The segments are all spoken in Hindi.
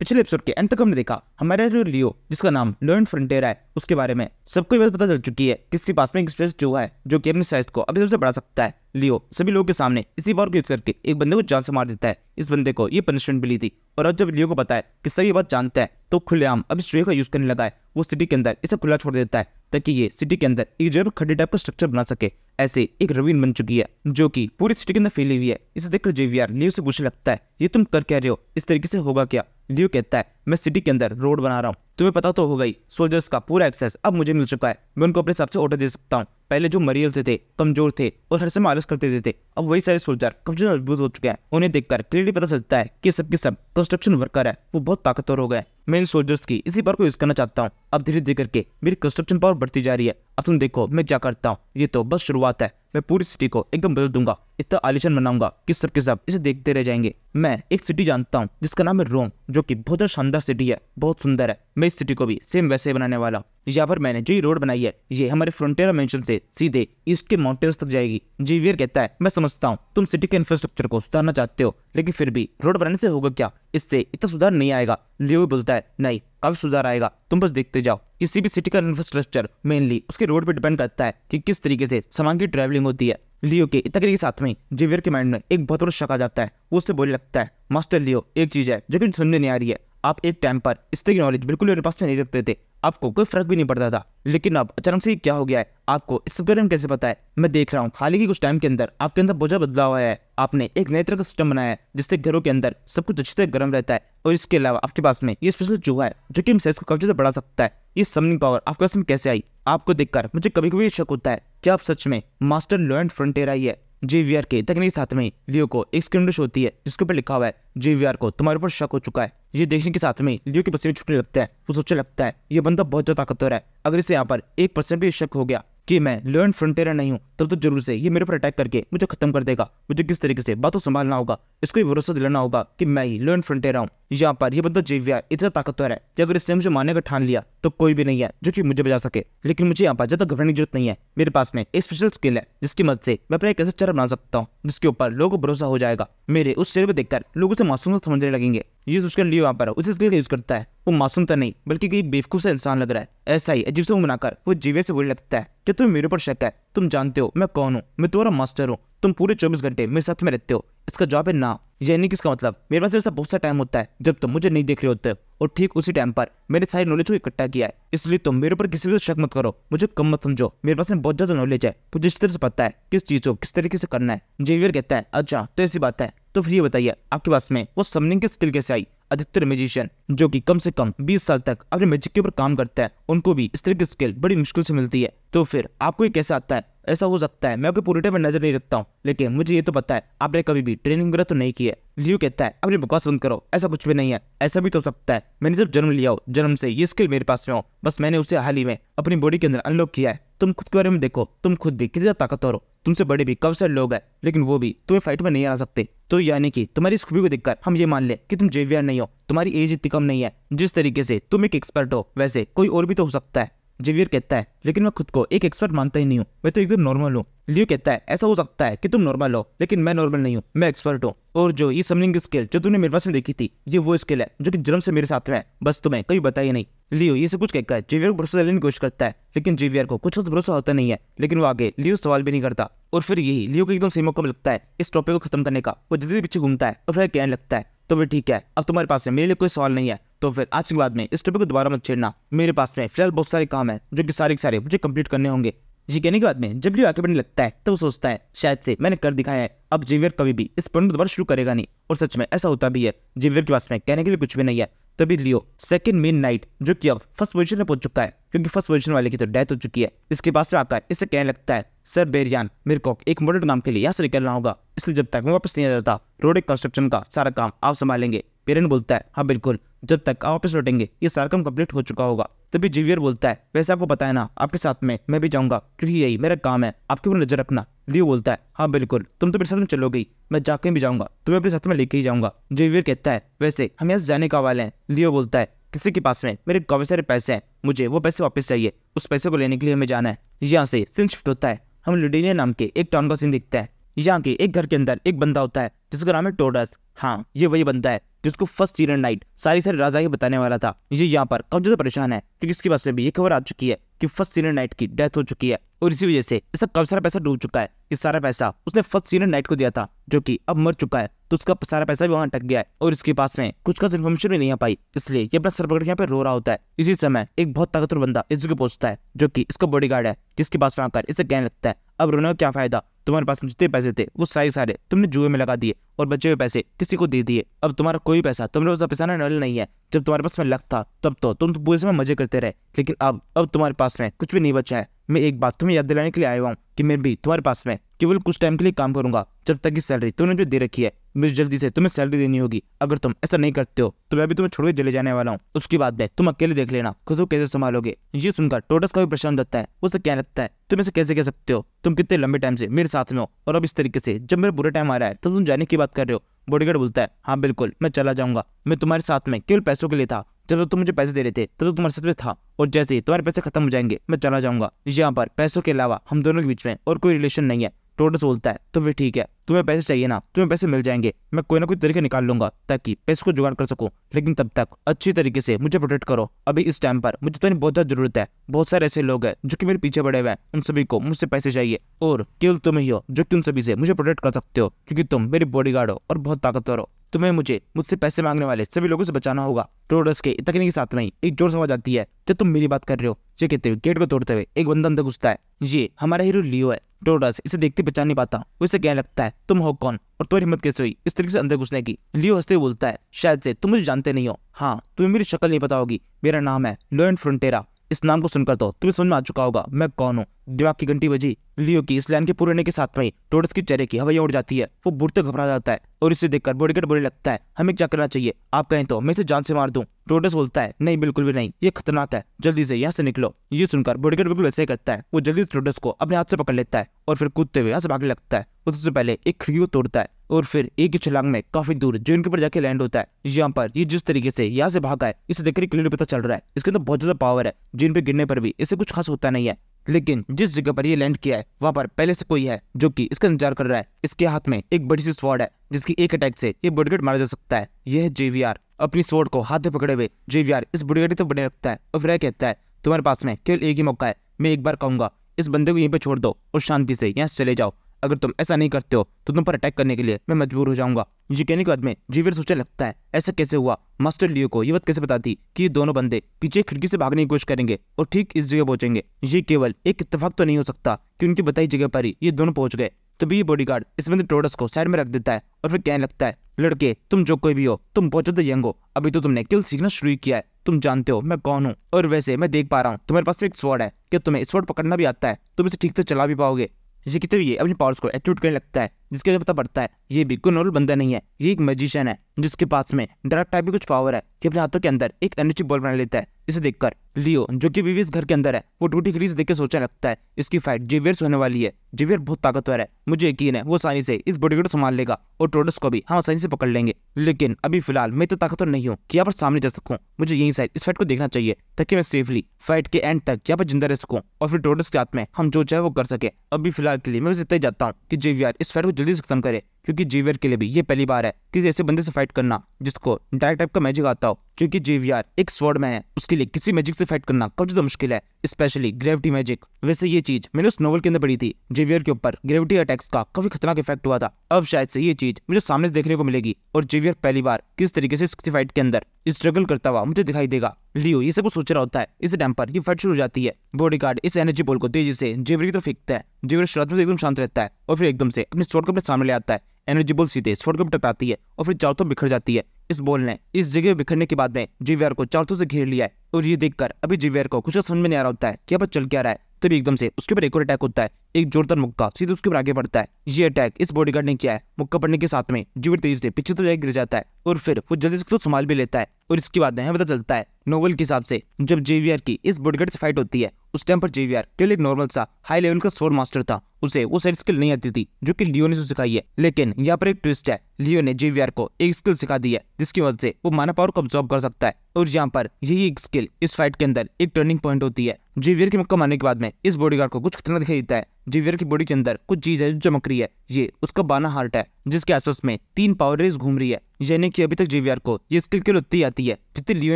पिछले एपिसोड के अंत तक हमने देखा हमारा लियो जिसका नाम लॉयन फ्रंटियरा है उसके बारे में सबको ये बात पता चल चुकी है कि इसके पास में एक स्पेस चूहा है जो कि अपने साइज को अभी सबसे बढ़ा सकता है। लियो सभी लोगों के सामने इसी बार को यूज करके एक बंदे को जान से मार देता है। इस बंदे को ये पनिशमेंट मिली थी और अब जब लियो को पता है कि सब ये बात जानता है तो खुलेआम अब इस चूहे का यूज करने लगा है। वो सिटी के अंदर इसे खुला छोड़ देता है ताकि ये सिटी के अंदर एक जरूर खड्डे टाइप का स्ट्रक्चर बना सके। ऐसे एक रवीन बन चुकी है जो कि पूरी सिटी के अंदर फैली हुई है। इसे देखकर जेवियर लियो से पूछने लगता है ये तुम कर क्या रहे हो, इस तरीके से होगा क्या? लियो कहता है मैं सिटी के अंदर रोड बना रहा हूँ, तुम्हें पता तो होगा ही सोल्जर्स का पूरा एक्सेस अब मुझे मिल चुका है। मैं उनको अपने हिसाब से ऑर्डर दे सकता हूँ। पहले जो मरियल से थे, कमजोर थे और हर समय आलस करते थे, अब वही सारे सोल्जर काफी मजबूत हो चुके हैं। उन्हें देखकर क्लियरली पता चलता है कि सब के सब कंस्ट्रक्शन वर्कर है, वो बहुत ताकतवर हो गए। मैं इन सोल्जर्स की इसी पावर को यूज करना चाहता हूँ। अब धीरे धीरे करके मेरी कंस्ट्रक्शन पावर बढ़ती जा रही है। अब तुम देखो मैं क्या करता हूँ, ये तो बस शुरुआत है। मैं पूरी सिटी को एकदम बदल दूंगा, इतना आलिशान बनाऊंगा कि सब के सब इसे देखते रह जाएंगे। मैं एक सिटी जानता हूँ जिसका नाम है रोम, जो कि बहुत ज्यादा शानदार सिटी है, बहुत सुंदर है। मैं इस सिटी को भी सेम वैसे बनाने वाला हूँ। यहाँ पर मैंने जो ये रोड बनाई है ये हमारे फ्रंटियरा मेंशन से सीधे ईस्ट के माउंटेन्स तक जाएगी। जेवियर कहता है मैं समझता हूँ तुम सिटी के इंफ्रास्ट्रक्चर को सुधारना चाहते हो, लेकिन फिर भी रोड बनाने से होगा क्या? इससे इतना सुधार नहीं आएगा। लियो बोलता है नहीं, काफी सुधार आएगा, तुम बस देखते जाओ। किसी भी सिटी का इंफ्रास्ट्रक्चर मेनली उसके रोड पे डिपेंड करता है कि किस तरीके से सामान की ट्रैवलिंग होती है। लियो के इतना के साथ में जेवियर के माइंड में एक बहुत बड़ा शक आ जाता है। वो उससे बोलने लगता है मास्टर लियो, एक चीज है जो कि समझ नहीं आ रही है। आप एक टाइम पर इस तरह की नॉलेज बिल्कुल मेरे पास में नहीं रखते थे, आपको कोई फर्क भी नहीं पड़ता था, लेकिन अब अचानक से क्या हो गया है? आपको इस बारे में कैसे पता है? मैं देख रहा हूँ हाल ही कुछ टाइम के अंदर आपके अंदर बहुत बदलाव आया है। आपने एक नए तरह का सिस्टम बनाया है जिससे घरों के अंदर सब कुछ अच्छी तरह गर्म रहता है, और इसके अलावा आपके पास में ये स्पेशल चूहा है जो कि साइज को काफी ज्यादा बढ़ा सकता है। ये समनिंग पावर आपके पास में कैसे आई? आपको देखकर मुझे कभी कभी शक होता है कि आप सच में मास्टर लॉयन फ्रंटियरा ही है। जेवियर के तकनीक साथ में लियो को एक स्क्रीन होती है जिसके ऊपर लिखा हुआ है जेवियर को तुम्हारे ऊपर शक हो चुका है। ये देखने के साथ में लियो के पसीने छूटने लगता है। वो सोचने लगता है ये बंदा बहुत ज्यादा ताकतवर है, अगर इसे यहाँ पर 1% भी शक हो गया कि मैं लॉयन फ्रंटियरा नहीं हूँ तब तो जरूर से ये मेरे पर अटैक करके मुझे खत्म कर देगा। मुझे किस तरीके से बातों संभालना होगा, इसको भरोसा दिलाना होगा कि मैं ही लॉयन फ्रंटियरा हूँ। यहाँ पर ये बंदा जेवियर इतना ताकतवर है कि अगर इसने मुझे मारने का ठान लिया तो कोई भी नहीं है जो कि मुझे बचा सके। लेकिन मुझे यहाँ पर ज्यादा घबराने की जरूरत नहीं है। मेरे पास में एक स्पेशल स्किल है जिसकी मदद से मैं अपना एक ऐसा चेहरा बना सकता हूँ जिसके ऊपर लोगों को भरोसा हो जाएगा। मेरे उस चेहरे को देखकर लोगों से मासूम समझने लगेंगे। ये सोचकर लियो यहाँ पर उसी स्किल का यूज करता है। वो मासूम तो नहीं बल्कि कोई बेवकूफ सा इंसान लग रहा है। ऐसा ही अजीब से मुंह बनाकर वो जेवियर से बोलने लगता है कि तुम्हें मेरे ऊपर शक है, तुम जानते हो मैं कौन हूँ, मैं तुम्हारा मास्टर हूँ, तुम पूरे 24 घंटे मेरे साथ में रहते हो। इसका जवाब है ना। यानी कि इसका मतलब मेरे पास ऐसा बहुत सा टाइम होता है जब तुम मुझे नहीं देख रहे होते, और ठीक उसी टाइम पर मैंने सारी नॉलेज को इकट्ठा किया है। इसलिए तुम मेरे ऊपर किसी भी शक मत करो, मुझे कम मत समझो। मेरे पास में बहुत ज्यादा नॉलेज है, मुझे इस तरह से पता है किस चीज को किस तरीके से करना है। जेवियर कहता है अच्छा तो ऐसी बात है, तो फिर ये बताइए आपके पास में वो समनिंग की स्किल कैसे आई? अधिकतर मैजिशियन जो कि कम से कम 20 साल तक अपने मैजिक के ऊपर काम करते हैं उनको भी इस तरह की स्किल बड़ी मुश्किल से मिलती है, तो फिर आपको ये कैसे आता है? ऐसा हो सकता है मैं आपके पूरे टाइम में नजर नहीं रखता हूँ, लेकिन मुझे ये तो पता है आपने कभी भी ट्रेनिंग वगैरह तो नहीं की है। लियो कहता है अपनी बकवास बंद करो, ऐसा कुछ भी नहीं है। ऐसा भी तो हो सकता है मैंने जब जन्म लिया हो, जन्म से ये स्किल मेरे पास में हो, बस मैंने उसे हाल ही में अपनी बॉडी के अंदर अनलॉक किया है। तुम खुद के बारे में देखो, तुम खुद भी कितनी ज्यादा ताकतवर हो, तुमसे बड़े भी काफी सारे लोग हैं लेकिन वो भी तुम्हें फाइट में नहीं आ सकते। तो यानी कि तुम्हारी इस खूबी को देखकर हम ये मान ले कि तुम जेवियर नहीं हो, तुम्हारी एज इतनी कम नहीं है। जिस तरीके से तुम एक एक्सपर्ट हो वैसे कोई और भी तो हो सकता है। जेवियर कहता है लेकिन मैं खुद को एक एक्सपर्ट मानता ही नहीं हूँ, मैं तो एकदम नॉर्मल हूँ। लियो कहता है ऐसा हो सकता है कि तुम नॉर्मल हो, लेकिन मैं नॉर्मल नहीं हूँ, मैं एक्सपर्ट हूँ। और जो ये समनिंग की स्किल जो तूने मेरे पास में देखी थी ये वो स्किल है जो कि जन्म से मेरे साथ में है, बस तुम्हें कभी बताया नहीं। लियो ये सब कुछ कहकर जेवियर को भरोसा दिलाने की कोशिश करता है, लेकिन जेवियर को कुछ भरोसा होता नहीं है। लेकिन वो आगे लियो सवाल भी नहीं करता, और फिर यही लियो को एकदम सही मौका लगता है इस टॉपिक को खत्म करने का। वो जल्दी पीछे घूमता है और फिर कहने लगता है तो फिर ठीक है, अब तुम्हारे पास में मेरे लिए कोई सवाल नहीं है, तो फिर आज के बाद में इस टॉपिक को दोबारा मत छेड़ना। मेरे पास में फिलहाल बहुत सारे काम है जो कि सारे मुझे कंप्लीट करने होंगे। जी कहने के बाद में जब लियो आगे बढ़ने लगता है तो वो सोचता है शायद से मैंने कर दिखाया है, अब जेवियर कभी भी इस पॉइंट को दोबारा शुरू करेगा नहीं। और सच में ऐसा होता भी है, जेवियर के पास में कहने के लिए कुछ भी नहीं है। तभी लियो सेकंड मेन नाइट जो कि अब फर्स्ट पोजीशन में पहुंच चुका है, क्योंकि फर्स्ट पोजीशन वाले की तो डेथ हो चुकी है, इसके पास में आकर इससे कहने लगता है सर बेरियान, मेरे को एक इम्पोर्टेंट काम के लिए यहाँ से निकलना होगा, इसलिए जब तक मैं वापस नहीं आ जाता रोड कंस्ट्रक्शन का सारा काम आप संभालेंगे। पेरेंट बोलता है हाँ बिल्कुल, जब तक आप वापस लौटेंगे ये सारा काम कंप्लीट हो चुका होगा। तभी जेवियर बोलता है वैसे आपको पता है ना आपके साथ में मैं भी जाऊंगा, क्योंकि यही मेरा काम है आपके ऊपर नजर रखना। लियो बोलता है हाँ बिल्कुल, तुम तो मेरे साथ में चलोगे, मैं जाके भी जाऊंगा, तुम्हें अपने साथ में लेके ही जाऊंगा। जेवियर कहता है वैसे हम यहाँ से जाने का वाले हैं। लियो बोलता है किसी के पास में मेरे काफी सारे पैसे हैं, मुझे वो पैसे वापस चाहिए, उस पैसे को लेने के लिए हमें जाना है। यहाँ से सीन शिफ्ट होता है, हम लुडेनिया नाम के एक टाउन का सीन दिखता है। यहाँ के एक घर के अंदर एक बंदा होता है जिसका नाम है टोडस। हाँ, ये वही बंदा है जिसको फर्स्ट सीरियन नाइट सारी राजाई बताने वाला था। ये यहाँ पर काफी ज्यादा परेशान है क्योंकि इसके पास में भी ये खबर आ चुकी है कि फर्स्ट सीरियन नाइट की डेथ हो चुकी है और इसी वजह से इसका काफी सारा पैसा डूब चुका है। ये सारा पैसा उसने फर्स्ट सीरियन नाइट को दिया था जो कि अब मर चुका है, तो उसका सारा पैसा भी वहां अटक गया है और इसके पास में कुछ खास इन्फॉर्मेशन भी नहीं आ पाई, इसलिए ये अपना सर पकड़ के यहाँ पे रो रहा होता है। इसी समय एक बहुत ताकतवर बंदा इस जगह पहुंचता है जो कि इसका बॉडीगार्ड है, जिसके पास में आकर इसे कहने लगता है अब रोने का क्या फायदा, तुम्हारे पास जितने पैसे थे वो सारे तुमने जुए में लगा दिए और बचे हुए पैसे किसी को दे दिए। अब तुम्हारा कोई पैसा तुम्हारे पास पैसा नल नहीं है। जब तुम्हारे पास में लक था तब तो तुम पूरे समय मजे करते रहे, लेकिन अब तुम्हारे पास में कुछ भी नहीं बचा है। मैं एक बात तुम्हें याद दिलाने के लिए आया हूँ कि मैं भी तुम्हारे पास में केवल कुछ टाइम के लिए काम करूंगा, जब तक की सैलरी तुमने जो दे रखी है मुझे जल्दी से तुम्हें सैलरी देनी होगी। अगर तुम ऐसा नहीं करते हो तो मैं भी तुम्हें छोड़ के चले जाने वाला हूँ। उसके बाद में तुम अकेले देख लेना खुद को कैसे संभालोगे। ये सुनकर टोटस का भी परेशान रहता है। उसे क्या लगता है तुम ऐसे कैसे कह सकते हो, तुम कितने लंबे टाइम से मेरे साथ में हो और अब इस तरीके से जब मेरा बुरा टाइम आ रहा है तब तुम जाने की बात कर रहे हो। बॉडीगार्ड बोलता है हाँ बिल्कुल मैं चला जाऊंगा, मैं तुम्हारे साथ में केवल पैसों के लिए था। जब तुम मुझे पैसे दे रहे थे तब तो तुम्हारे साथ में था और जैसे ही तुम्हारे पैसे खत्म हो जाएंगे मैं चला जाऊंगा। यहाँ पर पैसों के अलावा हम दोनों के बीच में और कोई रिलेशन नहीं है। टोटस बोलता है तो फिर ठीक है, तुम्हें पैसे चाहिए ना, तुम्हें पैसे मिल जाएंगे, मैं कोई ना कोई तरीका निकाल लूंगा ताकि पैसे को जुगाड़ कर सकूं, लेकिन तब तक अच्छी तरीके से मुझे प्रोटेक्ट करो। अभी इस टाइम पर मुझे तो बहुत ज्यादा जरूरत है। बहुत सारे ऐसे लोग हैं जो कि मेरे पीछे पड़े हुए हैं, उन सभी को मुझसे पैसे चाहिए और केवल तुम ही हो जो कि उन सभी से मुझे प्रोटेक्ट कर सकते हो, क्योंकि तुम मेरी बॉडीगार्ड हो और बहुत ताकतवर हो। तुम्हें मुझसे पैसे मांगने वाले सभी लोगों से बचाना होगा। टोडस के इतने के साथ में ही एक जोर से आवाज आती है कि तुम मेरी बात कर रहे हो। ये कहते हुए गेट को तोड़ते हुए एक बंदा अंदर घुसता है। ये हमारा हीरो लियो है। टोडस इसे देखते पहचान नहीं पाता, वो इसे कहने लगता है तुम हो कौन और तुम्हारी हिम्मत कैसे हुई इस तरीके से अंदर घुसने की। लियो हंसते हुए बोलता है शायद से तुम मुझे जानते नहीं हो, हाँ तुम्हें मेरी शक्ल नहीं पता होगी, मेरा नाम है लॉयन फ्रंटेरा। इस नाम को सुनकर तो तुम्हें समझ में आ चुका होगा मैं कौन हूँ। दिमाग की घंटी बजी। लियो की इस लाइन के पूरे होने के साथ में टोडस की चेहरे की हवाइयां उड़ जाती है। वो बुढ़ते घबरा जाता है और इसे देखकर बॉडीगार्ड बोलने लगता है हमें क्या करना चाहिए, आप कहें तो मैं इसे जान से मार दूं। टोडस बोलता है नहीं बिल्कुल भी नहीं, ये खतरनाक है, जल्दी से यहाँ से निकलो। ये सुनकर बॉडीगार्ड बिल्कुल वैसे ही करता है। वो जल्दी से टोडस को अपने हाथ से पकड़ लेता है और फिर कूदते हुए यहाँ से भागने लगता है। वो सबसे पहले एक खिड़की को तोड़ता है और फिर एक ही छलांग में काफी दूर जो इनके ऊपर जाके लैंड होता है। यहाँ पर ये जिस तरीके से यहाँ से भागा है इसे देखकर क्लियर पता चल रहा है इसके अंदर बहुत ज्यादा पावर है, जिन पे गिरने पर भी इसे कुछ खास होता नहीं है। लेकिन जिस जगह पर ये लैंड किया है वहां पर पहले से कोई है जो कि इसका इंतजार कर रहा है। इसके हाथ में एक बड़ी सी स्वॉर्ड है जिसकी एक अटैक से ये बॉडीगार्ड मारा जा सकता है। यह है जेवीआर। अपनी स्वॉर्ड को हाथ में पकड़े हुए जेवीआर इस बॉडीगार्ड तो बढ़ने लगता है और फिर कहता है तुम्हारे पास में केवल एक ही मौका है, मैं एक बार कहूंगा इस बंदे को यहीं पे छोड़ दो और शांति से यहाँ से चले जाओ। अगर तुम ऐसा नहीं करते हो तो तुम पर अटैक करने के लिए मैं मजबूर हो जाऊंगा। ये कहने के बाद में जेवियर सोचने लगता है ऐसा कैसे हुआ, मास्टर लियो को ये बात कैसे पता थी कि ये दोनों बंदे पीछे खिड़की से भागने की कोशिश करेंगे और ठीक इस जगह पहुंचेंगे। ये केवल एक इत्तेफाक तो नहीं हो सकता कि उनकी बताई जगह पर ही ये दोनों पहुंच गए। तभी ये बॉडीगार्ड इस बंदे टोडस को साइड में रख देता है और फिर कहने लगता है लड़के तुम जो कोई भी हो तुम बहुत ज्यादा यंग हो, अभी तो तुमने केवल सीखना शुरू किया है, तुम जानते हो मैं कौन हूँ और वैसे मैं देख पा रहा हूँ तुम्हारे पास एक स्वॉर्ड है, क्या तुम्हें इस स्वॉर्ड पकड़ना भी आता है, तुम इसे ठीक से चला भी पाओगे। इसे कहते हुए अपनी पावर्स को एक्टिवेट करने लगता है, जिसके वजह पता पड़ता है ये भी कोई नॉर्मल बंदा नहीं है, ये एक मैजिशियन है जिसके पास में डायरेक्ट टाइप की कुछ पावर है कि अपने हाथों के अंदर एक एनर्जी बॉल बना लेता है। इसे देखकर लियो जो कि बीवी इस घर के अंदर है वो टूटी खिड़की से देख के सोचने लगता है इसकी फाइट जेवियर से होने वाली है। जेवियर बहुत ताकतवर है, मुझे यकीन है वो आसानी से इस बॉडीगार्ड को संभाल लेगा और टोडस को भी हम आसानी से पकड़ लेंगे। लेकिन अभी फिलहाल मैं तो ताकतवर नहीं हूँ कि यहाँ पर सामने जा सकूँ, मुझे यही साइड इस फाइट को देखना चाहिए ताकि मैं सेफली फाइट के एंड तक यहाँ पर जिंदा रह सकूँ और फिर टोडस के हाथ में हम जो चाहे वो कर सके। अभी फिलहाल के लिए मैं बस इतना ही चाहता हूँ कि जेवियर इस फाइट को जल्दी से खत्म करे, क्योंकि जेवियर के लिए भी ये पहली बार है किसी ऐसे बंदे से फाइट करना जिसको डायरेक्ट टाइप का मैजिक आता हो, क्योंकि जेवियर एक स्वॉर्ड मैन है, उसके लिए किसी मैजिक से फाइट करना काफी ज्यादा मुश्किल है, स्पेशली ग्रेविटी मैजिक। वैसे ये चीज मैंने उस नोवेल के अंदर पढ़ी थी, जेवियर के ऊपर ग्रेविटी अटैक्स का काफी खतरनाक इफेक्ट हुआ था। अब शायद से ये चीज मुझे सामने देखने को मिलेगी और जेवियर पहली बार किस तरीके से इस फाइट के अंदर स्ट्रगल करता हुआ मुझे दिखाई देगा। लियो ये सब कुछ सोच रहा होता है, इस टाइम पर ये फाइट शुरू हो जाती है। बॉडीगार्ड इस एनर्जी बॉल को तेजी से जेवियर की तरफ फेंकता है। जेवियर शुरुआत में एकदम शांत रहता है और फिर एकदम से अपने स्वॉर्ड को अपने सामने ले आता है। एनर्जी बॉल सीधे स्वॉर्ड को टकराती है और फिर चारों तरफ बिखर जाती है। इस बॉल ने इस जगह बिखरने के बाद में जेवियर को चारों तरफ से घेर लिया है और ये देखकर अभी जेवियर को कुछ समझ में नहीं आ रहा होता है कि यहाँ पर चल क्या रहा है। तभी एकदम से उसके ऊपर एक और अटैक होता है, एक जोरदार मुक्का सीधे उसके ऊपर आगे बढ़ता है। ये अटैक इस बॉडीगार्ड ने किया है। मुक्का पड़ने के साथ में जेवियर तेजी से पीछे तो जाके गिर जाता है और फिर वो जल्दी से खुद संभाल भी लेता है। और इसके बाद में पता चलता है नोवेल के हिसाब से जब जेवियर की इस बॉडीगार्ड से फाइट होती है उस टाइम पर जेवियर केवल एक नॉर्मल सा हाई लेवल का स्वॉर्ड मास्टर था, उसे वो सारी स्किल नहीं आती थी जो कि लियो ने उसे सिखाई है। लेकिन यहाँ पर एक ट्विस्ट है, लियो ने जेवियर को एक स्किल सिखा दी है जिसकी वजह से वो माना पावर को अब्सॉर्ब कर सकता है और यहाँ पर यही एक स्किल इस फाइट के अंदर एक टर्निंग पॉइंट होती है। जेवियर के मुक्का मारने के बाद में इस बॉडीगार्ड को कुछ खतरनाक दिखाई देता है, जेवियर की बॉडी के अंदर कुछ चीज है जो चमक रही है। ये उसका बाना हार्ट है जिसके आसपास में 3 पावर रेज घूम रही है। यानी कि अभी तक जेवियर को ये स्किल केवल उतनी आती है जितनी लियो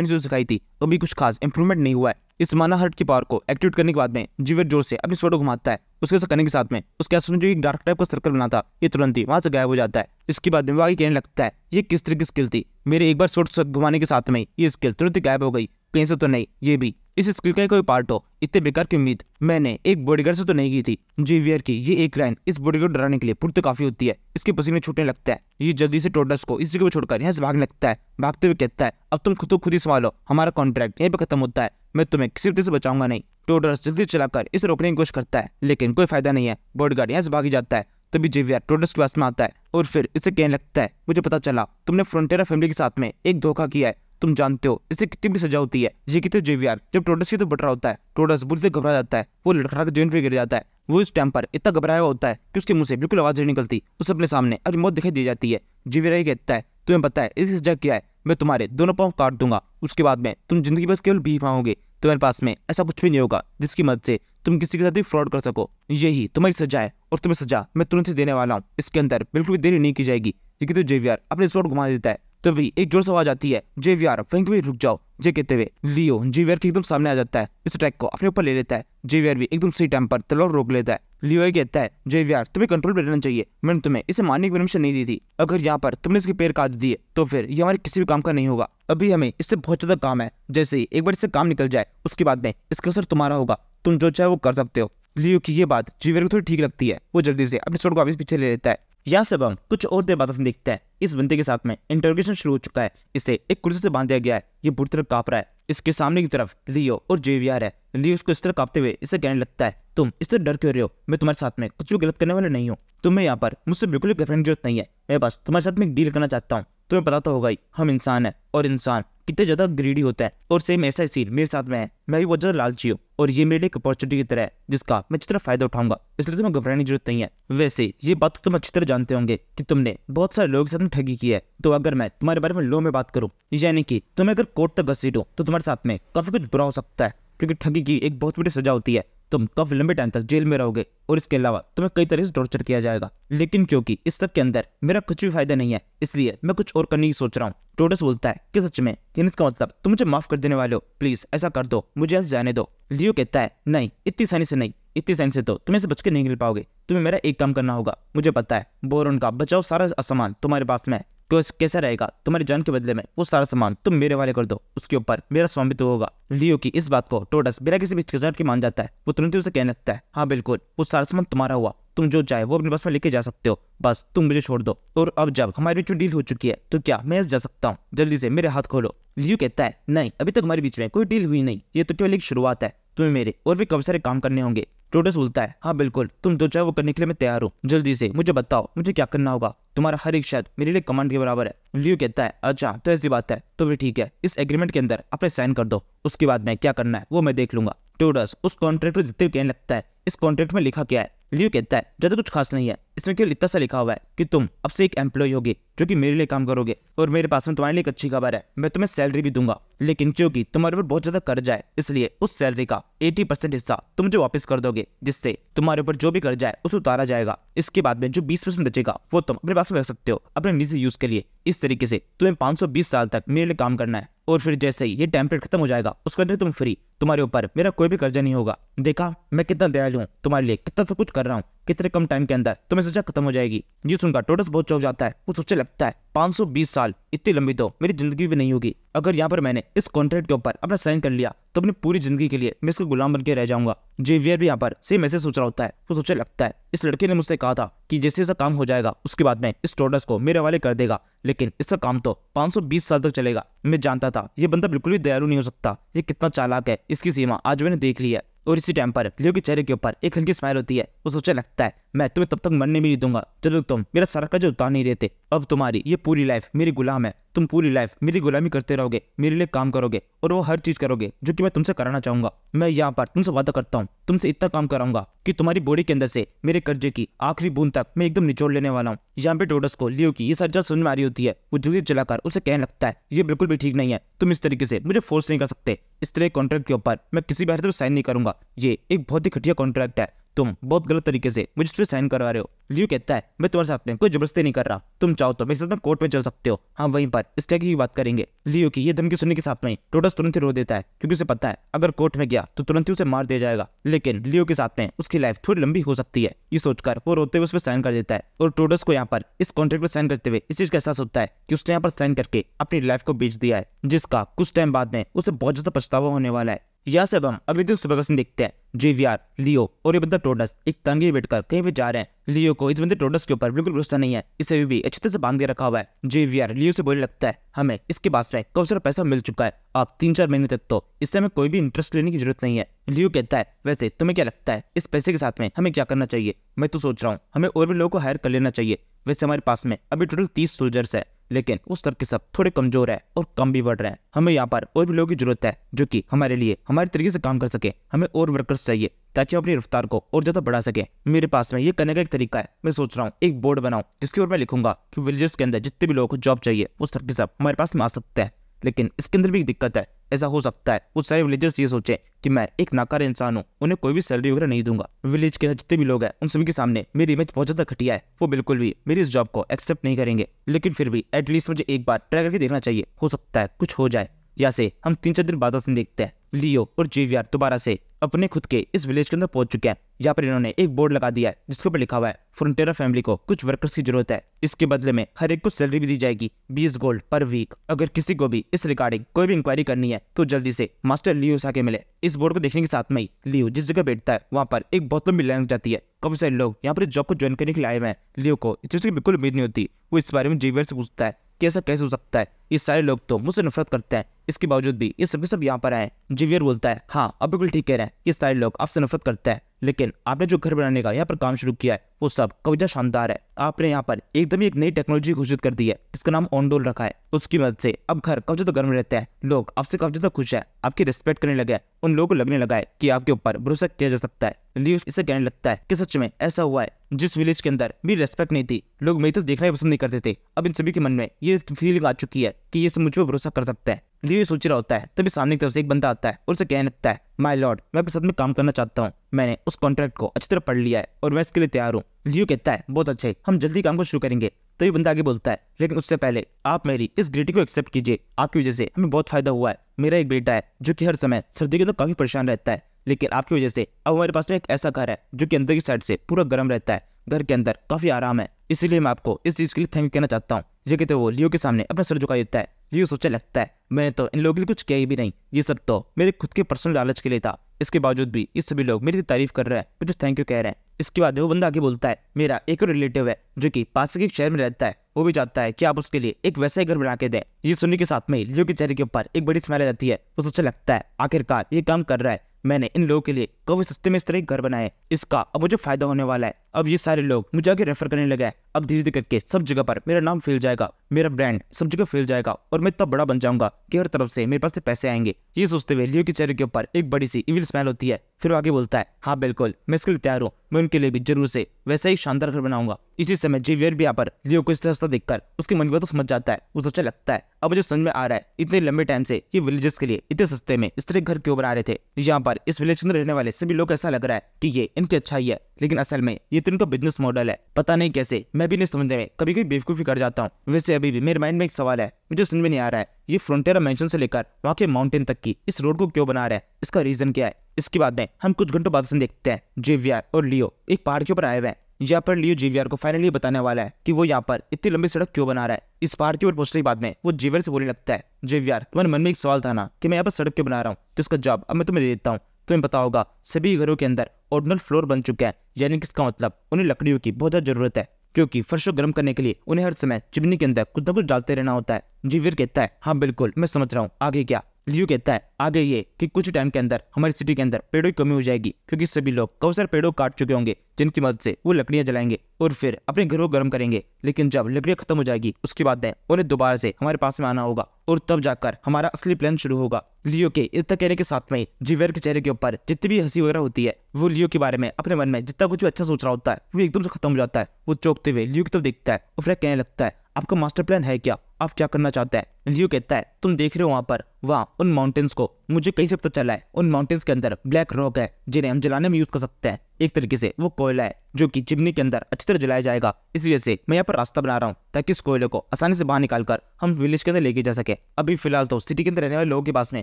ने जो सिखाई थी, अभी कुछ खास इंप्रूवमेंट नहीं हुआ है। इस माना हार्ट की पावर को एक्टिवेट करने के बाद में जेवियर जोर से अपनी स्वॉर्ड को घुमाता है। उसके साथ करने के साथ में उसके आसपास में जो एक डार्क टाइप का सर्कल बना था ये तुरंत ही वहां से गायब हो जाता है। इसके बाद में वो आगे कहने लगता है ये किस तरह की स्किल थी, मेरे एक बार स्वॉर्ड घुमाने के साथ में ये स्किल तुरंत ही गायब हो गई, कहीं से तो नहीं ये भी इस स्किल का कोई पार्ट हो। इतने बेकार की उम्मीद मैंने एक बॉडीगार्ड से तो नहीं की थी। जेवियर की ये एक लाइन इस बॉडीगार्ड को डराने के लिए पूरी तो काफी होती है। इसके पसीने छूटने लगता है। ये जल्दी से टोडस को इस जगह पर छोड़कर यहाँ से भागने लगता है। भागते हुए कहता है अब तुम खुद ही संभालो, हमारा कॉन्ट्रैक्ट यहीं पे खत्म होता है, मैं तुम्हें किसी भी तरह से बचाऊंगा नहीं। टोडस जल्दी चलाकर इसे रोकने की कोशिश करता है लेकिन कोई फायदा नहीं है। बॉडीगार्ड यहाँ से भाग जाता है। तभी जेवियर टोडस के पास में आता है और फिर इसे कहने लगता है मुझे पता चला तुमने फ्रंटियर फैमिली के साथ में एक धोखा किया है, तुम जानते हो इससे कितनी बड़ी सजा होती है। ये कहते जेवियर जब टोडस की तो बट रहा होता है, टोडस बुरी से घबरा जाता है, वो लड़खड़ा कर जमीन पे गिर जाता है। वो इस टाइम पर इतना घबराया हुआ होता है कि उसके मुंह से बिल्कुल आवाज नहीं निकलती। उसे अपने सामने अपनी मौत दिखाई दी जाती है। जेवियर ये कहता है तुम्हें पता है इसकी सजा क्या है, मैं तुम्हारे दोनों पाँव काट दूंगा, उसके बाद में तुम जिंदगी बस केवल भी पाओगे, तुम्हारे पास में ऐसा कुछ भी नहीं होगा जिसकी मदद से तुम किसी के साथ भी फ्रॉड कर सको। यही तुम्हारी सजा है और तुम्हें सजा मैं तुरंत ही देने वाला हूँ, इसके अंदर बिल्कुल भी देरी नहीं की जाएगी। लेकिन तो जेवियर अपने स्वॉर्ड घुमा देता है। तभी एक जोर से आवाज आती है जेवियर वहीं पे रुक जाओ। ये कहते हुए लियो जेवियर के एकदम सामने आ जाता है, इस ट्रैक को अपने ऊपर ले लेता है। जेवियर भी एकदम सही टाइम पर तलवार रोक लेता है। लियो ये कहता है जेवियर तुम्हें कंट्रोल में रहना चाहिए, मैंने तुम्हें इसे मारने की परमिशन नहीं दी थी, अगर यहाँ पर तुमने इसके पैर काट दिए तो फिर ये हमारे किसी भी काम का नहीं होगा। अभी हमें इससे बहुत ज्यादा काम है, जैसे ही एक बार इससे काम निकल जाए उसके बाद में इसका असर तुम्हारा होगा, तुम जो चाहे वो कर सकते हो। लियो की ये बात जेवियर को थोड़ी ठीक लगती है। वो जल्दी से अपने स्वॉर्ड को वापस पीछे ले लेता है। यहाँ से हम कुछ और देर बाद देखते हैं इस बंदे के साथ में इंटरोगेशन शुरू हो चुका है। इसे एक कुर्सी से बांध दिया गया है। ये बुरी तरह कांप रहा है। इसके सामने की तरफ लियो और जेवियर है। लियो उसको इस तरह कांपते हुए इसे कहने लगता है तुम इस तरह डर क्यों रहे हो, मैं तुम्हारे साथ में कुछ भी गलत करने वाला नहीं हूँ, तुम्हें यहाँ पर मुझसे बिल्कुल गर्लफ्रेंड की जरूरत नहीं है, मैं बस तुम्हारे साथ में एक डील करना चाहता हूँ। तुम्हें पता तो होगा ही हम इंसान है और इंसान कितने ज्यादा ग्रीडी होता है और सेम ऐसा ही सीन मेरे साथ में है। मैं भी बहुत ज्यादा लालची हूँ और ये मेरे लिए एक अपॉर्चुनिटी की तरह है जिसका मैं अच्छी तरह फायदा उठाऊंगा, इसलिए तुम्हें घबराने की जरूरत नहीं है। वैसे ये बात तो तुम अच्छी तरह जानते होंगे कि तुमने बहुत सारे लोगों के साथ में ठगी की है, तो अगर मैं तुम्हारे बारे में लो में बात करूँ यानी कि तुम्हें अगर कोर्ट तक घसीटूं तो तुम्हारे साथ में काफी कुछ बुरा हो सकता है, क्योंकि ठगी की एक बहुत बड़ी सजा होती है। तुम काफी लंबे टाइम तक जेल में रहोगे और इसके अलावा तुम्हें कई तरह से टॉर्चर किया जाएगा। लेकिन क्योंकि इस सब के अंदर मेरा कुछ भी फायदा नहीं है इसलिए मैं कुछ और करने की सोच रहा हूँ। टोडस बोलता है कि सच में, यानी इसका मतलब तुम मुझे माफ कर देने वाले हो, प्लीज ऐसा कर दो, मुझे यहाँ से जाने दो। लियो कहता है नहीं, इतनी आसानी से नहीं, इतनी आसानी से तो तुम्हें से बच के नहीं निकल पाओगे, तुम्हें मेरा एक काम करना होगा। मुझे पता है बोरन का बचाओ सारा सामान तुम्हारे पास में है, कैसा रहेगा तुम्हारी जान के बदले में वो सारा सामान तुम मेरे वाले कर दो, उसके ऊपर मेरा स्वामित्व होगा। लियो की इस बात को टोडस बिना किसी भी हिचकिचाहट के मान जाता है। वो तुरंत ही उसे कहने लगता है हाँ बिल्कुल, वो सारा सामान तुम्हारा हुआ, तुम जो चाहे वो अपने बस में लेके जा सकते हो, बस तुम मुझे छोड़ दो। और अब जब हमारे बीच में डील हो चुकी है तो क्या मैं ऐसे जा सकता हूँ, जल्दी से मेरे हाथ खोलो। लियो कहता है नहीं, अभी तक हमारे बीच में कोई डील हुई नहीं, ये तो केवल एक शुरुआत है, तुम्हें मेरे और भी काफी सारे काम करने होंगे। टोडस बोलता है हाँ बिल्कुल, तुम जो चाहे वो करने के लिए मैं तैयार हूँ, जल्दी से मुझे बताओ मुझे क्या करना होगा, तुम्हारा हर एक शब्द मेरे लिए कमांड के बराबर है। लियो कहता है अच्छा तो ऐसी बात है, तो फिर ठीक है, इस एग्रीमेंट के अंदर अपने साइन कर दो, उसके बाद में क्या करना है वो मैं देख लूंगा। टोडस उस कॉन्ट्रैक्ट को देखते हुए कहने लगता है इस कॉन्ट्रैक्ट में लिखा क्या है। लियो कहता है ज्यादा कुछ खास नहीं है, इसमें केवल इतना सा लिखा हुआ है कि तुम अब से एक एम्प्लॉय होगे जो कि मेरे लिए काम करोगे, और मेरे पास में तुम्हारे लिए एक अच्छी खबर है, मैं तुम्हें सैलरी भी दूंगा, लेकिन क्योंकि तुम्हारे ऊपर बहुत ज्यादा कर्जा है इसलिए उस सैलरी का 80% हिस्सा तुम मुझे वापस कर दोगे, जिससे तुम्हारे ऊपर जो भी कर्जा है उसे उतारा जाएगा। इसके बाद में जो 20% बचेगा वो तुम अपने पास में रख सकते हो अपने निजी यूज के लिए। इस तरीके से तुम्हें 520 साल तक मेरे लिए काम करना है, और फिर जैसे ही ये टेम्पलेट खत्म हो जाएगा उसके बाद तुम फ्री, तुम्हारे ऊपर मेरा कोई भी कर्जा नहीं होगा। देखा मैं कितना दयालु हूँ, तुम्हारे लिए कितना सब कुछ कर रहा हूँ, कितने कम टाइम के अंदर तुम्हें सजा खत्म हो जाएगी। ये सुनकर टोडस बहुत चौंक जाता है। वो सोचने लगता है 520 साल, इतनी लंबी तो मेरी जिंदगी भी नहीं होगी, अगर यहाँ पर मैंने इस कॉन्ट्रैक्ट के ऊपर अपना साइन कर लिया तो अपनी पूरी जिंदगी के लिए मैं इसका गुलाम बन के रह जाऊंगा। जेवियर भी यहाँ पर सेम ऐसे सोच रहा होता है। वो सोचने लगता है इस लड़के ने मुझसे कहा था कि जैसे ऐसा काम हो जाएगा उसके बाद में इस टोडस को मेरे वाले कर देगा, लेकिन इसका काम तो 520 साल तक चलेगा। मैं जानता था ये बंदा बिल्कुल भी दयालु नहीं हो सकता, ये कितना चालाक है इसकी सीमा आज मैंने देख ली है। और इसी टाइम पर लियो के चेहरे के ऊपर एक हल्की स्माइल होती है। वो सोचने लगता है मैं तुम्हें तब तक मरने भी नहीं दूंगा जब तक तुम मेरा सारा कर्ज उतार नहीं देते। अब तुम्हारी ये पूरी लाइफ मेरी गुलाम है, तुम पूरी लाइफ मेरी गुलामी करते रहोगे, मेरे लिए काम करोगे और वो हर चीज करोगे जो कि मैं तुमसे कराना चाहूंगा। मैं यहाँ पर तुमसे वादा करता हूँ, तुमसे इतना काम कराऊंगा कि तुम्हारी बॉडी के अंदर से मेरे कर्जे की आखिरी बूंद तक मैं एकदम निचोड़ लेने वाला हूँ। यहाँ पे टोडस को लियो की ये सच समझ में आ रही होती है। वो जल्दी चलाकर उसे कहने लगता है ये बिल्कुल भी ठीक नहीं है, तुम इस तरीके से मुझे फोर्स नहीं कर सकते, इस तरह कॉन्ट्रैक्ट के ऊपर मैं किसी भी हालत में साइन नहीं करूंगा, ये एक बहुत ही घटिया कॉन्ट्रैक्ट है, तुम बहुत गलत तरीके से मुझे इस पे साइन करवा रहे हो। लियो कहता है मैं तुम्हारे साथ में कोई जबरदस्ती नहीं कर रहा, तुम चाहो तो मेरे साथ में कोर्ट में चल सकते हो, हम वहीं पर इस टैग की बात करेंगे। लियो की ये धमकी सुनने के साथ में टोटस तुरंत ही रो देता है, क्योंकि उसे पता है अगर कोर्ट में गया तो तुरंत ही उसे मार दिया जाएगा। लेकिन लियो के साथ में उसकी लाइफ थोड़ी लंबी हो सकती है, ये सोचकर वो रोते हुए उस पर साइन कर देता है। और टोटस को यहाँ पर इस कॉन्ट्रैक्ट पर साइन करते हुए इस चीज का एहसास होता है कि उसने यहाँ पर साइन करके अपनी लाइफ को बेच दिया है, जिसका कुछ टाइम बाद में उसे बहुत ज्यादा पछतावा होने वाला है। यहाँ से अब हम अगले दिन सुबह का सीन देखते हैं। जेवियर, लियो और ये बंदा टोटस एक तंगे बैठकर कहीं पे जा रहे हैं। लियो को इस बंदे टोटस के ऊपर बिल्कुल भरोसा नहीं है, इसे भी अच्छी तरह से बांध के रखा हुआ है। जेवियर लियो से बोलने लगता है हमें इसके पास में काफी सारा पैसा मिल चुका है, अब 3-4 महीने तक तो इससे हमें कोई भी इंटरेस्ट लेने की जरूरत नहीं है। लियो कहता है वैसे तुम्हें क्या लगता है इस पैसे के साथ में हमें क्या करना चाहिए? मैं तो सोच रहा हूँ हमें और भी लोगों को हायर कर लेना चाहिए। वैसे हमारे पास में अभी टोटल 30 सोल्जर्स है, लेकिन उस तरह के सब थोड़े कमजोर है और कम भी बढ़ रहे हैं। हमें यहाँ पर और भी लोगों की जरूरत है जो कि हमारे लिए हमारे तरीके से काम कर सके। हमें और वर्कर्स चाहिए ताकि हम अपनी रफ्तार को और ज्यादा बढ़ा सके। मेरे पास में ये करने का एक तरीका है, मैं सोच रहा हूँ एक बोर्ड बनाऊं जिसके ऊपर मैं लिखूंगा कि विलेजेस के अंदर जितने भी लोगों को जॉब चाहिए वो सब के सब हमारे पास में आ सकते हैं। लेकिन इसके अंदर भी एक दिक्कत है, ऐसा हो सकता है वो सारे विलेजर्स ये सोचे कि मैं एक नाकार इंसान हूँ, उन्हें कोई भी सैलरी वगैरह नहीं दूंगा। विलेज के जितने भी लोग हैं उन सभी के सामने मेरी इमेज बहुत ज्यादा घटिया है, वो बिल्कुल भी मेरी इस जॉब को एक्सेप्ट नहीं करेंगे। लेकिन फिर भी एटलीस्ट मुझे एक बार ट्राई करके देखना चाहिए, हो सकता है कुछ हो जाए। यहाँ से हम 3-4 दिन बाद देखते हैं लियो और जेवियर दोबारा से अपने खुद के इस विलेज के अंदर पहुंच चुके हैं। यहाँ पर इन्होंने एक बोर्ड लगा दिया है जिसके ऊपर लिखा हुआ है फ्रंटेरा फैमिली को कुछ वर्कर्स की जरूरत है, इसके बदले में हर एक को सैलरी भी दी जाएगी 20 गोल्ड पर वीक। अगर किसी को भी इस रिगार्डिंग कोई भी इंक्वायरी करनी है तो जल्दी से मास्टर लियो से आके मिले। इस बोर्ड को देखने के साथ में ही लियो जिस जगह बैठता है वहाँ पर एक बहुत लंबी लाइन जाती है। काफी सारे लोग यहाँ पर जॉब को ज्वाइन करने के लिए आए हुए हैं। लियो को इस चीज की बिल्कुल उम्मीद नहीं होती, वो इस बारे में जेवियर से पूछता है कि ऐसा कैसे हो सकता है, ये सारे लोग तो मुझसे नफरत करते हैं, इसके बावजूद भी ये सब यहाँ पर आए। जेवियर बोलता है हाँ आप बिल्कुल ठीक कह रहे हैं, ये सारे लोग आपसे नफरत करते हैं, लेकिन आपने जो घर बनाने का यहाँ पर काम शुरू किया है वो सब कविता शानदार है। आपने यहाँ पर एकदम ही एक नई टेक्नोलॉजी घोषित कर दी है जिसका नाम ऑनडोल रखा है, उसकी मदद से अब घर काफी ज्यादा गर्म रहते हैं, लोग आपसे काफी ज्यादा खुश है, आपकी रिस्पेक्ट करने लगे, उन लोगों को लगने लगा है कि आपके ऊपर भरोसा किया जा सकता है। लियो इसे कहने लगता है कि सच में ऐसा हुआ है, जिस विलेज के अंदर मेरी रेस्पेक्ट नहीं थी, लोग मेरी तरफ देखना ही पसंद नहीं करते थे, अब इन सभी के मन में ये फीलिंग आ चुकी है कि ये सब मुझ पर भरोसा कर सकता है। लियो सोच रहा होता है तभी सामने की तरफ से एक बंदा आता है और उसे कहने लगता है माय लॉर्ड मैं आपके साथ में काम करना चाहता हूँ, मैंने उस कॉन्ट्रैक्ट को अच्छी तरह पढ़ लिया है और मैं इसके लिए तैयार हूँ। लियो कहता है बहुत अच्छे, हम जल्दी काम को शुरू करेंगे। तभी बंदा आगे बोलता है लेकिन उससे पहले आप मेरी इस ग्रीटिंग को एक्सेप्ट कीजिए, आपकी वजह से हमें बहुत फायदा हुआ है। मेरा एक बेटा है जो कि हर समय सर्दी के अंदर काफी परेशान रहता है, लेकिन आपकी वजह से अब हमारे पास में एक ऐसा घर है जो कि अंदर की साइड से पूरा गर्म रहता है, घर के अंदर काफी आराम है, इसीलिए मैं आपको इस चीज के लिए थैंक यू कहना चाहता हूँ। ये कहते वो लियो के सामने अपना सर झुका देता है। लियो सोचने लगता है मैंने तो इन लोगों के लिए कुछ किया ही भी नहीं, ये सब तो मेरे खुद के पर्सनल लालच के लिए था, इसके बावजूद भी ये सभी लोग मेरी तारीफ कर रहे हैं, मुझे थैंक यू कह रहे हैं। इसके बाद वो बंदा आगे बोलता है मेरा एक और रिलेटिव है जो कि पास के एक शहर में रहता है, वो भी चाहता है कि आप उसके लिए एक वैसा ही घर बना के दें। ये सुनने के साथ में लियो के चेहरे के ऊपर एक बड़ी स्माइल आ जाती है, वो सोचने लगता है आखिरकार ये काम कर रहा है, मैंने इन लोगों के लिए काफी सस्ते में इस तरह घर बनाए, इसका अब मुझे फायदा होने वाला है। अब ये सारे लोग मुझे आगे रेफर करने लगे हैं, अब धीरे धीरे करके सब जगह पर मेरा नाम फैल जाएगा, मेरा ब्रांड सब जगह फैल जाएगा और मैं इतना बड़ा बन जाऊंगा कि हर तरफ से मेरे पास से पैसे आएंगे। ये सोचते हुए लियो के चेहरे के ऊपर एक बड़ी सी इविल स्माइल होती है। फिर वो आगे बोलता है हाँ बिल्कुल मैं इसके लिए तैयार हूँ, मैं उनके लिए भी जरूर से वैसा ही शानदार घर बनाऊंगा। इसी समय जेवियर भी यहाँ पर लियो को इस तरह देखकर उसकी मन की बात तो समझ जाता है, वो सोचने लगता है अब मुझे समझ में आ रहा है इतने लंबे टाइम से ये विलेजेस के लिए इतने सस्ते में इस तरह घर क्यों बना रहे थे। यहाँ पर इस विलेज के अंदर रहने वाले सभी लोग ऐसा लग रहा है कि ये इनकी अच्छाई है, लेकिन असल में ये तो इनका बिजनेस मॉडल है, पता नहीं कैसे मैं भी नहीं समझने में कभी कभी बेवकूफी कर जाता हूँ। वैसे अभी भी मेरे माइंड में एक सवाल है, मुझे समझ में नहीं आ रहा है ये फ्रंटियर मेंशन से लेकर वहाँ के माउंटेन तक की इस रोड को क्यों बना रहा है, इसका रीजन क्या है। इसके बाद में हम कुछ घंटों बाद देखते हैं जेवियर और लियो एक पहाड़ के ऊपर आए हुए हैं। यहाँ पर लियो जेवियर को फाइनली बताने वाला है कि वो यहाँ पर इतनी लंबी सड़क क्यों बना रहा है। इस पहाड़ के ऊपर पहुंचने के बाद में वो जेवियर से बोलने लगता है जेवियर तुम्हारे मन में एक सवाल था ना कि मैं यहाँ पर सड़क क्यों बना रहा हूँ, तो इसका जवाब अब मैं तुम्हें दे देता हूँ। तुम्हें पता होगा सभी घरों के अंदर ऑर्डिनल फ्लोर बन चुका है, यानी कि इसका मतलब उन्हें लकड़ियों की बहुत ज्यादा जरूरत है, क्योंकि फर्श को गर्म करने के लिए उन्हें हर समय चिमनी के अंदर कुछ न कुछ डालते रहना होता है। जेवियर कहता है हाँ बिल्कुल मैं समझ रहा हूँ, आगे क्या। लियो कहता है आगे ये कि कुछ टाइम के अंदर हमारी सिटी के अंदर पेड़ों की कमी हो जाएगी, क्योंकि सभी लोग काफी सारे पेड़ों काट चुके होंगे जिनकी मदद से वो लकड़ियां जलाएंगे और फिर अपने घरों को गर्म करेंगे, लेकिन जब लकड़ियां खत्म हो जाएगी उसके बाद उन्हें दोबारा से हमारे पास में आना होगा और तब जाकर हमारा असली प्लान शुरू होगा। लियो के इतना कहने के साथ में जेवियर के चेहरे के ऊपर जितनी भी हंसी वगैरह होती है, वो लियो के बारे में अपने मन में जितना कुछ भी अच्छा सोच रहा होता है वो एकदम से खत्म हो जाता है। वो चौंकते हुए लियो की तरफ देखता है और फिर कहने लगता है आपका मास्टर प्लान है क्या, आप क्या करना चाहते हैं। लियो कहता है तुम देख रहे हो वहाँ उन माउंटेन्स को, मुझे कहीं से पता चला है उन माउंटेन्स के अंदर ब्लैक रॉक है जिन्हें हम जलाने में यूज कर सकते हैं। एक तरीके से वो कोयला है जो कि चिमनी के अंदर अच्छी तरह जलाया जाएगा। इस वजह से मैं यहाँ पर रास्ता बना रहा हूँ ताकि इस कोयले को आसानी से बाहर निकालकर हम विलेज के अंदर लेके जा सके। अभी फिलहाल तो सिटी के अंदर रहने वाले लोगों के पास में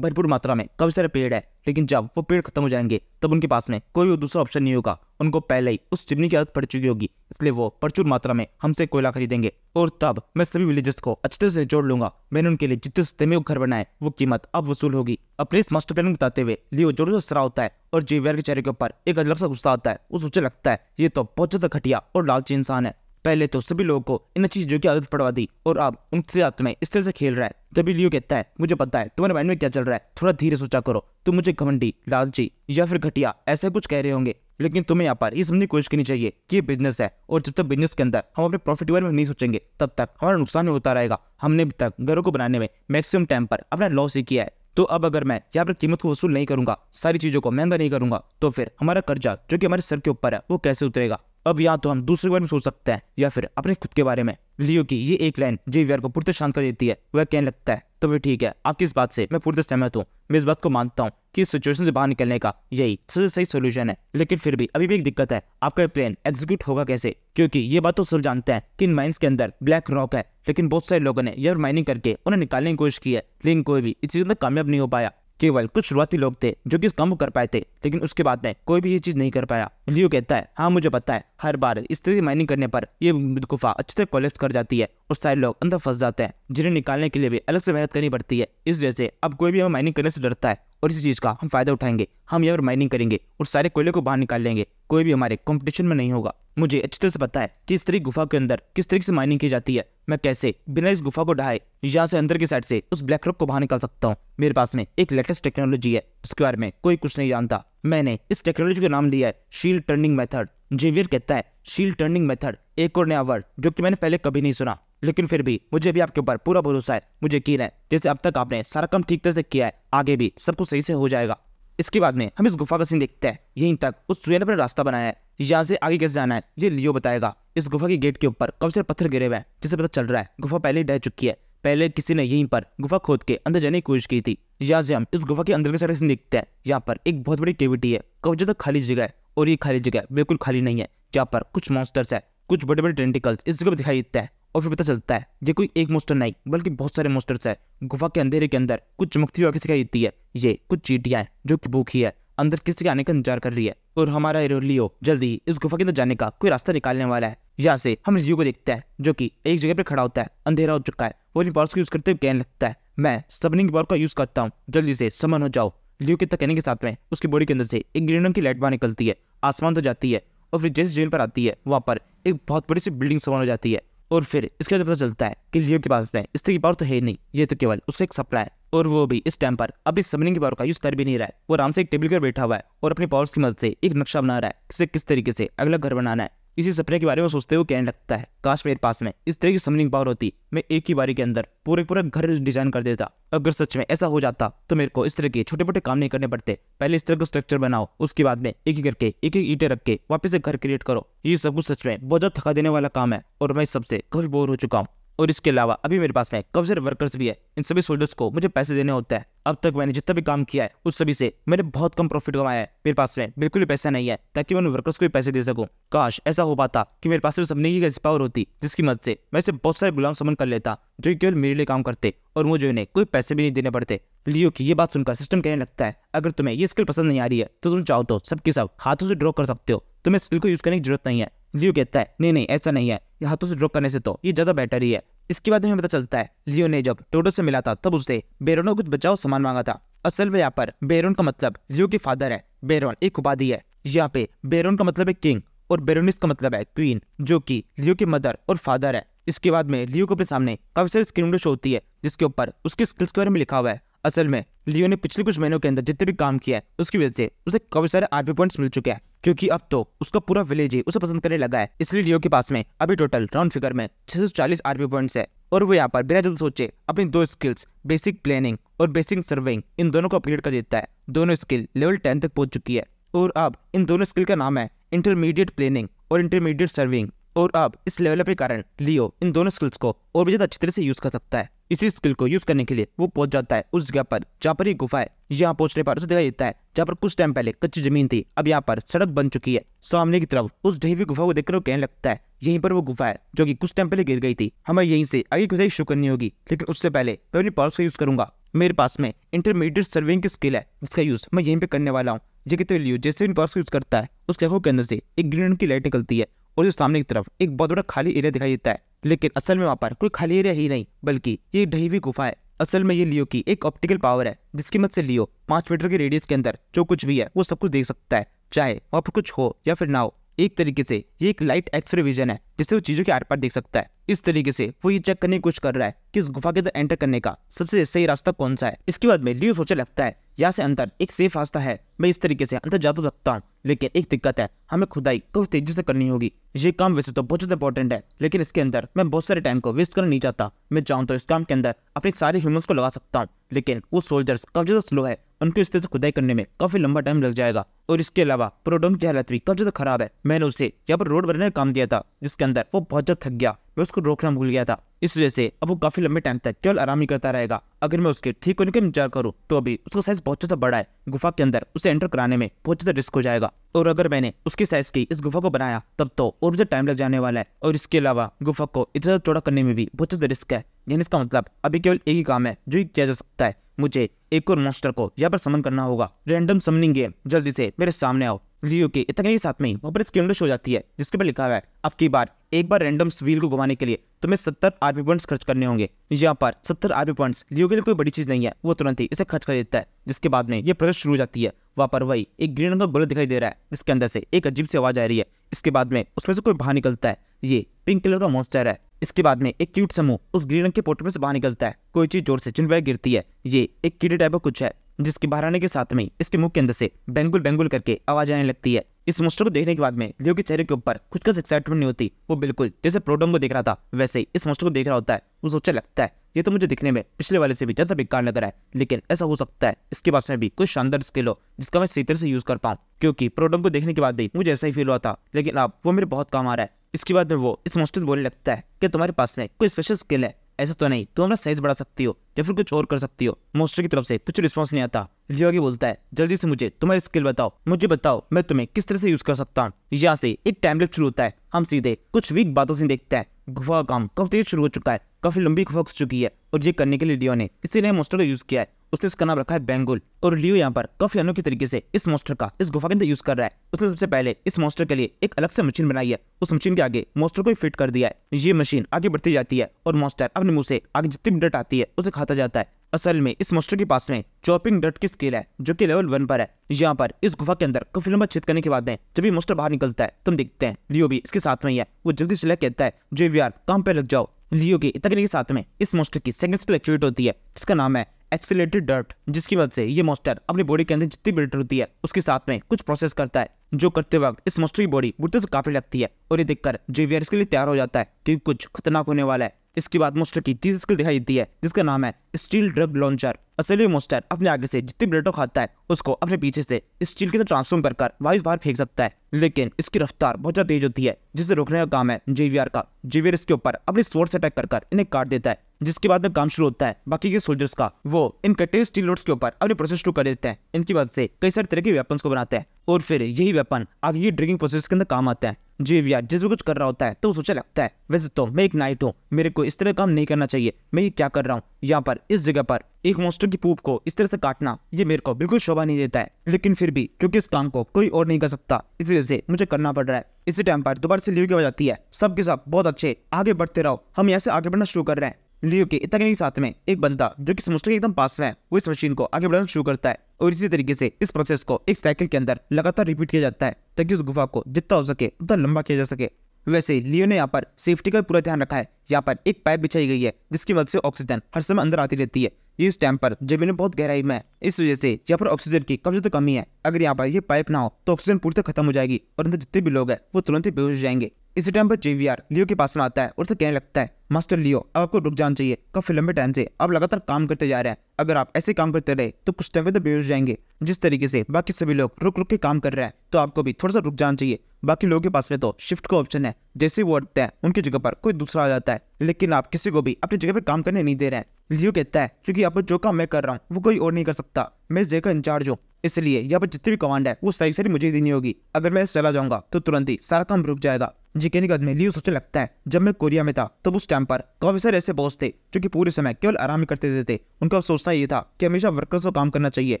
भरपूर मात्रा में काफी सारे पेड़ है, लेकिन जब वो पेड़ खत्म हो जाएंगे तब उनके पास में कोई दूसरा ऑप्शन नहीं होगा। उनको पहले ही उस चिमनी की आदत पड़ चुकी होगी, इसलिए वो प्रचुर मात्रा में हमसे कोयला खरीदेंगे और तब मैं सभी विलेजर्स को अच्छे तरह से जोड़ लूंगा। मैंने उनके लिए जितने सस्ते में घर बनाए वो कीमत अब वसूल होगी। अपने इस मास्टर प्लान बताते हुए लियो जोरों से हंस रहा होता है और जेवियर के चेहरे के ऊपर एक अलग सा गुस्सा आता है। वो सोचने लगता है ये तो बहुत ज्यादा घटिया और लालची इंसान है। पहले तो सभी लोगों को इन चीजों की आदत पड़वा दी और अब उनसे हाथ में इस तरह से खेल रहा है। तभी लियो कहता है मुझे पता है तुम्हारे माइंड में क्या चल रहा है, थोड़ा धीरे सोचा करो। तुम मुझे घमंडी, लालची या फिर घटिया ऐसा कुछ कह रहे होंगे, लेकिन तुम्हें यहाँ पर ये समझने की कोशिश करनी चाहिए कि ये बिजनेस है और जब तक बिजनेस के अंदर हम अपने प्रॉफिट के बारे में नहीं सोचेंगे तब तक हमारा नुकसान होता रहेगा। हमने अभी तक घरों को बनाने में मैक्सिमम टाइम पर अपना लॉस ही किया है, तो अब अगर मैं यहाँ पर कीमत को वसूल नहीं करूंगा, सारी चीजों को महंगा नहीं करूंगा, तो फिर हमारा कर्जा जो कि हमारे सर के ऊपर है वो कैसे उतरेगा। अब यहाँ तो हम दूसरे बारे में सोच सकते हैं या फिर अपने खुद के बारे में। लियो की ये एक लाइन जेवियर को पूरी शांत कर देती है। वह कहने लगता है तो फिर ठीक है, आपकी इस बात से मैं पूरी सहमत हूँ। मैं इस बात को मानता हूँ कि इस सिचुएशन से बाहर निकलने का यही सबसे सही सोल्यूशन है, लेकिन फिर भी अभी भी एक दिक्कत है, आपका प्लान एग्जीक्यूट होगा कैसे? क्योंकि ये बात तो सब जानते हैं कि इन माइंस के अंदर ब्लैक रॉक है, लेकिन बहुत सारे लोगों ने यह माइनिंग करके उन्हें निकालने की कोशिश की है, लेकिन कोई भी इस चीज में कामयाब नहीं हो पाया। केवल कुछ शुरुआती लोग थे जो कि इस काम को कर पाए थे, लेकिन उसके बाद में कोई भी ये चीज नहीं कर पाया। लियो कहता है हाँ मुझे पता है, हर बार इस तरह की माइनिंग करने पर ये गुफा अच्छी तरह कोलैप्स कर जाती है और सारे लोग अंदर फंस जाते हैं, जिन्हें निकालने के लिए भी अलग से मेहनत करनी पड़ती है। इस वजह से अब कोई भी हमें माइनिंग करने से डरता है और इसी चीज का हम फायदा उठाएंगे। हम यहाँ पर माइनिंग करेंगे और सारे कोयले को बाहर निकाल लेंगे, कोई भी हमारे कंपटीशन में नहीं होगा। मुझे अच्छी तरह से पता है कि इस तरह गुफा के अंदर किस तरीके से माइनिंग की जाती है, मैं कैसे बिना इस गुफा को ढाए यहाँ से अंदर की साइड से उस ब्लैक रॉक को बाहर निकाल सकता हूँ। मेरे पास में एक लेटेस्ट टेक्नोलॉजी है, उसके बारे में कोई कुछ नहीं जानता। मैंने इस टेक्नोलॉजी का नाम लिया है शील्ड टर्निंग मेथड। जेवियर कहता है शील्ड टर्निंग मेथड, एक और नया वर्ड जो कि मैंने पहले कभी नहीं सुना, लेकिन फिर भी मुझे भी आपके ऊपर पूरा भरोसा है। मुझे यकीन है जैसे अब तक आपने सारा काम ठीक तरह से किया है, आगे भी सब कुछ सही से हो जाएगा। इसके बाद में हम इस गुफा का सीन देखते हैं। यहीं तक उस सूर्य ने अपना रास्ता बनाया है, यहाँ से आगे कैसे जाना है ये लियो बताएगा। इस गुफा के गेट के ऊपर काफी सारे पत्थर गिरे हुए हैं, जिससे पता चल रहा है गुफा पहले ही ढह चुकी है। पहले किसी ने यहीं पर गुफा खोद के अंदर जाने की कोशिश की थी। यहाँ से हम इस गुफा के अंदर के साइड से देखते हैं, यहाँ पर एक बहुत बड़ी कैविटी है, काफी ज्यादा खाली जगह है और ये खाली जगह बिल्कुल खाली नहीं है। यहाँ पर कुछ मॉन्स्टर्स है, कुछ बड़े बड़े टेंटिकल्स इस जगह पर दिखाई देता है और फिर पता चलता है ये कोई एक मॉन्स्टर नहीं बल्कि बहुत सारे मॉन्स्टर्स है। गुफा के अंधेरे के अंदर कुछ चमकती हुई आंखें दिखाई देती है, ये कुछ चींटियां हैं जो कि भूखी है, अंदर किसी के आने का इंतजार कर रही है और हमारा हीरो लियो जल्दी इस गुफा के अंदर जाने का कोई रास्ता निकालने वाला है। यहाँ से हम लियो को देखते हैं जो कि एक जगह पर खड़ा होता है, अंधेरा हो चुका है। वो अपनी पावर्स को यूज करते हुए कहने लगता है मैं समनिंग पावर का यूज करता हूँ, जल्दी से समन हो जाओ। लियो के कहने के साथ में उसकी बॉडी के अंदर से एक ग्रीन रंग की लाइट बाहर निकलती है, आसमान तो जाती है और फिर जैसे जेल पर आती है वहाँ पर एक बहुत बड़ी सी बिल्डिंग समन हो जाती है। और फिर इसके बाद पता चलता है कि लियो के पास में इस तरह की पावर तो है नहीं, ये तो केवल उसका एक सपना है और वो भी इस टाइम पर अभी समनिंग की पावर का यूज कर भी नहीं रहा है। वो आराम से एक टेबल पर बैठा हुआ है और अपनी पावर्स की मदद से एक नक्शा बना रहा है किसे किस तरीके से अगला घर बनाना है। इसी सपने के बारे में सोचते हुए कहने लगता है काश मेरे पास में इस तरह की समनिंग पावर होती, मैं एक ही बारी के अंदर पूरा घर डिजाइन कर देता। अगर सच में ऐसा हो जाता तो मेरे को इस तरह के छोटे मोटे काम नहीं करने पड़ते। पहले इस तरह का स्ट्रक्चर बनाओ, उसके बाद में एक ही करके एक ईंटें रख के वापस से घर क्रिएट करो। ये सब कुछ सच में बहुत ज्यादा थका देने वाला काम है और मैं इस सबसे काफी बोर हो चुका हूँ। और इसके अलावा अभी मेरे पास में काफी सारे वर्कर्स भी है, इन सभी सोल्जर्स को मुझे पैसे देने होता है। अब तक मैंने जितना भी काम किया है उस सभी से मैंने बहुत कम प्रॉफिट कमाया है, मेरे पास में बिल्कुल भी पैसा नहीं है ताकि मैं उन वर्कर्स को भी पैसे दे सकूं। काश ऐसा हो पाता कि मेरे पास में सबने की ऐसी पावर होती जिसकी मदद से मैं इसे बहुत सारे गुलाम समन कर लेता जो केवल मेरे लिए काम करते और मुझे उन्हें कोई पैसे भी नहीं देने पड़ते। लियो की ये बात सुनकर सिस्टम कहने लगता है अगर तुम्हें ये स्किल पसंद नहीं आ रही है तो तुम चाहो तो सबके सब हाथों से ड्रॉ कर सकते हो, तुम्हें स्किल को यूज करने की जरूरत नहीं है। लियो कहता है नहीं ऐसा नहीं है, ये हाथों से ड्रॉ करने से तो ये ज्यादा बेटर ही है। इसके बाद हमें पता चलता है लियो ने जब टोडो से मिला था तब उससे बेरोन को कुछ बचाओ सामान मांगा था। असल में यहाँ पर बेरोन का मतलब लियो के फादर है। बेरोन एक उपाधि है, यहाँ पे बेरोन का मतलब है किंग और बेरोनिस का मतलब है क्वीन, जो कि लियो के मदर और फादर है। इसके बाद में लियो को अपने सामने काफी सारी स्क्रीन विंडो शो होती है जिसके ऊपर उसके स्किल्स के बारे में लिखा हुआ है। असल में लियो ने पिछले कुछ महीनों के अंदर जितने भी काम किया है उसकी वजह से उसे काफी सारे आरपी पॉइंट्स मिल चुके हैं, क्योंकि अब तो उसका पूरा विलेज ही उसे पसंद करने लगा है। इसलिए लियो के पास में अभी टोटल राउंड फिगर में 640 आरपी पॉइंट्स है और वो यहाँ पर बिना जल्द सोचे अपनी दो स्किल्स बेसिक प्लानिंग और बेसिक सर्विंग इन दोनों को अपग्रेड कर देता है। दोनों स्किल लेवल 10 तक पहुंच चुकी है और अब इन दोनों स्किल का नाम है इंटरमीडिएट प्लानिंग और इंटरमीडिएट सर्विंग। और अब इस लेवल के कारण लियो इन दोनों स्किल्स को और भी ज्यादा अच्छी तरह से यूज कर सकता है। इसी स्किल को यूज करने के लिए वो पहुंच जाता है उस जगह पर जहाँ पर ये गुफा है। यहाँ पहुंचने पर उसे दिखाई देता है जहाँ पर कुछ टाइम पहले कच्ची जमीन थी, अब यहाँ पर सड़क बन चुकी है। सामने की तरफ उस ढही हुई गुफा को देखकर वो कहने लगता है यहीं पर वो गुफा है जो कि कुछ टाइम पहले गिर गई थी। हमें यहीं से आगे खुदाई शुरू करनी होगी, लेकिन उससे पहले मैं अपनी पावर्स का यूज करूंगा। मेरे पास में इंटरमीडिएट सर्विंग की स्किल है जिसका यूज मैं यहीं पे करने वाला हूँ। ये कहते लियो जैसे इन पावर्स का यूज करता है उस जगह के अंदर से एक ग्रीन रंग की लाइट निकलती है और जो सामने की तरफ एक बहुत बड़ा खाली एरिया दिखाई देता है। लेकिन असल में वहाँ पर कोई खाली एरिया ही नहीं बल्कि ये ढही हुई गुफा है। असल में ये लियो की एक ऑप्टिकल पावर है जिसकी मदद से लियो 5 मीटर के रेडियस के अंदर जो कुछ भी है वो सब कुछ देख सकता है, चाहे वहाँ पर कुछ हो या फिर ना हो। एक तरीके से ये एक लाइट एक्सरे विजन है जिससे वो चीजों के आर पार देख सकता है। इस तरीके से वो ये चेक करने की कोशिश कर रहा है कि इस गुफा के अंदर एंटर करने का सबसे सही रास्ता कौन सा है। इसके बाद में लियो सोचने लगता है यहाँ से अंदर एक सेफ रास्ता है, मैं इस तरीके से अंदर जा तो सकता हूँ, लेकिन एक दिक्कत है, हमें खुदाई काफी तेजी से करनी होगी। ये काम वैसे तो बहुत ज्यादा इंपॉर्टेंट है, लेकिन इसके अंदर मैं बहुत सारे टाइम को वेस्ट करना नहीं चाहता। मैं चाहूँ तो इस काम के अंदर अपने सारे ह्यूमंस को लगा सकता हूँ, लेकिन वो सोल्जर्स काफी ज्यादा स्लो है, उनको इस तरह से खुदाई करने में काफी लंबा टाइम लग जाएगा। और इसके अलावा प्रोडोम की हालत भी काफी ज्यादा खराब है। मैंने उसे यहाँ पर रोड बनाने का काम दिया था जिसके अंदर वो बहुत ज्यादा थक गया, मैं उसको रोकना भूल गया था। इस वजह से अब वो काफी लंबे टाइम तक केवल आराम ही करता रहेगा। अगर मैं उसके ठीक होने का विचार करूँ तो अभी उसका साइज बहुत ज्यादा बड़ा है, गुफा के अंदर उसे एंटर कराने में बहुत ज्यादा रिस्क हो जाएगा। और अगर मैंने उसके साइज की इस गुफा को बनाया तब तो और भी टाइम लग जाने वाला है। और इसके अलावा गुफा को इतना ज्यादा चौड़ा करने में भी बहुत ज्यादा रिस्क है। यानी इसका मतलब अभी केवल एक ही काम है जो किया जा सकता है, मुझे एक और मॉन्स्टर को यहाँ पर समन करना होगा। रैंडम समनिंग गेम, जल्दी से मेरे सामने आओ। लियो के इतने के साथ में वहाँ पर स्क्रीन हो जाती है जिसके पर लिखा हुआ है अब की बार एक बार रैंडम व्हील को घुमाने के लिए तुम्हें 70 आरपी पॉइंट्स खर्च करने होंगे। यहाँ पर 70 आरपी पॉइंट्स लियो के लिए कोई बड़ी चीज नहीं है, वो तुरंत ही इसे खर्च कर देता है। जिसके बाद में ये प्रोसेस शुरू हो जाती है। वहाँ पर वही एक ग्रीन रंग का गोला दिखाई दे रहा है जिसके अंदर से एक अजीब सी आवाज आ रही है। इसके बाद में उसमें से कोई बाहर निकलता है, ये पिंक कलर का मॉन्स्टर है। इसके बाद में एक क्यूट समूह उस ग्रीन रंग के पोर्टल में से बाहर निकलता है, कोई चीज जोर से चिल्लाकर गिरती है। ये एक कीड़े टाइप का कुछ है जिसके बाहर आने के साथ में इसके मुंह के अंदर से बेंगुल बेंगुल करके आवाज आने लगती है। इस मॉन्स्टर को देखने के बाद में लियो के चेहरे के ऊपर कुछ का एक्साइटमेंट नहीं होती, वो बिल्कुल जैसे प्रोडोम को देख रहा था वैसे ही इस मॉन्स्टर को देख रहा होता है। वो सोचने लगता है ये तो मुझे दिखने में पिछले वाले से भी ज्यादा बेकार लग रहा है, लेकिन ऐसा हो सकता है इसके पास में भी कोई शानदार स्किल हो जिसका मैं सही तरह से यूज कर पाऊँ, क्योंकि प्रोडोम को देखने के बाद भी मुझे ऐसा ही फील हुआ था, लेकिन अब वो मेरे बहुत काम आ रहा है। इसके बाद में वो इस मॉन्स्टर से बोलने लगता है कि तुम्हारे पास में कोई स्पेशल स्किल है, ऐसा तो नहीं तुम अपना साइज बढ़ा सकती हो या फिर कुछ और कर सकती हो। मॉन्स्टर की तरफ से कुछ रिस्पॉन्स नहीं आता। लियो आगे बोलता है जल्दी से मुझे तुम्हारी स्किल बताओ, मुझे बताओ मैं तुम्हें किस तरह से यूज कर सकता हूँ। यहाँ से एक टाइम लैप्स शुरू होता है, हम सीधे कुछ वीक बातों से देखते हैं। गुफा का काम काफी तेज शुरू हो चुका है, काफी लंबी गुफा हो चुकी है और ये करने के लिए लियो ने किसी नए मॉन्स्टर का यूज किया है। उसने इसका नाम रखा है बेंगुल और लियो यहाँ पर काफी अनोखे तरीके से इस मॉन्स्टर का इस गुफा के अंदर यूज कर रहा है। उसने सबसे पहले इस मॉन्स्टर के लिए एक अलग से मशीन बनाई है, उस मशीन के आगे मॉन्स्टर को फिट कर दिया है। ये मशीन आगे बढ़ती जाती है और मॉन्स्टर अपने मुंह से आगे जितनी भी डट आती है उसे खाता जाता है। असल में इस मॉन्स्टर के पास में चॉपिंग डट की स्किल है जो कि लेवल 1 पर है। यहाँ पर इस गुफा के अंदर काफी लंबा छेद करने के बाद में जब ये मॉन्स्टर बाहर निकलता है तुम देखते हैं लियो भी इसके साथ में ही है। वो जल्दी से कहता है JVR काम पे लग जाओ। लियो के इतने के साथ में इस मॉन्स्टर की सेकंड स्किल एक्टिवेट होती है जिसका नाम है एक्सीलरेटेड डर्ट, जिसकी वजह से ये मॉन्स्टर अपनी बॉडी के अंदर जितनी भी डर्ट होती है उसके साथ में कुछ प्रोसेस करता है, जो करते वक्त इस मॉन्स्टर की बॉडी बुढ़ते से काफी लगती है। और ये देखकर JVR इसके लिए तैयार हो जाता है क्योंकि कुछ खतरनाक होने वाला है। इसके बाद मॉन्स्टर की तीसरी स्किल दिखाई देती है जिसका नाम है स्टील ड्रग लॉन्चर। असल में मॉन्स्टर अपने आगे से जितनी ब्लेडो खाता है उसको अपने पीछे से स्टील के अंदर ट्रांसफॉर्म कर वायु बाहर फेंक सकता है, लेकिन इसकी रफ्तार बहुत ज्यादा तेज होती है जिसे रोकने का काम है JVR का। JVR इसके ऊपर अपने स्वॉर्ड से अटैक कर इन्हें काट देता है। जिसके बाद में काम शुरू होता है बाकी के सोल्जर्स का, वो इन कटे स्टील रोड्स के ऊपर अपने प्रोसेस शुरू कर देते हैं। इनकी मदद से कई सारे तरह के वेपन्स को बनाते हैं और फिर यही वेपन आगे की ड्रिंकिंग प्रोसेस के अंदर काम आता है। JVR जिस भी कुछ कर रहा होता है तो वो सोचा लगता है वैसे तो मैं एक नाइट हूँ, मेरे को इस तरह काम नहीं करना चाहिए, मैं ये क्या कर रहा हूँ। यहाँ पर इस जगह पर एक मॉन्स्टर की पूप को इस तरह से काटना ये मेरे को बिल्कुल शोभा नहीं देता है, लेकिन फिर भी क्योंकि इस काम को कोई और नहीं कर सकता इस वजह से मुझे करना पड़ रहा है। इसी टाइम पर दोबारा से लियो की आवाज आती है, सबके सब बहुत अच्छे आगे बढ़ते रहो, हम यहाँ से आगे बढ़ना शुरू कर रहे हैं। लियो के इतना के साथ में एक बंदा जो कि मॉन्स्टर के एकदम पास में है वो इस मशीन को आगे बढ़ाना शुरू करता है और इसी तरीके से इस प्रोसेस को एक साइकिल के अंदर लगातार रिपीट किया जाता है ताकि उस गुफा को जितना हो सके उतना लंबा किया जा सके। वैसे लियो ने यहाँ पर सेफ्टी का पूरा ध्यान रखा है। यहाँ पर एक पाइप बिछाई गई है जिसकी मदद से ऑक्सीजन हर समय अंदर आती रहती है। ये इस टाइम पर जमीन बहुत गहराई में है, इस वजह से यहाँ पर ऑक्सीजन की काफी ज्यादा कमी है। अगर यहाँ पर ये पाइप ना हो तो ऑक्सीजन पूरी तरह खत्म हो जाएगी और अंदर जितने भी लोग हैं वो तुरंत ही बेहोश हो जाएंगे। इसी टाइम पर जेवीआर लियो के पास में आता है और उसे कहने लगता है, मास्टर लियो, अब आपको रुक जाना चाहिए। काफी लंबे टाइम से आप लगातार काम करते जा रहे हैं, अगर आप ऐसे काम करते रहे तो कुछ टाइम पे तो बेहोश जाएंगे। जिस तरीके से बाकी सभी लोग रुक रुक के काम कर रहे हैं तो आपको भी थोड़ा सा रुक जाना चाहिए। बाकी लोगों के पास में तो शिफ्ट का ऑप्शन है, जैसे वो उठते हैं उनकी जगह पर कोई दूसरा आ जाता है, लेकिन आप किसी को भी अपनी जगह पर काम करने नहीं दे रहे हैं। लियो कहता है, क्योंकि यहाँ पर जो काम मैं कर रहा हूँ वो कोई और नहीं कर सकता, मैं इस जगह का इंचार्ज हूँ, इसलिए यहाँ पर जितनी भी कमांड है वो सारी मुझे देनी होगी। अगर मैं चला जाऊंगा तो तुरंत ही सारा काम रुक जाएगा। जी कहने के बाद में लियो सोचने लगता है, जब मैं कोरिया में था तब उस टाइम पर काफी सारे ऐसे बॉस थे जो कि पूरे समय केवल आराम ही करते थे। उनका सोचना ये था कि हमेशा वर्कर्स को काम करना चाहिए,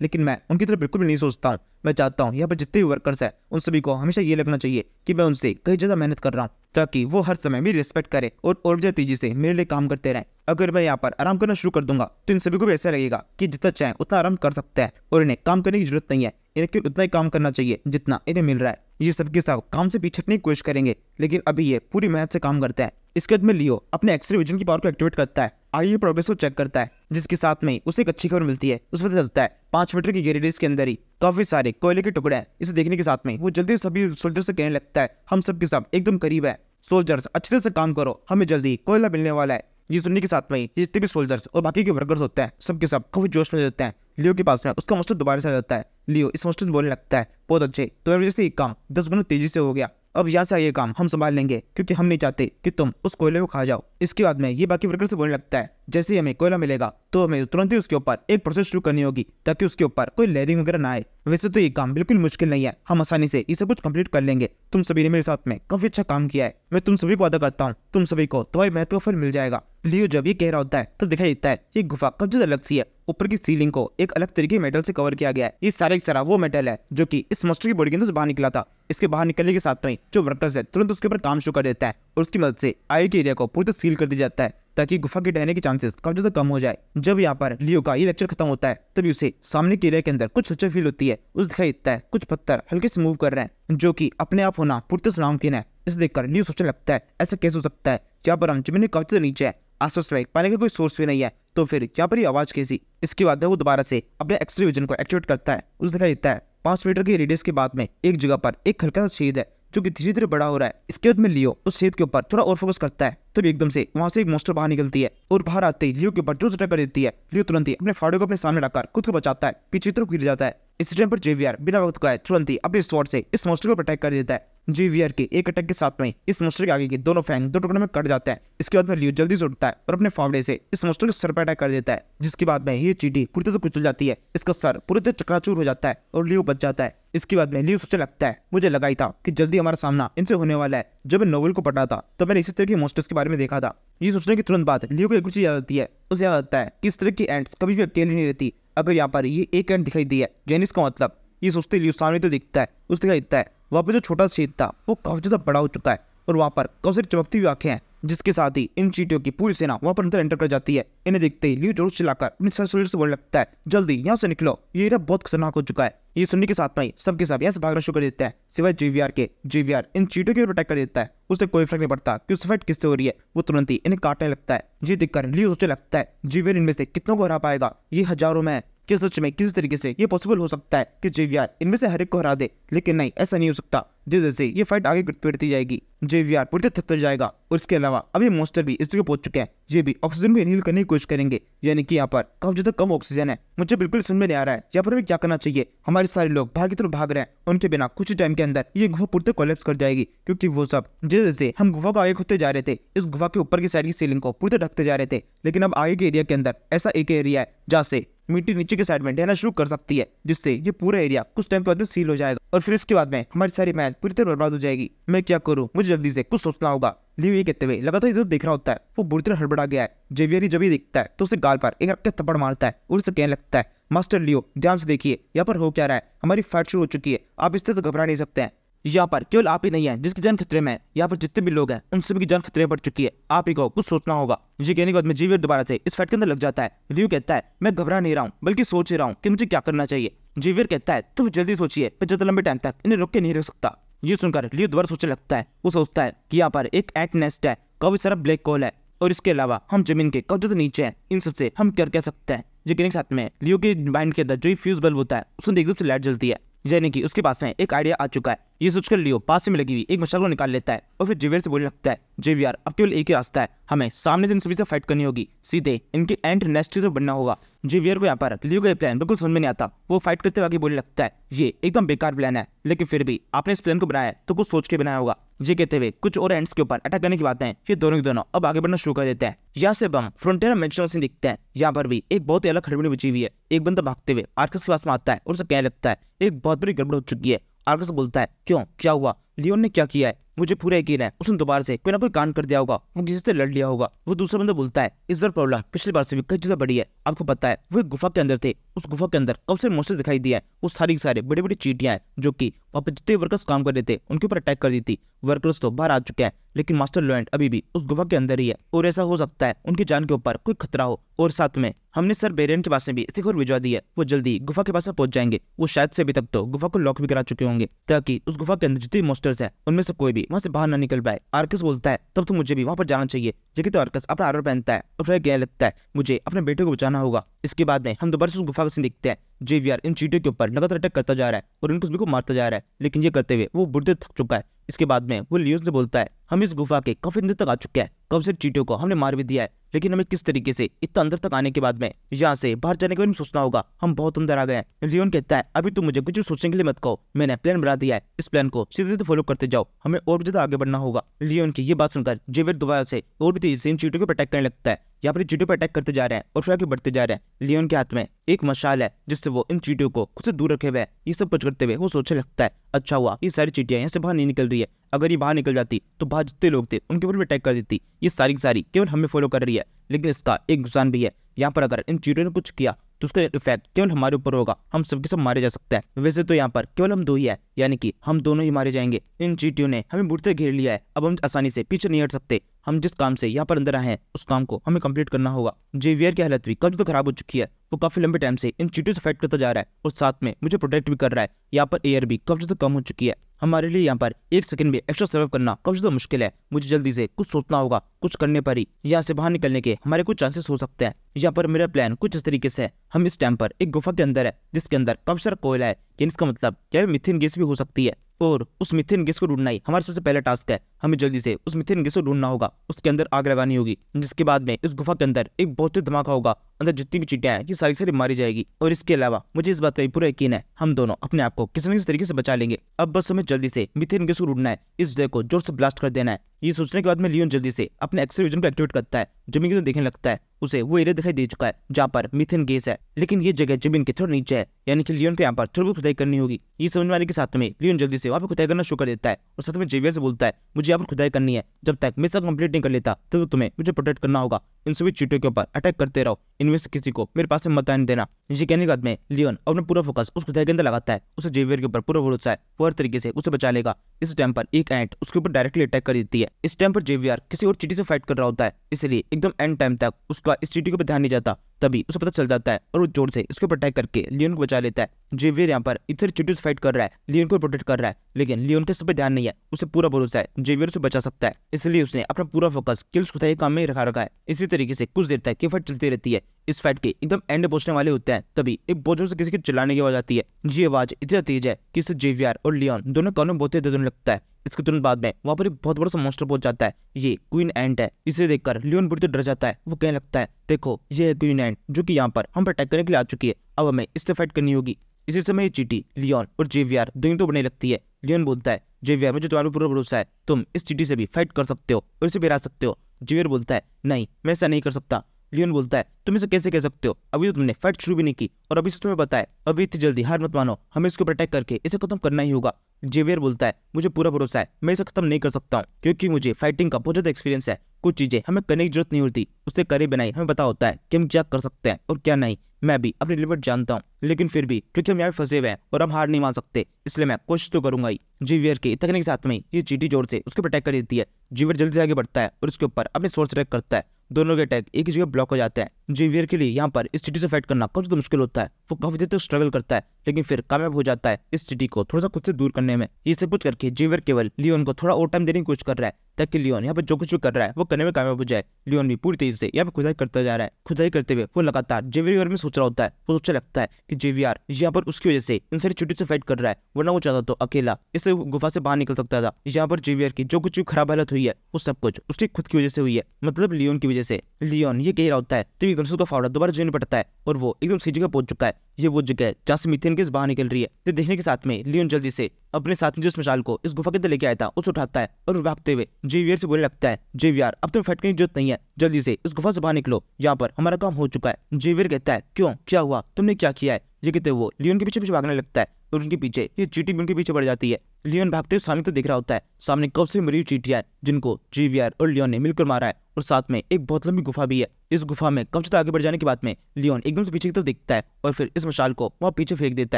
लेकिन मैं उनकी तरफ बिल्कुल भी नहीं सोचता हूँ। मैं चाहता हूँ यहाँ पर जितने भी वर्कर्स हैं उन सभी को हमेशा ये लगना चाहिए कि मैं उनसे कई ज्यादा मेहनत कर रहा हूँ, ताकि वो हर समय मेरी रिस्पेक्ट करे और ज्यादा तेजी से मेरे लिए काम करते रहें। अगर मैं यहाँ पर आराम करना शुरू कर दूंगा तो इन सभी को भी ऐसा लगेगा कि जितना चाहे उतना आराम कर सकते हैं और इन्हें काम करने की जरूरत नहीं है, इन्हें केवल उतना ही काम करना चाहिए जितना इन्हें मिल रहा है। ये सबके सब काम से पीछे हटने की कोशिश करेंगे, लेकिन अभी ये पूरी मेहनत से काम करते हैं। इसके बाद में लियो अपने एक्सरे विजन की पावर को एक्टिवेट करता है, आगे प्रोग्रेस को चेक करता है, जिसके साथ में उसे एक अच्छी खबर मिलती है। उस पता चलता है 5 मीटर की गैरेज के अंदर ही काफी सारे कोयले के टुकड़े हैं। इसे देखने के साथ में वो जल्दी सभी सोल्जर से कहने लगता है, हम सब के सब एकदम करीब है, सोल्जर्स अच्छे तरह से काम करो, हमें जल्दी कोयला मिलने वाला है। ये सुनने के साथ में ये जितने भी सोल्जर्स और बाकी के वर्कर्स होते हैं सबके सब काफी जोश में जाते हैं। लियो के पास में उसका मस्टर दोबारा से आ जाता है। लियो इस मस्टर से बोलने लगता है, बहुत अच्छे, तुम्हारी वजह से ये काम 10 गुना तेजी से हो गया, अब यहाँ से ये काम हम संभाल लेंगे, क्योंकि हम नहीं चाहते कि तुम उस कोयले को खा जाओ। इसके बाद में ये बाकी वर्कर से बोलने लगता है, जैसे ही हमें कोयला मिलेगा तो हमें तुरंत ही उसके ऊपर एक प्रोसेस शुरू करनी होगी ताकि उसके ऊपर कोई लेयरिंग वगैरह ना आए। वैसे तो ये काम बिल्कुल मुश्किल नहीं है, हम आसानी से ये सब कुछ कंप्लीट कर लेंगे। तुम सभी ने मेरे साथ में काफी अच्छा काम किया है, मैं तुम सभी को वादा करता हूँ तुम सभी को तुम्हारी मेहनत का फल मिल जाएगा। लियो जब ये कह रहा होता है तो दिखाई देता है ये गुफा काफी ज्यादा अलग सी है, ऊपर की सीलिंग को एक अलग तरीके के मेटल से कवर किया गया है। ये सारा वो मेटल है जो कि इस मॉन्स्टर की बॉडी के अंदर से बाहर निकला था। इसके बाहर निकलने के साथ में जो वर्कर्स है तुरंत उसके ऊपर काम शुरू कर देता है और उसकी मदद से आगे के एरिया को पूरी तरह सील कर दिया जाता है ताकि गुफा के डहने के चांसेस काफी ज्यादा कम हो जाए। जब यहाँ पर लियो का ये लेक्चर खत्म होता है तभी उसे सामने के एरिया के अंदर कुछ हलचल फील होती है। उसे दिखाई देता है कुछ पत्थर हल्के से मूव कर रहे हैं जो कि अपने आप होना पूरी तरह नामुमकिन है। इसे देखकर लियो सोचने लगता है, ऐसा कैसे हो सकता है, यहाँ पर हम जमीन काफी ज्यादा नीचे है, आसपास में पानी का कोई सोर्स भी नहीं है, तो फिर यहाँ पर ये आवाज कैसी। इसके बाद वो दोबारा से अपने एक्सरे विजन को एक्टिवेट करता है। उसे दिखाई देता है 5 मीटर के रेडियस के बाद में एक जगह पर एक हल्का सा छेद है जो कि धीरे धीरे बड़ा हो रहा है। इसके बाद में लियो उस छेद के ऊपर थोड़ा और फोकस करता है तभी एकदम से वहां से एक मॉन्स्टर बाहर निकलती है और बाहर आते ही लियो के ऊपर जोर अटैक कर देती है। लियो तुरंत ही अपने फाड़े को अपने सामने रखकर खुद को बचाता है, पीछे तरफ गिर जाता है। इस टाइम पर जेवीआर बिना वक्त गए तुरंत ही अपने स्वॉर्ड से इस मॉन्स्टर को अटैक कर देता है। जेवीआर के एक अटैक के साथ में इस मॉन्स्टर के आगे के दोनों फैंग 2 टुकड़ों में कट जाते हैं। इसके बाद में लियो जल्दी से उठता है और अपने फावड़े से इस मॉन्स्टर के सर पर अटैक कर देता है, जिसके बाद में ये चींटी पूरी तरह से कुचल जाती है, इसका सर पूरी तरह चकनाचूर हो जाता है और लियो बच जाता है। इसके बाद में लियो सोचने लगता है, मुझे लगा ही था कि जल्दी हमारा सामना इनसे होने वाला है। जब मैं नोवेल को पढ़ा था तो मैंने इसी तरह के मॉन्स्टर्स के बारे में देखा था। ये सोचने के तुरंत बाद लियो को एक चीज याद आती है। उसे याद आता है कि इस तरह की एंट्स कभी भी अकेली नहीं रहती। अगर यहाँ पर ये एक एंट दिखाई दी है जेनिस का मतलब, ये सोचते लियो सामने तो दिखता है, उसे दिखाई देता है वहाँ पे जो छोटा छेद था वो काफी ज्यादा बड़ा हो चुका है और वहाँ पर काफी सारी चमकती हुई आंखें हैं, जिसके साथ ही इन चींटियों की पूरी सेना वहाँ पर अंदर एंटर कर जाती है। इन्हें देखते ही लियो जोर चिल्लाकर अपने सोल्जर से बोलने लगता है, जल्दी यहाँ से निकलो, ये एरिया बहुत खतरनाक हो चुका है। ये सुनने के साथ में सबके सब यहाँ से भागना शुरू कर देते हैं सिवाय जेवीआर के। जेवीआर इन चींटियों के ऊपर अटैक कर देता है, उसे कोई फर्क नहीं पड़ता कि उस फाइट किससे हो रही है, वो तुरंत ही इन्हें काटने लगता है। जी देखकर लियो सोचने लगता है जेवीआर इनमें से कितनों को हरा पाएगा, ये हजारों में है, क्या सच में किसी तरीके से ये पॉसिबल हो सकता है कि जेवीआर इनमें से हर एक को हरा दे? लेकिन नहीं, ऐसा नहीं हो सकता। जैसे जैसे ये फाइट आगे बढ़ती जाएगी जेवीआर पूरी तरह थकता जाएगा और इसके अलावा अभी मॉन्स्टर भी इस जगह पहुंच चुके हैं, ये भी ऑक्सीजन को इनहेल करने की कोशिश करेंगे, यानी कि यहाँ पर काफी ज्यादा कम ऑक्सीजन है। मुझे बिल्कुल समझ में नहीं आ रहा है यहाँ पर हमें क्या करना चाहिए। हमारे सारे लोग बाहर की तरफ भाग रहे हैं, उनके बिना कुछ ही टाइम के अंदर ये गुफा पूरी तरह कोलैप्स कर जाएगी, क्योंकि वो सब जैसे जैसे हम गुफा को आगे खुदते जा रहे थे इस गुफा के ऊपर की साइड की सीलिंग को पूरी तरह ढकते जा रहे थे, लेकिन अब आगे के एरिया के अंदर ऐसा एक एरिया है जहाँ से मिट्टी नीचे के साइड में ढहना शुरू कर सकती है, जिससे ये पूरा एरिया कुछ टाइम बाद में सील हो जाएगा और फिर इसके बाद में हमारी सारी मेहनत पूरी तरह बर्बाद हो जाएगी। मैं क्या करूं, मुझे जल्दी से कुछ सोचना होगा। लियो ये कहते हुए लगातार इधर देख रहा होता है, वो बुरी तरह हड़बड़ा गया है। जेवीआर जब भी दिखता है तो उसे गाल पर एक रक्त थप्पड़ मारता है और उसे कहने लगता है, मास्टर लियो ध्यान से देखिए यहाँ पर हो क्या रहा है, हमारी फाइट शुरू हो चुकी है, आप इससे तो घबरा नहीं सकते हैं। यहाँ पर केवल आप ही नहीं है जिसकी जान खतरे में है, यहाँ पर जितने भी लोग हैं उन सभी की जान खतरे में पड़ चुकी है, आप ही को कुछ सोचना होगा। ये कहने के बाद में जेवीआर दोबारा से इस फाइट के अंदर लग जाता है। लियो कहता है, मैं घबरा नहीं रहा हूँ बल्कि सोच ही रहा हूँ कि मुझे क्या करना चाहिए। जेवीआर कहता है, तो जल्दी सोचिए, मैं ज्यादा लंबे टाइम तक इन्हें रोक के नहीं रख सकता। ये सुनकर लियो दोबारा सोचने लगता है। वो सोचता है कि यहाँ पर एक एंट नेस्ट है, काफी सारा ब्लैक होल है और इसके अलावा हम जमीन के काफी ज्यादा नीचे हैं, इन सबसे हम क्या कह सकते हैं। ये कहने के साथ में लियो के माइंड के अंदर जो फ्यूज बल्ब होता है उसको एकदम से लाइट जलती है। यानी कि उसके पास में एक आइडिया आ चुका है। ये सोचकर लियो पास में लगी हुई एक मशाल को निकाल लेता है और फिर जेवियर से बोलने लगता है, जेवियर अब केवल एक ही रास्ता है, हमें सामने से इन सभी से फाइट करनी होगी, सीधे इनके एंड नेस्ट से बनना होगा। जेवियर को यहाँ पर लियो का प्लान बिल्कुल समझ में नहीं आता। वो फाइट करते हुए आगे बोलने लगता है, ये एकदम बेकार प्लान है, लेकिन फिर भी आपने इस प्लान को बनाया है तो कुछ सोच के बनाया होगा। ये कहते हुए कुछ और एंड्स के ऊपर अटैक करने की बात है, फिर दोनों के दोनों अब आगे बढ़ना शुरू कर देते हैं। यहाँ से हम फ्रंटियर मैंशन सीन दिखते हैं। यहाँ पर भी एक बहुत ही अलग खड़बड़ी बची हुई है। एक बंदा भागते हुए आर्कस के पास में आता है और उसे कहने लगता है एक बहुत बड़ी गड़बड़ हो चुकी है। आर्कस बोलता है, क्यों, क्या हुआ? लियोन ने क्या किया है? मुझे पूरा यकीन है उसने दोबारा से कोई ना कोई कांड कर दिया होगा, वो किसी से लड़ लिया होगा। वो दूसरा बंदा बोलता है, इस बार प्रॉब्लम पिछली बार से भी कई ज्यादा बड़ी है। आपको पता है वो एक गुफा के अंदर थे, उस गुफा के अंदर कब से मोस्टर दिखाई दिया है। वो सारी बड़ी बड़ी चीटियां हैं जो कि वहाँ पे जितने वर्कर्स काम कर रहे थे उनके ऊपर अटैक कर दी थी। वर्कर्स तो बाहर आ चुके हैं, लेकिन मास्टर लॉयड अभी भी उस गुफा के अंदर ही है और ऐसा हो सकता है उनकी जान के ऊपर कोई खतरा हो। और साथ में हमने सर बेरियन के पास में भी इसी खबर भिजवा दी है, वो जल्दी गुफा के पास में पहुंच जाएंगे। वो शायद से अभी तक तो गुफा को लॉक भी करा चुके होंगे ताकि उस गुफा के अंदर जितने मॉन्स्टर्स हैं उनमें से कोई भी वहां से बाहर ना निकल पाए। आर्कस बोलता है, तब तो मुझे भी वहां पर जाना चाहिए। जबकि तो आर्कस अपना आर्मर पहनता है और फिर कहने लगता है, मुझे अपने बेटे को बचाना होगा। इसके बाद में हम दोबारा से उस गुफा का सीन देखते हैं। जेवियर इन चीटियों के ऊपर लगातार अटैक करता जा रहा है और इनको सभी को मारता जा रहा है, लेकिन ये करते हुए वो बुढ़े थक चुका है। इसके बाद में वो लियोन से बोलता है, हम इस गुफा के काफी अंदर तक आ चुके हैं, कब से चीटियों को हमने मार भी दिया है, लेकिन हमें किस तरीके से इतना अंदर तक आने के बाद में यहाँ से बाहर जाने के बारे में सोचना होगा। हम बहुत अंदर आ गए हैं। लियोन कहता है, अभी तुम मुझे कुछ भी सोचने के लिए मत कहो, मैंने प्लान बना दिया है, इस प्लान को सीधे सीधे फॉलो करते जाओ, हमें और भी ज्यादा आगे बढ़ना होगा। लियोन की ये बात सुनकर जेवियर दोबारा से और भी तेजी से इन चीटियों पर अटैक करने लगता है। यहाँ पर चीटियों पर अटैक करते जा रहे हैं और फिर आगे बढ़ते जा रहे हैं। लियोन के हाथ में एक मशाल है जिससे वो इन चीटियों को खुद से दूर रखे हुए है। ये सब कुछ करते हुए वो सोचने लगता है, अच्छा हुआ ये सारी चीटियां यहाँ से बाहर नहीं निकल रही है, अगर ये बाहर निकल जाती तो बाहर जितने लोग थे उनके ऊपर भी अटैक कर देती। ये सारी केवल हमें फॉलो कर रही है, लेकिन इसका एक नुकसान भी है। यहाँ पर अगर इन चीटियों ने कुछ किया तो उसका इफेक्ट केवल हमारे ऊपर होगा, हम सबके सब मारे जा सकते हैं। वैसे तो यहाँ पर केवल हम दो ही है, यानी कि हम दोनों ही मारे जाएंगे। इन चीटियों ने हमें बुढ़ते घेर लिया है, अब हम आसानी से पीछे नहीं हट सकते। हम जिस काम से यहाँ पर अंदर आए हैं उस काम को हमें कंप्लीट करना होगा। जेवियर की हालत भी काफी तो खराब हो चुकी है, वो काफी लंबे टाइम से इन चीटियों से फाइट करता जा रहा है और साथ में मुझे प्रोटेक्ट भी कर रहा है। यहाँ पर एयर भी काफी ज्यादा कम हो चुकी है, हमारे लिए यहाँ पर एक सेकंड भी एक्स्ट्रा सर्वाइव करना काफी ज्यादा मुश्किल है। मुझे जल्दी से कुछ सोचना होगा, कुछ करने पर ही यहाँ से बाहर निकलने के हमारे कुछ चांसेस हो सकते हैं। यहाँ पर मेरा प्लान कुछ इस तरीके से है, हम इस टाइम पर एक गुफा के अंदर है जिसके अंदर काफी सारा कोयला है, यानी इसका मतलब क्या मीथेन गैस भी हो सकती है और उस मीथेन गैस को ढूंढना ही हमारा सबसे पहला टास्क है। हमें जल्दी से उस मीथेन गैस को ढूंढना होगा, उसके अंदर आग लगानी होगी, जिसके बाद में इस गुफा के अंदर एक बहुत ही धमाका होगा, अंदर जितनी भी चीटियां हैं ये सारी मारी जाएगी। और इसके अलावा मुझे इस बात का पूरा यकीन है हम दोनों अपने आप को किसी न किसी तरीके से बचा लेंगे। अब बस हमें जल्दी से मीथेन गैस को ढूंढना है, इस जगह को जोर से ब्लास्ट कर देना है। ये सोचने के बाद में लियोन जल्दी से अपने एक्सरे विजन को एक्टिवेट करता है। जमीन की तरफ देखने लगता है, उसे वो एरिया दिखाई दे चुका है जहाँ पर मीथेन गैस है, लेकिन ये जगह जमीन के थोड़ा नीचे है, यानी कि लियोन को यहाँ पर थोड़ी बहुत खुदाई करनी होगी। ये समझ में आने के साथ में लियोन जल्दी से वहाँ पर खुदाई करना शुरू कर देता है और साथ में जेवियर से बोलता है, मुझे यहाँ पर खुदाई करनी है, जब तक मैं सब कंप्लीट नहीं कर लेता तब तो तुम्हें मुझे प्रोटेक्ट करना होगा। इन सभी चीटियों के ऊपर अटैक करते रहो, इनमें से किसी को मेरे पास में मत आने देना। ये कहने के बाद में लियोन अपना पूरा फोकस उस खुदाई के अंदर लगाता है। उसे जेवियर के ऊपर पूरा भरोसा है, वो हर तरीके से उसे बचा लेगा। इस टाइम पर एक एंट उसके ऊपर डायरेक्टली अटैक कर देती है। इस टाइम पर जेवियर किसी और चीटी से फाइट कर रहा होता है, इसलिए एकदम एंड टाइम तक उसका इस चीटी के ऊपर ध्यान नहीं जाता। तभी उसे पता चल जाता है और वो जोर से इसके ऊपर अटैक करके लियोन को बचा लेता है। जेवियर यहाँ पर इतनी चीटियों से फाइट कर रहा है, लियोन को प्रोटेक्ट कर रहा है, लेकिन लियोन के सब पे ध्यान नहीं है। उसे पूरा भरोसा है जेवियर उसे बचा सकता है, इसलिए उसने अपना पूरा फोकस किल्स खुदाई काम में ही रखा है। इसी तरीके से कुछ देर तक ये फाइट चलती रहती है। इस फाइट के एकदम एंड पहुंचने वाले होते हैं, तभी एक बहुत जोर से किसी के चिल्लाने की आवाज आती है। ये आवाज इतनी तेज है कि इससे जेवियर और लियोन दोनों कानों में बहुत तेज दर्द लगता है। इसके तुरंत बाद में वहां पर एक बहुत बड़ा सा मॉन्स्टर पहुंच जाता है। ये क्वीन एंट है। इसे देखकर लियोन बुरी तरह डर जाता है। वो कहने लगता है, देखो ये है क्वीन एंट जो कि यहाँ पर हम पर अटैक करने के लिए आ चुकी है, अब हमें इससे फाइट करनी होगी। इसी समय ये चीटी लियोन और जेवियर दोनों तो बनने लगती है। लियोन बोलता है, जेवियर मुझे तुम्हारे पूरा भरोसा है, तुम इस चीटी से भी फाइट कर सकते हो और इसे भी हरा सकते हो। जेवियर बोलता है, नहीं मैं ऐसा नहीं कर सकता। लियोन बोलता है, तुम इसे कैसे कह सकते हो, अभी तो तुमने फाइट शुरू भी नहीं की और अभी से तुम्हें पता है, अभी इतनी जल्दी हार मत मानो, हमें इसको अटैक करके इसे खत्म करना ही होगा। जेवियर बोलता है, मुझे पूरा भरोसा है, मैं इसे खत्म नहीं कर सकता हूँ, क्योंकि मुझे फाइटिंग का बहुत ज्यादा एक्सपीरियंस है। कुछ चीजें हमें करने की जरूरत नहीं होती, उससे करे बनाई हमें पता होता है कि हम क्या कर सकते हैं और क्या नहीं। मैं भी अपनी लिमिट जानता हूँ, लेकिन फिर भी क्योंकि हम यहाँ फंसे हुए हैं और हम हार नहीं मान सकते, इसलिए मैं कोशिश तो करूंगा ही। जेवियर के इतने के साथ में ये चीटी जोर से उसके ऊपर अटैक कर देती है। जेवियर जल्दी से आगे बढ़ता है और उसके ऊपर अपने सोर्स अटैक करता है। दोनों के अटैक एक ही जगह ब्लॉक हो जाते हैं। जेवियर के लिए यहाँ पर इस चीटी से फाइट करना काफी ज्यादा मुश्किल होता है। वो काफी देर तक स्ट्रगल करता है, लेकिन फिर कामयाब हो जाता है इस चीटी को थोड़ा सा खुद से दूर करने में। ये सब कुछ करके जेवियर केवल लियोन को थोड़ा और टाइम देने की कोशिश कर रहा है ताकि लियोन यहाँ पर जो कुछ भी कर रहा है वो करने में कामयाब हो जाए। लियोन भी पूरी तेजी से यहाँ पर खुदाई करता जा रहा है। खुदाई करते हुए वो लगातार जेवियर के बारे में सोच रहा होता है। वो सोचने लगता है कि जेवियर यहाँ पर उसकी वजह से इन सारी चीटियों से फाइट कर रहा है, वरना वो चाहता तो अकेला इस गुफा से बाहर निकल सकता था। यहाँ पर जेवियर की जो कुछ भी खराब हालत हुई है वो सब कुछ उसकी खुद की वजह से हुई है, मतलब लियोन की वजह से। लियोन ये कह रहा होता है तो एकदम से उसका फावड़ा दोबारा जमीन पड़ता है और वो एकदम सही जगह पहुंच चुका है। ये वो जगह है जहाँ से मीथेन गैस बाहर निकल रही है। तो देखने के साथ में लियोन जल्दी से अपने साथ में जो मशाल को इस गुफा के अंदर लेके आया था उसे उठाता है और भागते हुए जेवियर से बोलने लगता है, जेवियर अब तुम्हें फाइट करने की जरूरत नहीं है, जल्दी से इस गुफा से बाहर निकलो, यहाँ पर हमारा काम हो चुका है। जेवियर कहता है क्यों, क्या हुआ, तुमने क्या किया है? ये कहते वो लियोन के पीछे पीछे भागने लगता है और उनके पीछे ये चीटी भी उनके पीछे पड़ जाती है। लियोन भागते हुए सामने तो देख रहा होता है सामने कब से मरी हुई चीटियां हैं जिनको जेवियर और लियोन ने मिलकर मारा है और साथ में एक बहुत लंबी गुफा भी है। इस गुफा में कम से आगे बढ़ जाने के बाद में लियोन एकदम से पीछे की तरफ देखता है और फिर इस मशाल को वहाँ पीछे फेंक देता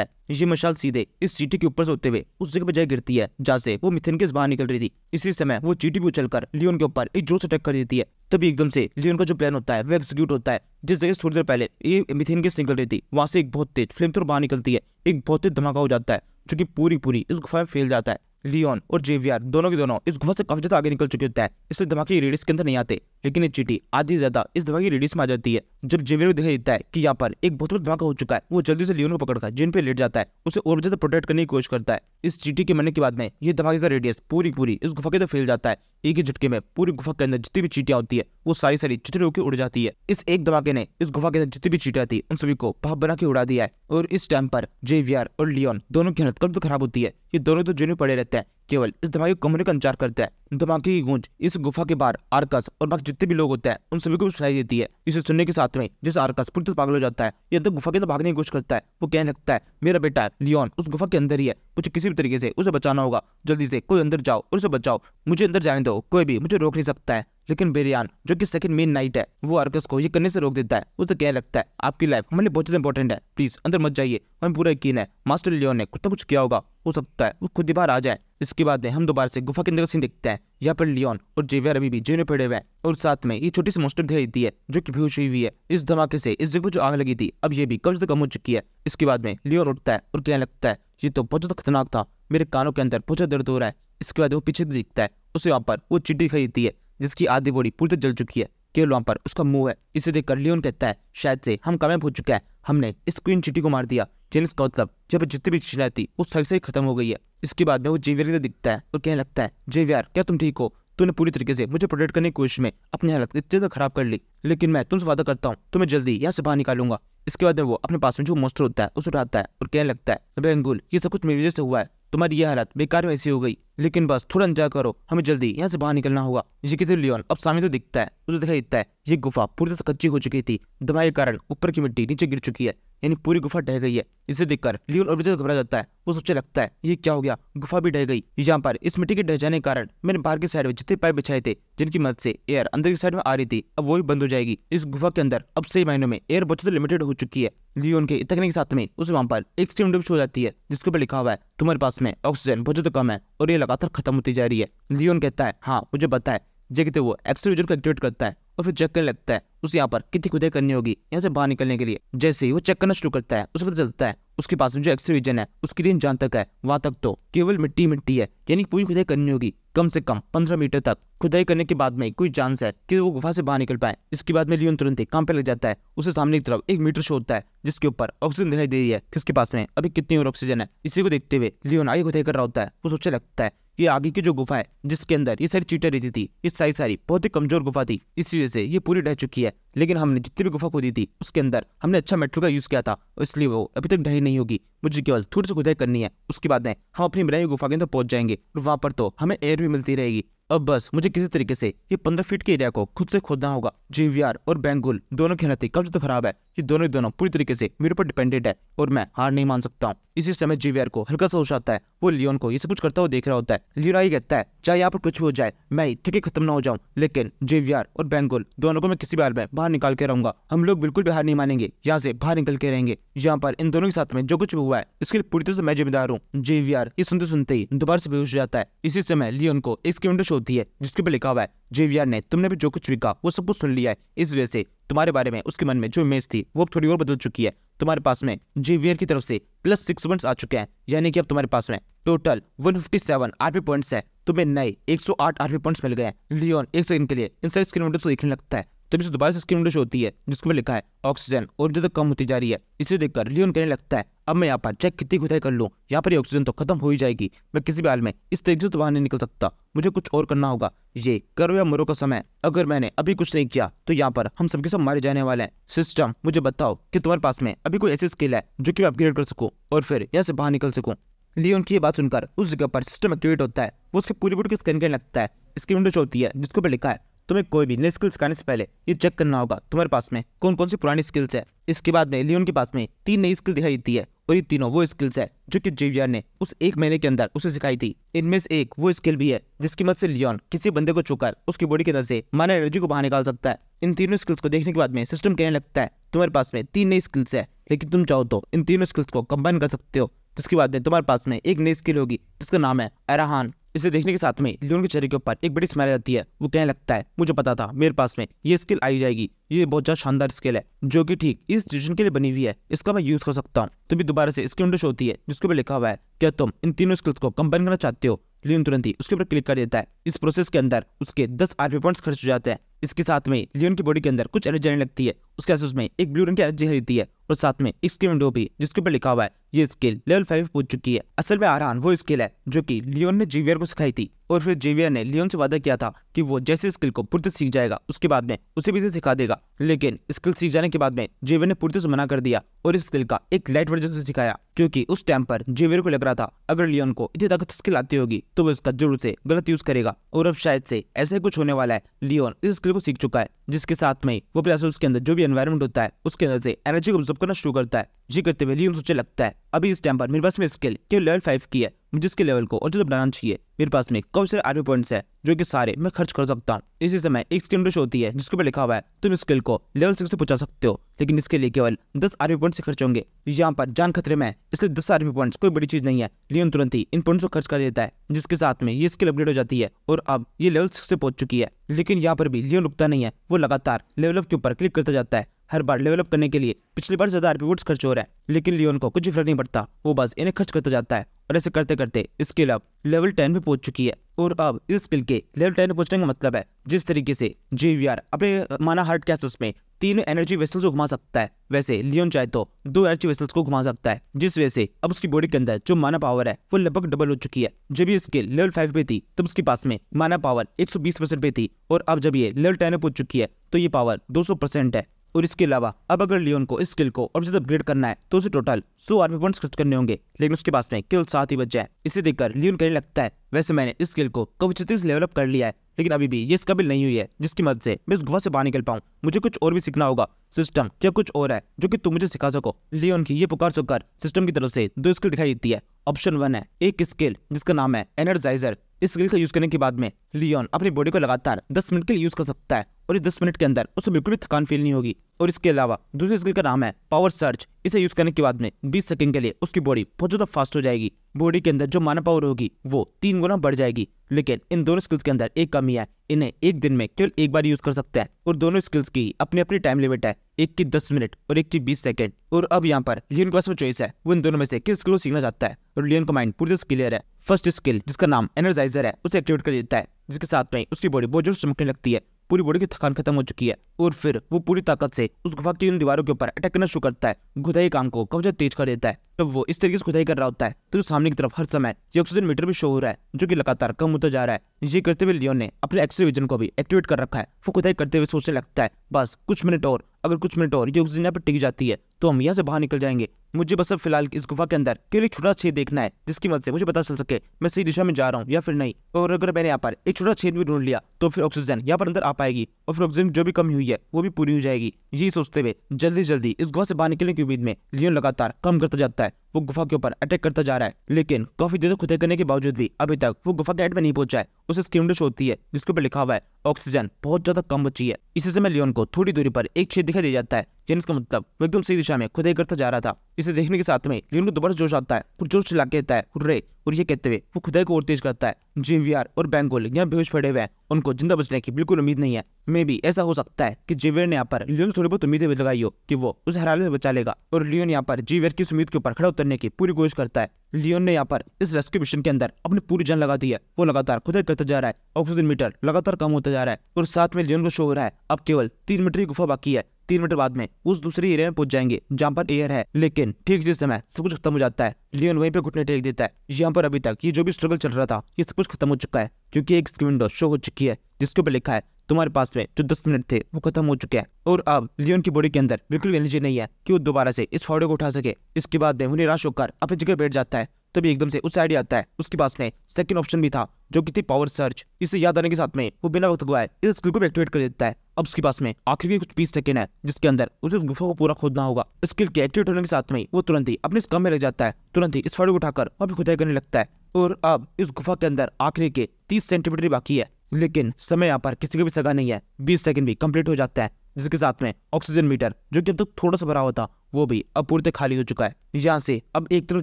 है। ये मशाल सीधे इस चीटी के ऊपर से होते हुए उस जगह पर जाए गिरती है जहाँ से वो मीथेन गैस बाहर निकल रही थी। इसी समय वो चीटी भी उछलकर लियोन के ऊपर एक जोर से अटैक कर देती है। तभी एकदम से लियोन का जो प्लान होता है वो एग्जीक्यूट होता है। जिस जगह से थोड़ी देर पहले ये मीथेन गैस निकल रही थी वहां से एक बहुत तेज फ्लेम थ्रोर बाहर निकलती है। एक बहुत तेज धमाका हो जाता है जो कि पूरी इस गुफा में फैल जाता है। लियोन और जेवियर दोनों के दोनों इस गुफा से काफी ज्यादा आगे निकल चुके होते हैं, इसलिए धमाके की रेडियस के अंदर नहीं आते, लेकिन ये चीटी आधी से ज्यादा इस धमाके की रेडियस में आ जाती है। जब जेवियर को दिखाई देता है कि यहाँ पर एक बहुत बड़ा धमाका हो चुका है, वो जल्दी से लियोन को पकड़कर जिन पे लेट जाता है, उसे और ज्यादा प्रोटेक्ट करने की कोशिश करता है। इस चीटी के मरने के बाद में ये धमाके का रेडियस पूरी इस गुफा के अंदर फैल जाता है। एक ही झटके में पूरी गुफा के अंदर जितनी भी चीटियां होती है वो सारी चित्र होकर उड़ जाती है। इस एक धमाके ने इस गुफा के अंदर जितनी भी चीटियां थी उन सभी को भाप बना के उड़ा दिया है। और इस टाइम पर जेवियर और लियोन दोनों की हालत कब तो खराब होती है। ये दोनों तो जेल में पड़े रहते हैं, केवल इस धमाके को कमरे का इंतजार करते हैं। धमाके की गूंज इस गुफा के बाहर आर्कस और बाकी जितने भी लोग होते हैं उन सभी को सुनाई देती है। इसे सुनने के साथ में जिस आर्कस पूरी तरह पागल हो जाता है, ये अंदर गुफा के अंदर भागने की कोशिश करता है। वो कहने लगता है मेरा बेटा लियोन उस गुफा के अंदर ही है, मुझे किसी भी तरीके से उसे बचाना होगा, जल्दी से कोई अंदर जाओ और उसे बचाओ, मुझे अंदर जाने दो, कोई भी मुझे रोक नहीं सकता है। लेकिन बेरियान जो कि सेकंड मेन नाइट है वो आर्कस को ये करने से रोक देता है। उसे कहने लगता है आपकी लाइफ हमारे लिए बहुत ज्यादा इंपॉर्टेंट है, प्लीज अंदर मत जाइए, हमें पूरा यकीन है मास्टर लियोन ने कुछ ना कुछ किया होगा, हो सकता है वो खुद ही बाहर आ जाए। इसके बाद में हम दोबारा से गुफा के अंदर का सीन देखते हैं। यहाँ पर लियोन और जेवियर अभी भी जेल में पड़े हुए हैं और साथ में ये छोटी सी मोस्टर दिखाई देती है जो कि बेहोश हुई है। इस धमाके से इस जगह पर जो आग लगी थी अब ये भी कम से कम हो चुकी है। इसके बाद में लियोन उठता है और कहने लगता है ये तो बहुत ज्यादा खतरनाक था, मेरे कानों के अंदर बहुत ज्यादा दर्द हो रहा है। इसके बाद वो पीछे दिखता है, उसे वहाँ पर वो चिट्ठी दिखाई देती है जिसकी आधी बॉडी पूरी तरह जल चुकी है, केवल वहाँ पर उसका मुंह है। इसे देखकर लियोन कहता है शायद से हम कामयाब हो चुके हैं, हमने इस क्वीन चिट्टी को मार दिया, जिसका मतलब जब जितनी भी चिट्ठियां थी वो सही खत्म हो गई है। इसके बाद में वो जेवियर के दिखता है और कहने लगता है जेवियर क्या तुम ठीक हो? तूने पूरी तरीके से मुझे प्रोटेक्ट करने की कोशिश में अपनी हालत इतनी ज्यादा खराब कर ली, लेकिन मैं तुमसे वादा करता हूँ तुम्हें जल्दी यहाँ से बाहर निकालूंगा। इसके बाद में वो अपने पास में जो मोस्टर होता है उसे उठाता है और कहने लगता है बेंगुल ये सब कुछ मेरी वजह से हुआ है, तुम्हारी ये हालत बेकार में ऐसी हो गई, लेकिन बस थोड़ा इंतजार करो, हमें जल्दी यहाँ से बाहर निकलना होगा। ये कहते लियोन अब सामने तो दिखता है, उसे दिखाई देता है ये गुफा पूरी तरह से कच्ची हो चुकी थी, धमाके के कारण ऊपर की मिट्टी नीचे गिर चुकी है, यानी पूरी गुफा ढह गई है। इसे देखकर लियोन और भी ज्यादा घबरा जाता है। वो सोचने लगता है ये क्या हो गया, गुफा भी ढह गई। यहाँ पर इस मिट्टी के ढह जाने के कारण मैंने बाहर की साइड में जितने पाइप बिछाए थे जिनकी मदद से एयर अंदर की साइड में आ रही थी अब वो भी बंद हो जाएगी। इस गुफा के अंदर अब सही महीनों में एयर बहुत लिमिटेड हो चुकी है। लियोन के इतने के साथ में उसे वहाँ पर एक स्टीम ट्यूब हो जाती है जिसके ऊपर लिखा हुआ है तुम्हारे पास में ऑक्सीजन बहुत ज्यादा कम है और ये लगातार खत्म होती जा रही है। लियोन कहता है हाँ मुझे पता है। जे कहते वो एक्सट्रा को एक्टिवेट करता है और फिर चेक करने लगता है उसे यहाँ पर कितनी खुदाई करनी होगी यहाँ से बाहर निकलने के लिए। जैसे ही वो चेक करना शुरू करता है उसे पता चलता है उसके पास में जो एक्सट्रा विजन है उसकी रेंज जहाँ तक है वहां तक तो केवल मिट्टी है, यानी पूरी खुदाई करनी होगी कम से कम 15 मीटर तक। खुदाई करने के बाद में कोई चांस है कि वो गुफा से बाहर निकल पाए। इसके बाद में लियोन तुरंत ही काम पे लग जाता है। उसे सामने की तरफ एक मीटर शो होता है जिसके ऊपर ऑक्सीजन दिखाई दे रही है किसके पास में अभी कितनी और ऑक्सीजन है। इसी को देखते हुए लियोन आगे खुदाई कर रहा होता है। वो सोचने लगता है ये आगे की जो गुफा है जिसके अंदर ये सारी चीटें रहती थी, ये सारी बहुत ही कमजोर गुफा थी, इसी वजह से ये पूरी ढह चुकी है। लेकिन हमने जितनी भी गुफा खोदी थी उसके अंदर हमने अच्छा मेटल का यूज किया था, इसलिए वो अभी तक ढही नहीं होगी। मुझे केवल थोड़ी सी खुदाई करनी है, उसके बाद में हम अपनी बनाई हुई गुफा के अंदर पहुंच जाएंगे और वहां पर तो हमें एयर भी मिलती रहेगी। अब बस मुझे किसी तरीके से ये 15 फीट के एरिया को खुद से खोदना होगा। जेवियर और बेंगुल दोनों की हालत कब तो खराब है, ये दोनों पूरी तरीके से मेरे ऊपर डिपेंडेंट है और मैं हार नहीं मान सकता हूँ। इसी समय जेवियर को हल्का सा होश आता है। वो लियोन को ये सब कुछ करता हुआ देख रहा होता है। लियोन ये कहता है चाहे यहाँ पर कुछ भी हो जाए, मैं ठीक खत्म ना हो जाऊँ, लेकिन जेवियर और बेंगुल दोनों को मैं किसी भी हाल में बाहर निकाल के रहूंगा। हम लोग बिल्कुल भी हार नहीं मानेंगे, यहाँ से बाहर निकल के रहेंगे। यहाँ पर इन दोनों के साथ में जो कुछ भी हुआ है इसके लिए पूरी तरह से मैं जिम्मेदार हूँ। जेवियर ये सुनते सुनते ही दोबारा से बेहोश हो जाता है। इसी समय लियोन को एक स्किमेंटो होती है जिसके ऊपर लिखा हुआ है जेवियर ने तुमने भी जो कुछ भी कहा वो सब कुछ सुन लिया है, इस वजह से तुम्हारे बारे में उसके मन में जो इमेज थी वो अब थोड़ी और बदल चुकी है। तुम्हारे पास में जेवियर की तरफ से +6 पॉइंट्स आ चुके हैं, यानी कि अब तुम्हारे पास में टोटल 157 आरपी पॉइंट्स है। तुम्हें नए 108 आरपी पॉइंट्स मिल गए हैं। लियोन एक सेकंड के लिए इनसाइड स्क्रीन विंडो को देखने लगता है, तभी से दोबारा से स्क्रीन विंडो होती है जिसके ऊपर लिखा है ऑक्सीजन और जो कम होती जा रही है। इसे देखकर लियोन कहने लगता है अब मैं यहाँ पर चेक कितनी खुदाई कर लूँ, यहाँ पर ये ऑक्सीजन तो खत्म हो ही जाएगी। मैं किसी भी हाल में इस तरीके से तो बाहर नहीं निकल सकता, मुझे कुछ और करना होगा। ये करो या मरो का समय, अगर मैंने अभी कुछ नहीं किया तो यहाँ पर हम सबके सब मारे जाने वाले हैं। सिस्टम मुझे बताओ कि तुम्हारे पास में अभी कोई ऐसी स्किल है जो कि मैं अपग्रेड कर सकूँ और फिर यहाँ से बाहर निकल सकूँ। लियोन की ये बात सुनकर उस जगह पर सिस्टम एक्टिवेट होता है, वो उसके पूरी बॉडी को स्कैन करने लगता है। इसकी विंडो जो होती है जिसके ऊपर लिखा है तुम्हें कोई भी नई स्किल सिखाने से पहले ये चेक करना होगा तुम्हारे पास में कौन कौन सी पुरानी स्किल्स है। इसके बाद में लियोन के पास में 3 नई स्किल दिखाई देती है और ये तीनों वो स्किल्स है जो कि जेवियर ने उस 1 महीने के अंदर उसे सिखाई थी। इनमें से एक वो स्किल भी है जिसकी मदद से लियोन किसी बंदे को छूकर उसकी बॉडी के अंदर से माना एनर्जी को बाहर निकाल सकता है। इन तीनों स्किल्स को देखने के बाद में सिस्टम कहने लगता है तुम्हारे पास में 3 नई स्किल्स है, लेकिन तुम चाहो तो इन तीनों स्किल्स को कंबाइन कर सकते हो, जिसके बाद में तुम्हारे पास में एक नई स्किल होगी जिसका नाम है अराहान। इसे देखने के साथ में लियोन के चेहरे के ऊपर एक बड़ी स्माइल आती है। वो कहने लगता है मुझे पता था मेरे पास में ये स्किल आई जाएगी, ये बहुत ज्यादा शानदार स्किल है जो कि ठीक इस सिचुएशन के लिए बनी हुई है, इसका मैं यूज कर सकता हूँ। तभी दोबारा से इसकी विंडो होती है जिसके ऊपर लिखा हुआ है क्या तुम इन तीनों स्किल्स को कंबाइन करना चाहते हो। लियोन तुरंत ही उसके ऊपर क्लिक कर देता है। इस प्रोसेस के अंदर उसके 10 आरपी पॉइंट्स खर्च हो जाते हैं। इसके साथ में लियोन की बॉडी के अंदर कुछ एनर्जी आने लगती है, उसके साथ उसमें एक ब्लू रंग की एनर्जी रहती है और साथ में इसकी विंडो भी जिसके ऊपर लिखा हुआ है ये स्किल लेवल 5 पहुंच चुकी है। असल में आरान वो स्किल है जो कि लियोन ने जेवियर को सिखाई थी और फिर जेवियर ने लियोन से वादा किया था कि वो जैसे स्किल को पूरी तरह सीख जाएगा उसके बाद में उसे भी इसे सिखा देगा। लेकिन स्किल सीख जाने के बाद में जेवियर ने पूरी तरह से मना कर दिया और इस स्किल का एक लाइट वर्जन से सिखाया, क्योंकि उस टाइम पर जेवियर को लग रहा था अगर लियोन को इतनी ताकत स्किल आती होगी तो वो इसका जरूर से गलत यूज करेगा और अब शायद से ऐसा ही कुछ होने वाला है। लियोन इस स्किल को सीख चुका है जिसके साथ में वो प्लेसल्स के अंदर जो भी एनवायरनमेंट होता है उसके अंदर से एनर्जी को ऑब्जर्व करना शुरू करता है। ये करते हुए लियोन सोचने लगता है अभी इस टाइम पर मेरे पास में स्किल केवल लेवल 5 की है, मुझे इसके लेवल को और जो बढ़ाना चाहिए। मेरे पास में काफी सारे आरपी पॉइंट्स है जो कि सारे मैं खर्च कर सकता हूँ। इसी समय एक स्किल विंडो होती है जिसके ऊपर लिखा हुआ है तुम स्किल को लेवल 6 से पहुंचा सकते हो, लेकिन इसके लिए केवल 10 आरपी पॉइंट्स से खर्च होंगे। यहाँ पर जान खतरे में है, इसलिए 10 आरपी पॉइंट्स कोई बड़ी चीज नहीं है। लियोन तुरंत ही इन पॉइंट्स को खर्च कर देता है जिसके साथ में ये स्किल अपग्रेड हो जाती है और अब ये लेवल 6 से पहुंच चुकी है। लेकिन यहाँ पर भी लियोन रुकता नहीं है, वो लगातार लेवल अप के ऊपर क्लिक करता जाता है। हर बार लेवल अप करने के लिए पिछली बार ज्यादा आरपी पॉइंट्स खर्च हो रहा है, लेकिन लियोन को कुछ फर्क नहीं पड़ता, वो बस इन्हें खर्च करता जाता है और ऐसे करते करते स्किल अब लेवल 10 पे पहुंच चुकी है। और अब इस स्किल के लेवल 10 पे पहुंचने का मतलब है जिस तरीके से जेवियर अपने माना हार्ट कैप्सूल्स में 3 एनर्जी वेसल्स को घुमा सकता है, वैसे लियोन चाहे तो 2 एनर्जी वेसल्स को घुमा सकता है, जिस वजह से अब उसकी बॉडी के अंदर जो माना पावर है वो लगभग डबल हो चुकी है। जब ये स्किल लेवल 5 पे थी तब उसके पास में माना पावर 120% पे थी और अब जब ये लेवल 10 पे पहुंच चुकी है तो ये पावर 200% है। और इसके अलावा अब अगर लियोन को इस स्किल को और ज्यादा अपग्रेड करना है तो उसे टोटल 100 आरपी पॉइंट्स खर्च करने होंगे, लेकिन उसके पास में केवल 7 ही बचे हैं। इसे देखकर लियोन कहने लगता है वैसे मैंने इस स्किल को काफी अच्छे से लेवल अप कर लिया है, लेकिन अभी भी ये इस काबिल नहीं हुई है जिसकी मदद से मैं इस गुफा से बाहर निकल पाऊं। मुझे कुछ और भी सीखना होगा। सिस्टम क्या कुछ और है जो कि तुम मुझे सिखा सको। लियोन की ये पुकार सुनकर सिस्टम की तरफ से 2 स्किल दिखाई देती है। ऑप्शन 1 है एक स्किल जिसका नाम है एनर्जाइजर। इस स्किल का यूज करने के बाद में लियोन अपनी बॉडी को लगातार 10 मिनट के लिए यूज कर सकता है और इस 10 मिनट के अंदर उसे बिल्कुल भी थकान फील नहीं होगी। और इसके अलावा दूसरी स्किल का नाम है पावर सर्च। इसे यूज करने के बाद में 20 सेकंड के लिए उसकी बॉडी बहुत ज्यादा फास्ट हो जाएगी। बॉडी के अंदर जो माना पावर होगी वो 3 गुना बढ़ जाएगी। लेकिन इन दोनों स्किल्स के अंदर एक कमी है, इन्हें एक दिन में केवल एक बार यूज कर सकते हैं और दोनों स्किल्स की अपनी अपनी टाइम लिमिट है, एक की 10 मिनट और एक की 20 सेकंड। और अब यहाँ पर लियोन के पास में चॉइस है, वो इन दोनों में से किस स्किल को सीखना चाहता है और लियोन का माइंड पूरी तरह क्लियर है। फर्स्ट स्किल जिसका नाम एनर्जाइजर है उसे एक्टिवेट कर देता है, जिसके साथ में उसकी बॉडी बहुत जोर से चमकने लगती है। पूरी बॉडी की थकान खत्म हो चुकी है और फिर वो पूरी ताकत से उस गुफा की उन दीवारों के ऊपर अटैक करना शुरू करता है। खुदाई काम को काफी तेज कर देता है। जब वो इस तरीके से खुदाई कर रहा होता है तो सामने की तरफ हर समय ये ऑक्सीजन मीटर भी शो हो रहा है जो कि लगातार कम होता जा रहा है। ये करते हुए लियोन ने अपने एक्सरे विजन को भी एक्टिवेट कर रखा है। वो खुदाई करते हुए सोचने लगता है बस कुछ मिनट और, अगर कुछ मिनट और ये ऑक्सीजन यहाँ पर टिक जाती है तो हम यहाँ से बाहर निकल जाएंगे। मुझे बस अब फिलहाल इस गुफा के अंदर केवल एक छोटा छेद देखना है जिसकी मदद से मुझे पता चल सके मैं सही दिशा में जा रहा हूँ या फिर नहीं। और अगर मैंने यहाँ पर एक छोटा छेद भी ढूंढ लिया तो फिर ऑक्सीजन यहाँ पर अंदर आ पाएगी और फिर ऑक्सीजन जो भी कमी हुई है वो भी पूरी हो जाएगी। यही सोचते हुए जल्दी जल्दी इस गुफा से बाहर निकलने की उम्मीद में लियोन लगातार कम करता जाता है। वो गुफा के ऊपर अटैक करता जा रहा है, लेकिन काफी देर से खुदाई करने के बावजूद भी अभी तक वो गुफा के एंड में नहीं पहुंचा है उसे स्क्रीन शो होती है जिसके ऊपर लिखा हुआ है ऑक्सीजन बहुत ज्यादा कम बची है। इसी समय लियोन को थोड़ी दूरी पर एक छेद दिखाई दे जाता है, जिसका मतलब वो एकदम सही दिशा में खुदाई करता जा रहा था। इसे देखने के साथ में लियोन को दोबारा जोश आता है, और जोश चला कहता है हुर्रे, और ये कहते हुए वो खुदाई को और तेज करता है। जेवियर और बेंगोल यहाँ बेहोश पड़े हुए हैं, उनको जिंदा बचने की बिल्कुल उम्मीद नहीं है। मे भी ऐसा हो सकता है कि जेवियर ने यहाँ पर लियोन से थोड़ी बहुत उम्मीदें लगाई हो कि वो उसे हराने से बचा लेगा, और लियोन यहाँ पर जेवियर की उम्मीद के ऊपर खड़ा उतरने की पूरी कोशिश करता है। लियोन ने यहाँ पर इस रेस्क्यू मिशन के अंदर अपनी पूरी जान लगा दी है। वो लगातार खुदाई करता जा रहा है, ऑक्सीजन मीटर लगातार कम होता जा रहा है, और साथ में लियोन को शो हो रहा है अब केवल 3 मीटर की गुफा बाकी है। 3 मीटर बाद में उस दूसरे एरिया में पहुंच जाएंगे जहाँ पर एयर है। लेकिन ठीक जिस समय सब कुछ खत्म हो जाता है, लियोन वहीं पे घुटने टेक देता है। यहाँ पर अभी तक ये जो भी स्ट्रगल चल रहा था ये सब कुछ खत्म हो चुका है, क्योंकि एक स्क्रीन विंडो शो हो चुकी है जिसके ऊपर लिखा है तुम्हारे पास में जो 10 मिनट थे वो खत्म हो चुके हैं, और अब लियोन की बॉडी के अंदर बिल्कुल एनर्जी नहीं है कि वो दोबारा से इस फावड़े को उठा सके। इसके बाद में वो निराश होकर अपनी जगह बैठ जाता है। तभी एकदम से उस आइडिया आता है उसके पास में सेकंड ऑप्शन भी था जो कि थी पावर सर्च। इसे याद आने के साथ में वो बिना वक्त गवाए इस स्किल को भी एक्टिवेट कर देता है। अब उसके पास में आखिर के कुछ 20 सेकंड है जिसके अंदर उसे उस गुफा को पूरा खोदना होगा। स्किल के एक्टिवेट होने के साथ में वो तुरंत ही अपने इस काम में लग जाता है, तुरंत ही इस फावड़े को उठाकर वहां भी खुदाई करने लगता है। और अब इस गुफा के अंदर आखिरी के 30 सेंटीमीटर बाकी है, लेकिन समय यहाँ पर किसी का भी सगा नहीं है। 20 सेकंड भी कंप्लीट हो जाता है, जिसके साथ में ऑक्सीजन मीटर जो कि अब तक थोड़ा सा भरा हुआ था वो भी अब पूरी तरह खाली हो चुका है। यहाँ से अब एक तरफ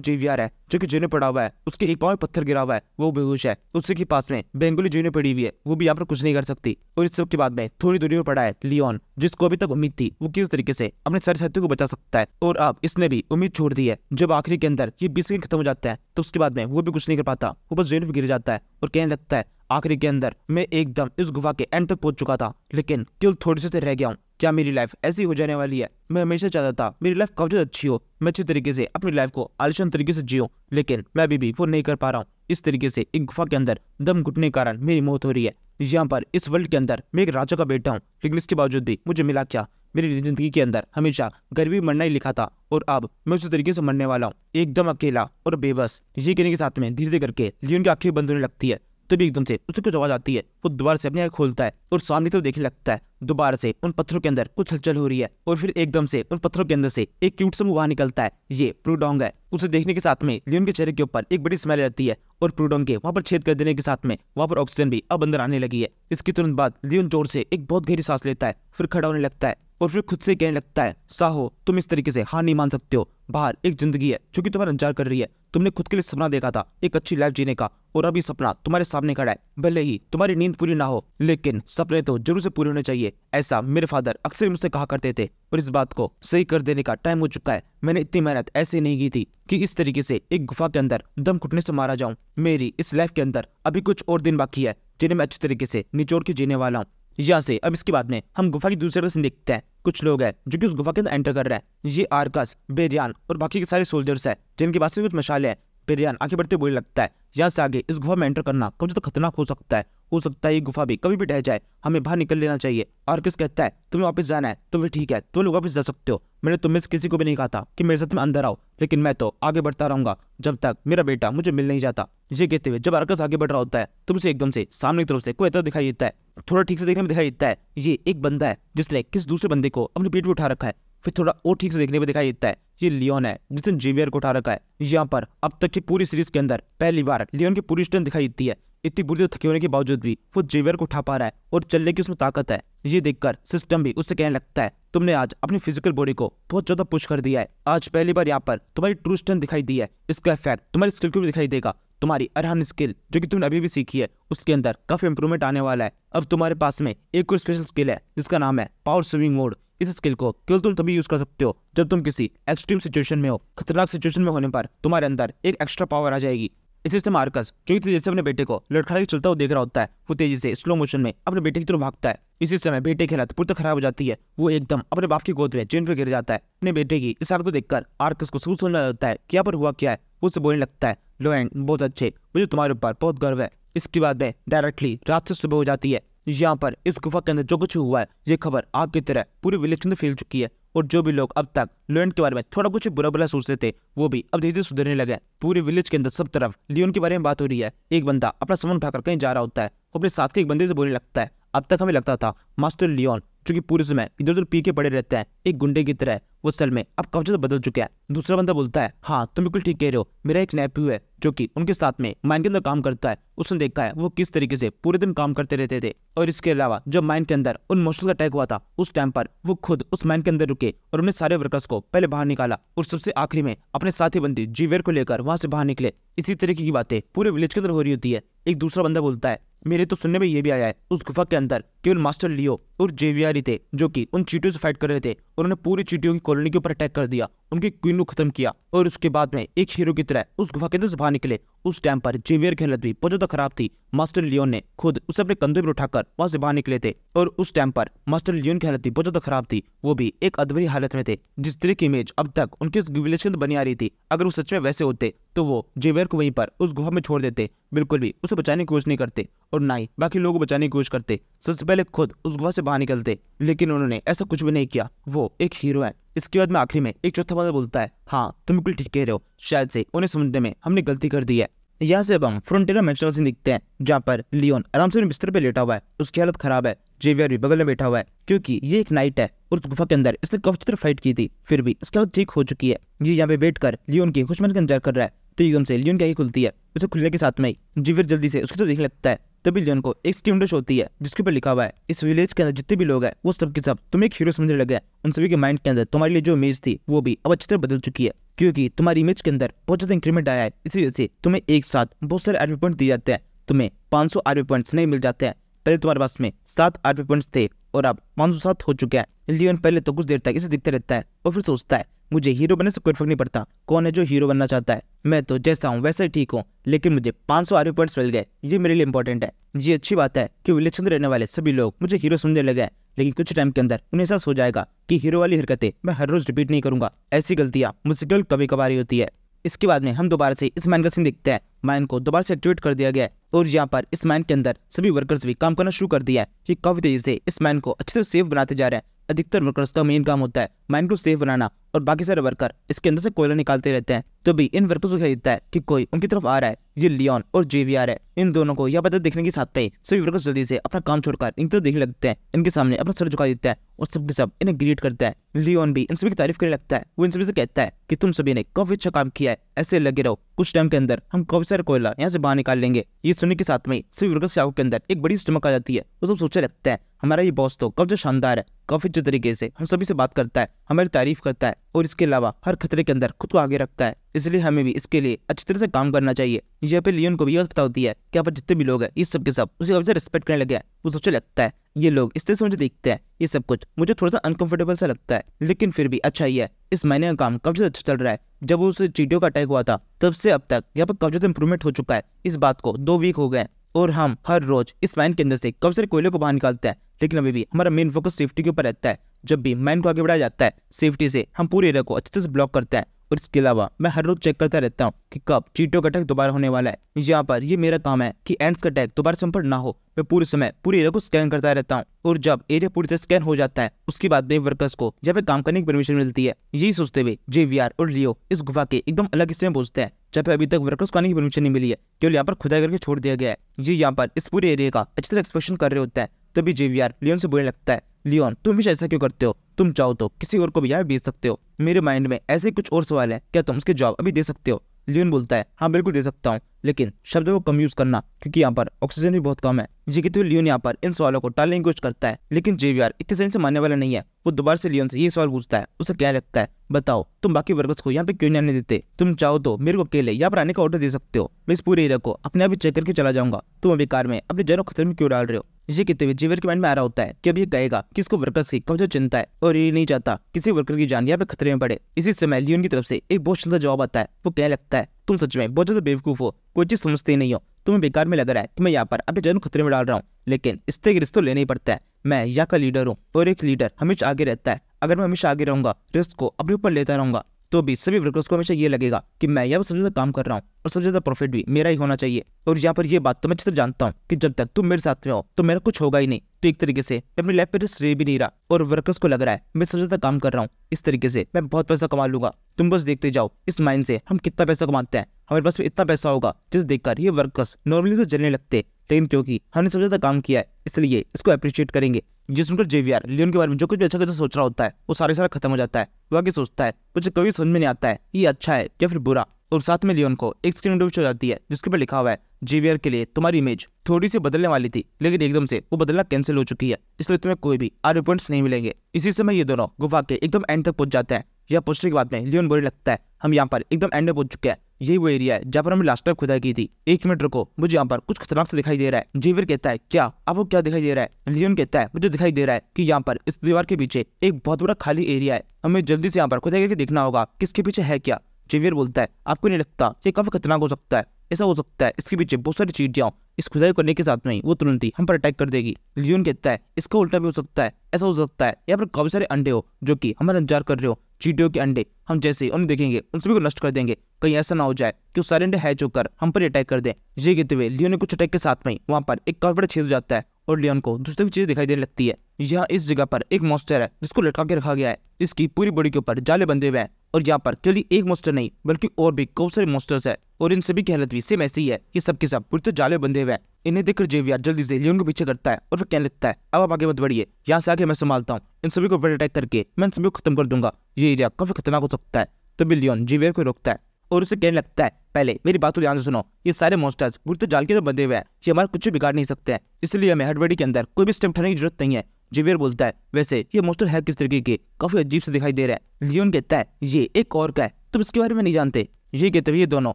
जेवियर है जो कि जेने पड़ा हुआ है, उसके एक पाँव में पत्थर गिरा हुआ है, वो बेहोश है। उसके के पास में बेंगोली जेने पड़ी हुई है, वो भी यहाँ पर कुछ नहीं कर सकती। और इस सब के बाद में थोड़ी दूरी पर पड़ा है लियोन, जिसको अभी तक उम्मीद थी वो किस तरीके से अपने सारे साथियों को बचा सकता है, और अब इसने भी उम्मीद छोड़ दी है। जब आखिरी के अंदर ये 20 सेकंड खत्म हो जाता है तो उसके बाद में वो भी कुछ नहीं कर पाता, वो बस जेने पर गिर जाता है और कहने लगता है आखिरी के अंदर मैं एकदम इस गुफा के एंड तक पहुंच चुका था, लेकिन केवल थोड़ी से रह गया हूँ। क्या मेरी लाइफ ऐसी हो जाने वाली है? मैं हमेशा चाहता था मेरी लाइफ काफी अच्छी हो, मैं अच्छी तरीके से अपनी लाइफ को आलिशान तरीके से जियो, लेकिन मैं अभी भी वो नहीं कर पा रहा हूँ। इस तरीके से एक गुफा के अंदर दम घुटने के कारण मेरी मौत हो रही है। यहाँ पर इस वर्ल्ड के अंदर मैं एक राजा का बेटा हूँ, लेकिन इसके बावजूद भी मुझे मिला क्या? मेरी जिंदगी के अंदर हमेशा गरीबी मरना ही लिखा था, और अब मैं उसी तरीके से मरने वाला हूँ, एकदम अकेला और बेबस। ये कहने के साथ में धीरे धीरे करके लियोन की आंखें बंद होने लगती है। तभी एकदम से उसे कुछ आवाज आती है, वो दोबारा से अपनी आंखें खोलता है और सामने तो देखने लगता है दोबारा से उन पत्थरों के अंदर कुछ हलचल हो रही है, और फिर एकदम से उन पत्थरों के अंदर से एक क्यूट सा मुंह बाहर निकलता है। ये प्रूडोंग है। उसे देखने के साथ में लियोन के चेहरे के ऊपर एक बड़ी स्मेल आती है, और प्रूडोंग के वहां पर छेद कर देने के साथ में वहां पर ऑक्सीजन भी अब अंदर आने लगी है। इसके तुरंत बाद लियोन जोर से एक बहुत गहरी सांस लेता है, फिर खड़ा होने लगता है और फिर खुद से कहने लगता है साहो, तुम इस तरीके से हार नहीं मान सकते हो। बाहर एक जिंदगी है जो कि तुम्हारा इंतजार कर रही है। तुमने खुद के लिए सपना देखा था एक अच्छी लाइफ जीने का, और अभी सपना तुम्हारे सामने खड़ा है। भले ही तुम्हारी नींद पूरी ना हो, लेकिन सपने तो जरूर से पूरे होने चाहिए। ऐसा मेरे फादर अक्सर मुझसे कहा करते थे, और इस बात को सही कर देने का टाइम हो चुका है। मैंने इतनी मेहनत ऐसे नहीं की थी कि इस तरीके से एक गुफा के अंदर दम घुटने से मारा जाऊं। मेरी इस लाइफ के अंदर अभी कुछ और दिन बाकी है जिन्हें मैं अच्छी तरीके से निचोड़ के जीने वाला हूँ। यहाँ से अब इसके बाद में हम गुफा की दूसरे तरफ देखते हैं। कुछ लोग हैं जो कि उस गुफा के अंदर एंटर कर रहे हैं। ये आर्कस, बेरियान और बाकी के सारे सोल्जर्स हैं जिनके पास में कुछ मशाले हैं। बेरियान आगे बढ़ते बोलने लगता है यहाँ से आगे इस गुफा में एंटर करना कम से खतरनाक हो सकता है। हो सकता है ये गुफा भी कभी भी ढह जाए, हमें बाहर निकल लेना चाहिए। आर्कस कहता है तुम्हें वापस जाना है तो फिर ठीक है, तुम लोग वापस जा सकते हो। मैंने तुम में से किसी को भी नहीं कहा था कि मेरे साथ में अंदर आओ, लेकिन मैं तो आगे बढ़ता रहूंगा जब तक मेरा बेटा मुझे मिल नहीं जाता। ये कहते हुए जब आर्कस आगे बढ़ रहा होता है तो उसे एकदम से सामने की तरफ से कोई ऐसा दिखाई देता है। थोड़ा ठीक से देखने में दिखाई देता है ये एक बंदा है जिसने किसी दूसरे बंदे को अपने पेट पे उठा रखा है। फिर थोड़ा और ठीक से देखने में दिखाई देता है ये लियोन है जिसने जेवियर को उठा रखा है। यहाँ पर अब तक की पूरी सीरीज के अंदर पहली बार लियोन की पूरी स्ट्रेंथ दिखाई देती है। इतनी बुरी थके होने के बावजूद भी वो जेवियर को उठा पा रहा है और चलने की उसमें ताकत है। ये देखकर सिस्टम भी उससे कहने लगता है तुमने आज अपनी फिजिकल बॉडी को बहुत ज्यादा पुश कर दिया है। आज पहली बार यहाँ पर तुम्हारी ट्रू स्ट्रेंथ दिखाई दी है। इसका इफेक्ट तुम्हारी स्किल को भी दिखाई देगा। तुम्हारी अरहान स्किल जो कि तुमने अभी भी सीखी है उसके अंदर काफी इंप्रूवमेंट आने वाला है। अब तुम्हारे पास में एक और स्पेशल स्किल है जिसका नाम है पावर स्विंग मोड। इस स्किल को केवल तुम तभी यूज कर सकते हो जब तुम किसी एक्सट्रीम सिचुएशन में हो। खतरनाक सिचुएशन में होने पर तुम्हारे अंदर एक एक्स्ट्रा पावर आ जाएगी। इसी से मार्कस जो तेजी से अपने बेटे को लड़खड़ा के चलता हुआ देख रहा होता है, वो तेजी से स्लो मोशन में अपने बेटे की तरफ भागता है। इसी समय बेटे की हालत पूरी तरह खराब हो जाती है। वो एकदम अपने बाप की गोद में जमीन पर गिर जाता है। अपने बेटे की इस हालत को देखकर आर्कस को सब सुनने लगता है कि यहाँ पर हुआ क्या है। वो उससे बोलने लगता है लोएंग बहुत अच्छे, मुझे तुम्हारे ऊपर बहुत गर्व है। इसके बाद में डायरेक्टली रात से सुबह हो जाती है। यहाँ पर इस गुफा के अंदर जो कुछ हुआ है ये खबर आग की तरह पूरी विलेज के अंदर फैल चुकी है, और जो भी लोग अब तक लियोन के बारे में थोड़ा कुछ बुरा बुरा सोचते थे वो भी अब धीरे धीरे सुधरने लगे। पूरे विलेज के अंदर सब तरफ लियोन के बारे में बात हो रही है। एक बंदा अपना सामान उठाकर कहीं जा रहा होता है, वो अपने साथी एक बंदे से बोलने लगता है अब तक हमें लगता था मास्टर लियोन जो कि पूरे समय इधर उधर पी के पड़े रहते हैं एक गुंडे की तरह, वो असल में अब काफी ज्यादा बदल चुका है। दूसरा बंदा बोलता है, हाँ तुम बिल्कुल ठीक कह रहे हो, मेरा एक नेफ्यू है जो कि उनके साथ में माइन के अंदर काम करता है। उसने देखा है वो किस तरीके से पूरे दिन काम करते रहते थे, और इसके अलावा जब माइन के अंदर उन मॉन्स्टर्स का अटैक हुआ था उस टाइम पर वो खुद उस माइन के अंदर रुके और उन्हें सारे वर्कर्स को पहले बाहर निकाला और सबसे आखिरी में अपने साथी बंदी जीवेर को लेकर वहां से बाहर निकले। इसी तरीके की बातें पूरे विलेज के अंदर हो रही होती है। एक दूसरा बंदा बोलता है, मेरे तो सुनने में ये भी आया है उस गुफा के अंदर केवल मास्टर लियो और जेवियर ही थे जो कि उन चीटियों से फाइट कर रहे थे, और उन्होंने पूरी चीटियों की कॉलोनी के ऊपर अटैक कर दिया, उनकी क्वीन को खत्म किया, और उसके बाद में एक हीरो की तरह उस गुफा के अंदर से बाहर निकले। उस टाइम पर जेवियर की हालत भी बहुत ज्यादा खराब थी। मास्टर लियोन ने खुद उसे अपने कंधे पर उठाकर वहां से बाहर निकले थे, और उस टाइम पर मास्टर लियोन की हालत भी बहुत ज्यादा खराब थी, वो भी एक अधूरी हालत में थे। जिस तरह की इमेज अब तक उनके विलेज के अंदर बनी आ रही थी, अगर वो सच में वैसे होते तो वो जेवियर को वहीं पर उस गुफा में छोड़ देते, बिल्कुल भी उसे बचाने की कोशिश नहीं करते और ना ही बाकी लोगों को बचाने की कोशिश करते, सबसे पहले खुद उस गुफा से बाहर निकलते। लेकिन उन्होंने ऐसा कुछ भी नहीं किया, वो एक हीरो है। इसके बाद में आखिरी में एक चौथा बंदा बोलता है, हाँ तुम बिल्कुल ठीक कह रहे हो, शायद से उन्हें समझने में हमने गलती कर दी है। यहाँ से अब हम फ्रंटियर मैच सीन दिखते हैं जहाँ पर लियोन आराम से बिस्तर पे लेटा हुआ है, उसकी हालत खराब है। जेवियर भी बगल में बैठा हुआ है क्योंकि ये एक नाइट है और उस गुफा के अंदर इसने काफी तरह फाइट की थी, फिर भी इसकी हालत ठीक हो चुकी है। ये यहाँ पे बैठकर लियोन की खुशमन का इंतजार कर रहा है, तो एकदम से लियोन की आंखें खुलती है। उसे खुलने के साथ में ही जेवियर जल्दी से उसकी तरफ देखने लगता है। तभी लियोन को एक स्क्रीन होती है जिसके ऊपर लिखा हुआ है, इस विलेज के अंदर जितने भी लोग हैं वो सब के सब तुम एक हीरो समझने लगे हैं। उन सभी के माइंड के अंदर तुम्हारे लिए जो इमेज थी वो भी अब अच्छी तरह बदल चुकी है, क्योंकि तुम्हारी इमेज के अंदर बहुत ज्यादा इंक्रीमेंट आया है। इसी वजह से तुम्हें एक साथ बहुत सारे आरपी पॉइंट दिए जाते हैं। तुम्हें 500 आरपी पॉइंट्स नहीं मिल जाते हैं, पहले तुम्हारे पास में 7 आरपी पॉइंट्स थे और अब 507 हो चुके हैं। लियोन पहले तो कुछ देर तक इसे दिखता रहता है और फिर सोचता है, मुझे हीरो बनने से कोई फर्क नहीं पड़ता, कौन है जो हीरो बनना चाहता है, मैं तो जैसा हूँ वैसा ही ठीक हूँ, लेकिन मुझे 500 आरपी पॉइंट्स मिल गए, ये मेरे लिए इंपॉर्टेंट है। ये अच्छी बात है कि विलेज में रहने वाले सभी लोग मुझे हीरो समझने लगे हैं, लेकिन कुछ टाइम के अंदर उन्हें एहसास हो जाएगा कि हीरो वाली हरकतें मैं हर रोज रिपीट नहीं करूंगा, ऐसी गलतियां मुझसे केवल कभी कभार ही होती है। इसके बाद में हम दोबारा से इस माइन का सीन देखते हैं। माइन को दोबारा से एक्टिवेट कर दिया गया है और यहाँ पर इस माइन के अंदर सभी वर्कर्स भी काम करना शुरू कर दिया है। ये काफी तेजी से इस माइन को अच्छी तरह सेफ बनाते जा रहे हैं। अधिकतर वर्कर्स का मेन काम होता है माइन को सेफ बनाना और बाकी सारे वर्कर इसके अंदर से कोयला निकालते रहते हैं। तो भी इन वर्कर्स को खरीदता है कि कोई उनकी तरफ आ रहा है, ये लियोन और जेवियर है। इन दोनों को यह पता देखने के साथ पे सभी वर्कर्स जल्दी से अपना काम छोड़कर इनकी तरफ देखने लगते हैं, इनके सामने अपना सर झुका देता है और सबके सब इन्हें ग्रीट करता है। लियोन भी इन सभी की तारीफ करने लगता है, वो इन सभी से कहता है कि तुम सभी ने काफी अच्छा काम किया है, ऐसे लगे रहो, कुछ टाइम के अंदर हम काफी सारे कोयला यहाँ से बाहर निकाल लेंगे। ये सुनने के साथ में सभी वर्कर्स की आंखों के अंदर एक बड़ी चमक आ जाती है। वो सब सोचने लगता है, हमारा ये बॉस तो काफी शानदार है, काफी अच्छे तरीके से हम सभी से बात करता है, हमारी तारीफ करता है और इसके अलावा हर खतरे के अंदर खुद को आगे रखता है, इसलिए हमें भी इसके लिए अच्छी तरह से काम करना चाहिए। यहाँ पे लियोन को भी यह पता होती है कि यहाँ पर जितने भी लोग हैं ये सब के सब उसे काफी रिस्पेक्ट करने लगे हैं। वो सोचने लगता है, ये लोग इस तरह से मुझे देखते हैं, ये सब कुछ मुझे थोड़ा सा अनकंफर्टेबल सा लगता है, लेकिन फिर भी अच्छा ही है। इस महीने का काम काफी अच्छा चल रहा है। जब उस चीटियों का अटैक हुआ था तब से अब तक यहाँ पर काफी ज्यादा इंप्रूवमेंट हो चुका है। इस बात को 2 वीक हो गए और हम हर रोज इस माइन के अंदर से काफी सारे कोयले को बाहर निकालते हैं, लेकिन अभी भी हमारा मेन फोकस सेफ्टी के ऊपर रहता है। जब भी माइन को आगे बढ़ाया जाता है सेफ्टी से हम पूरे एरिया को अच्छी तरह से ब्लॉक करते हैं, और इसके अलावा मैं हर रोज चेक करता रहता हूँ कि कब चीटियों का अटैक दोबारा होने वाला है। यहाँ पर ये मेरा काम है कि एंड्स का अटैक दोबारा से हम पर ना हो। मैं पूरे समय पूरे एरिया को स्कैन करता रहता हूँ, और जब एरिया पूरी तरह स्कैन हो जाता है उसके बाद में वर्कर्स को जब काम करने की परमिशन मिलती है। यही सोचते हुए जेवियर और लियो इस गुफा के एकदम अलग हिस्से में पहुंचते हैं जब अभी तक वर्कर्स को आने की परमिशन नहीं मिली है, केवल यहाँ पर खुदाई करके छोड़ दिया गया है। ये यहाँ पर इस पूरे एरिया का अच्छी तरह एक्सपेक्शन कर रहे होते हैं। तभी जेवियर लियोन से बोलने लगता है, लियोन तुम हमेशा ऐसा क्यों करते हो, तुम चाहो तो किसी और को भी यहाँ भेज सकते हो। मेरे माइंड में ऐसे कुछ और सवाल है, क्या तुम उसके जवाब अभी दे सकते हो। लियोन बोलता है, हाँ बिल्कुल दे सकता हूँ, लेकिन शब्दों को कम यूज करना क्योंकि यहाँ पर ऑक्सीजन भी बहुत कम है। जी कहते हुए लियोन यहाँ पर इन सवालों को टालने की कोशिश करता है, लेकिन जेवियर इतने सही से मानने वाला नहीं है। वो दोबारा से लियोन से ये सवाल पूछता है, उसे क्या लगता है, बताओ तुम बाकी वर्कर्स को यहाँ पे क्यों नहीं आने देते, तुम चाहो तो मेरे को अकेले यहाँ पर आने का ऑर्डर दे सकते हो, मैं इस पूरे एरिया को अपने आप ही चेक करके चला जाऊंगा, तुम अभी कार में अपने जानों खतरे में क्यों डाल रहे हो। ये कहते हुए जेवियर के माइंड में आ रहा होता है कि अब ये कहेगा कि इसको वर्कर्स की काफी चिंता है और ये नहीं चाहता किसी वर्कर की जान यहाँ पे खतरे में पड़े। इसी समय लियोन की तरफ से एक बहुत सुंदर जवाब आता है। वो कहने लगता है, तुम सच में बहुत ज्यादा बेवकूफ हो, कोई चीज समझते ही नहीं हो, तुम्हें बेकार में लग रहा है कि मैं यहाँ पर अपने जान खतरे में डाल रहा हूँ, लेकिन इससे रिस्क तो लेना ही पड़ता है। मैं यहाँ का लीडर हूँ और एक लीडर हमेशा आगे रहता है। अगर मैं हमेशा आगे रहूंगा, रिस्क को अपने ऊपर लेता रहूंगा, तो भी सभी वर्कर्स को हमेशा ये लगेगा कि मैं यहाँ पर सबसे ज्यादा काम कर रहा हूँ, और सबसे ज्यादा प्रॉफिट भी मेरा ही होना चाहिए। और यहाँ पर ये बात तो मैं अच्छी तरह जानता हूँ कि जब तक तुम मेरे साथ में हो तो मेरा कुछ होगा ही नहीं। तो एक तरीके से मैं अपनी लाइफ पे श्रेय भी नहीं रहा और वर्कर्स को लग रहा है मैं सबसे ज्यादा काम कर रहा हूँ। इस तरीके से मैं बहुत पैसा कमा लूंगा। तुम बस देखते जाओ इस माइंड से हम कितना पैसा कमाते हैं। हमारे पास में इतना पैसा होगा जिसे देखकर ये वर्कर्स नॉर्मली तो जलने लगते, लेकिन क्योंकि हमने सबसे ज्यादा काम किया है इसलिए इसको अप्रिशिएट करेंगे। ये सुनकर जेवियर लियोन के बारे में जो कुछ भी अच्छा सोच रहा होता है वो सारा खत्म हो जाता है। वो आगे सोचता है, मुझे कभी समझ में नहीं आता है ये अच्छा है या फिर बुरा। और साथ में लियोन को एक स्क्रीन विंडो हो जाती है जिसके ऊपर लिखा हुआ है, जेवियर के लिए तुम्हारी इमेज थोड़ी सी बदलने वाली थी लेकिन एकदम से वो बदलना कैंसिल हो चुकी है, इसलिए तुम्हें कोई भी आर पॉइंट्स नहीं मिलेंगे। इसी समय ये दोनों गुफा के एकदम एंड तक पहुंच जाते हैं। यह पहुंचने के बाद में लियोन बोलने लगता है, हम यहाँ पर एकदम एंड में पहुंच चुके हैं। यही वो एरिया है जहाँ पर हमने लास्ट टाइम खुदाई की थी। 1 मिनट रुको, मुझे यहाँ पर कुछ खतरनाक से दिखाई दे रहा है। जेवियर कहता है, क्या आपको क्या दिखाई दे रहा है? लियोन कहता है, मुझे दिखाई दे रहा है कि यहाँ पर इस दीवार के पीछे एक बहुत बड़ा खाली एरिया है, हमें जल्दी से यहाँ पर खुदाई करके देखना होगा किसके पीछे है क्या। जेवियर बोलता है, आपको नहीं लगता ये काफी खतरनाक हो सकता है? ऐसा हो सकता है इसके पीछे बहुत सारी चीटियां, इस खुदाई करने के साथ में वो तुरंत ही हम पर अटैक कर देगी। लियोन कहता है, इसका उल्टा भी हो सकता है, ऐसा हो सकता है यहाँ पर काफी सारे अंडे हो जो कि हमारा इंतजार कर रहे हो, चीटियों के अंडे। हम जैसे ही उन्हें देखेंगे उन सभी को नष्ट कर देंगे। कहीं ऐसा ना हो जाए कि वो सारे अंडे हैच होकर हम पर अटैक कर दें। ये कहते हुए लियोन ने कुछ अटैक के साथ में वहाँ पर एक काफी बड़ा छेद हो जाता है और लियोन को दूसरी चीज दिखाई देने लगती है। यहाँ इस जगह पर एक मॉन्स्टर है जिसको लटका के रखा गया है। इसकी पूरी बॉडी के ऊपर जाले बंधे हुए हैं और यहाँ पर केवल एक मॉन्स्टर नहीं बल्कि और भी बहुत सारे मॉन्स्टर्स है और इन सभी की हालत भी सेम ऐसी ही है कि सबके सब पूरी तरह जाले बंधे हुए हैं। इन्हें देखकर जेवियर जल्दी से लियोन को पीछे करता है और फिर कहने लगता है, अब आप आगे मत बढ़िए, यहाँ से आगे मैं संभालता हूँ, इन सभी को अटैक करके मैं इन सभी को खत्म कर दूंगा, ये एरिया काफी खतरनाक हो सकता है। तभी लियोन जेवियर को रोकता है और उसे कहने लगता है, पहले मेरी बात को ध्यान से सुनो, ये सारे मॉन्स्टर्स पूरी तरह जाल के तो बंधे हुए हैं, ये हमारा कुछ भी बिगाड़ नहीं सकते हैं, इसलिए हमें हड़बड़ी के अंदर कोई भी स्टेप उठाने की जरूरत नहीं है। जेवियर बोलता है, वैसे ये मॉन्स्टर है किस तरीके के? काफी अजीब से दिखाई दे रहा है। लियोन कहता है, ये एक और का है, तुम इसके बारे में नहीं जानते। ये कहते हुए ये दोनों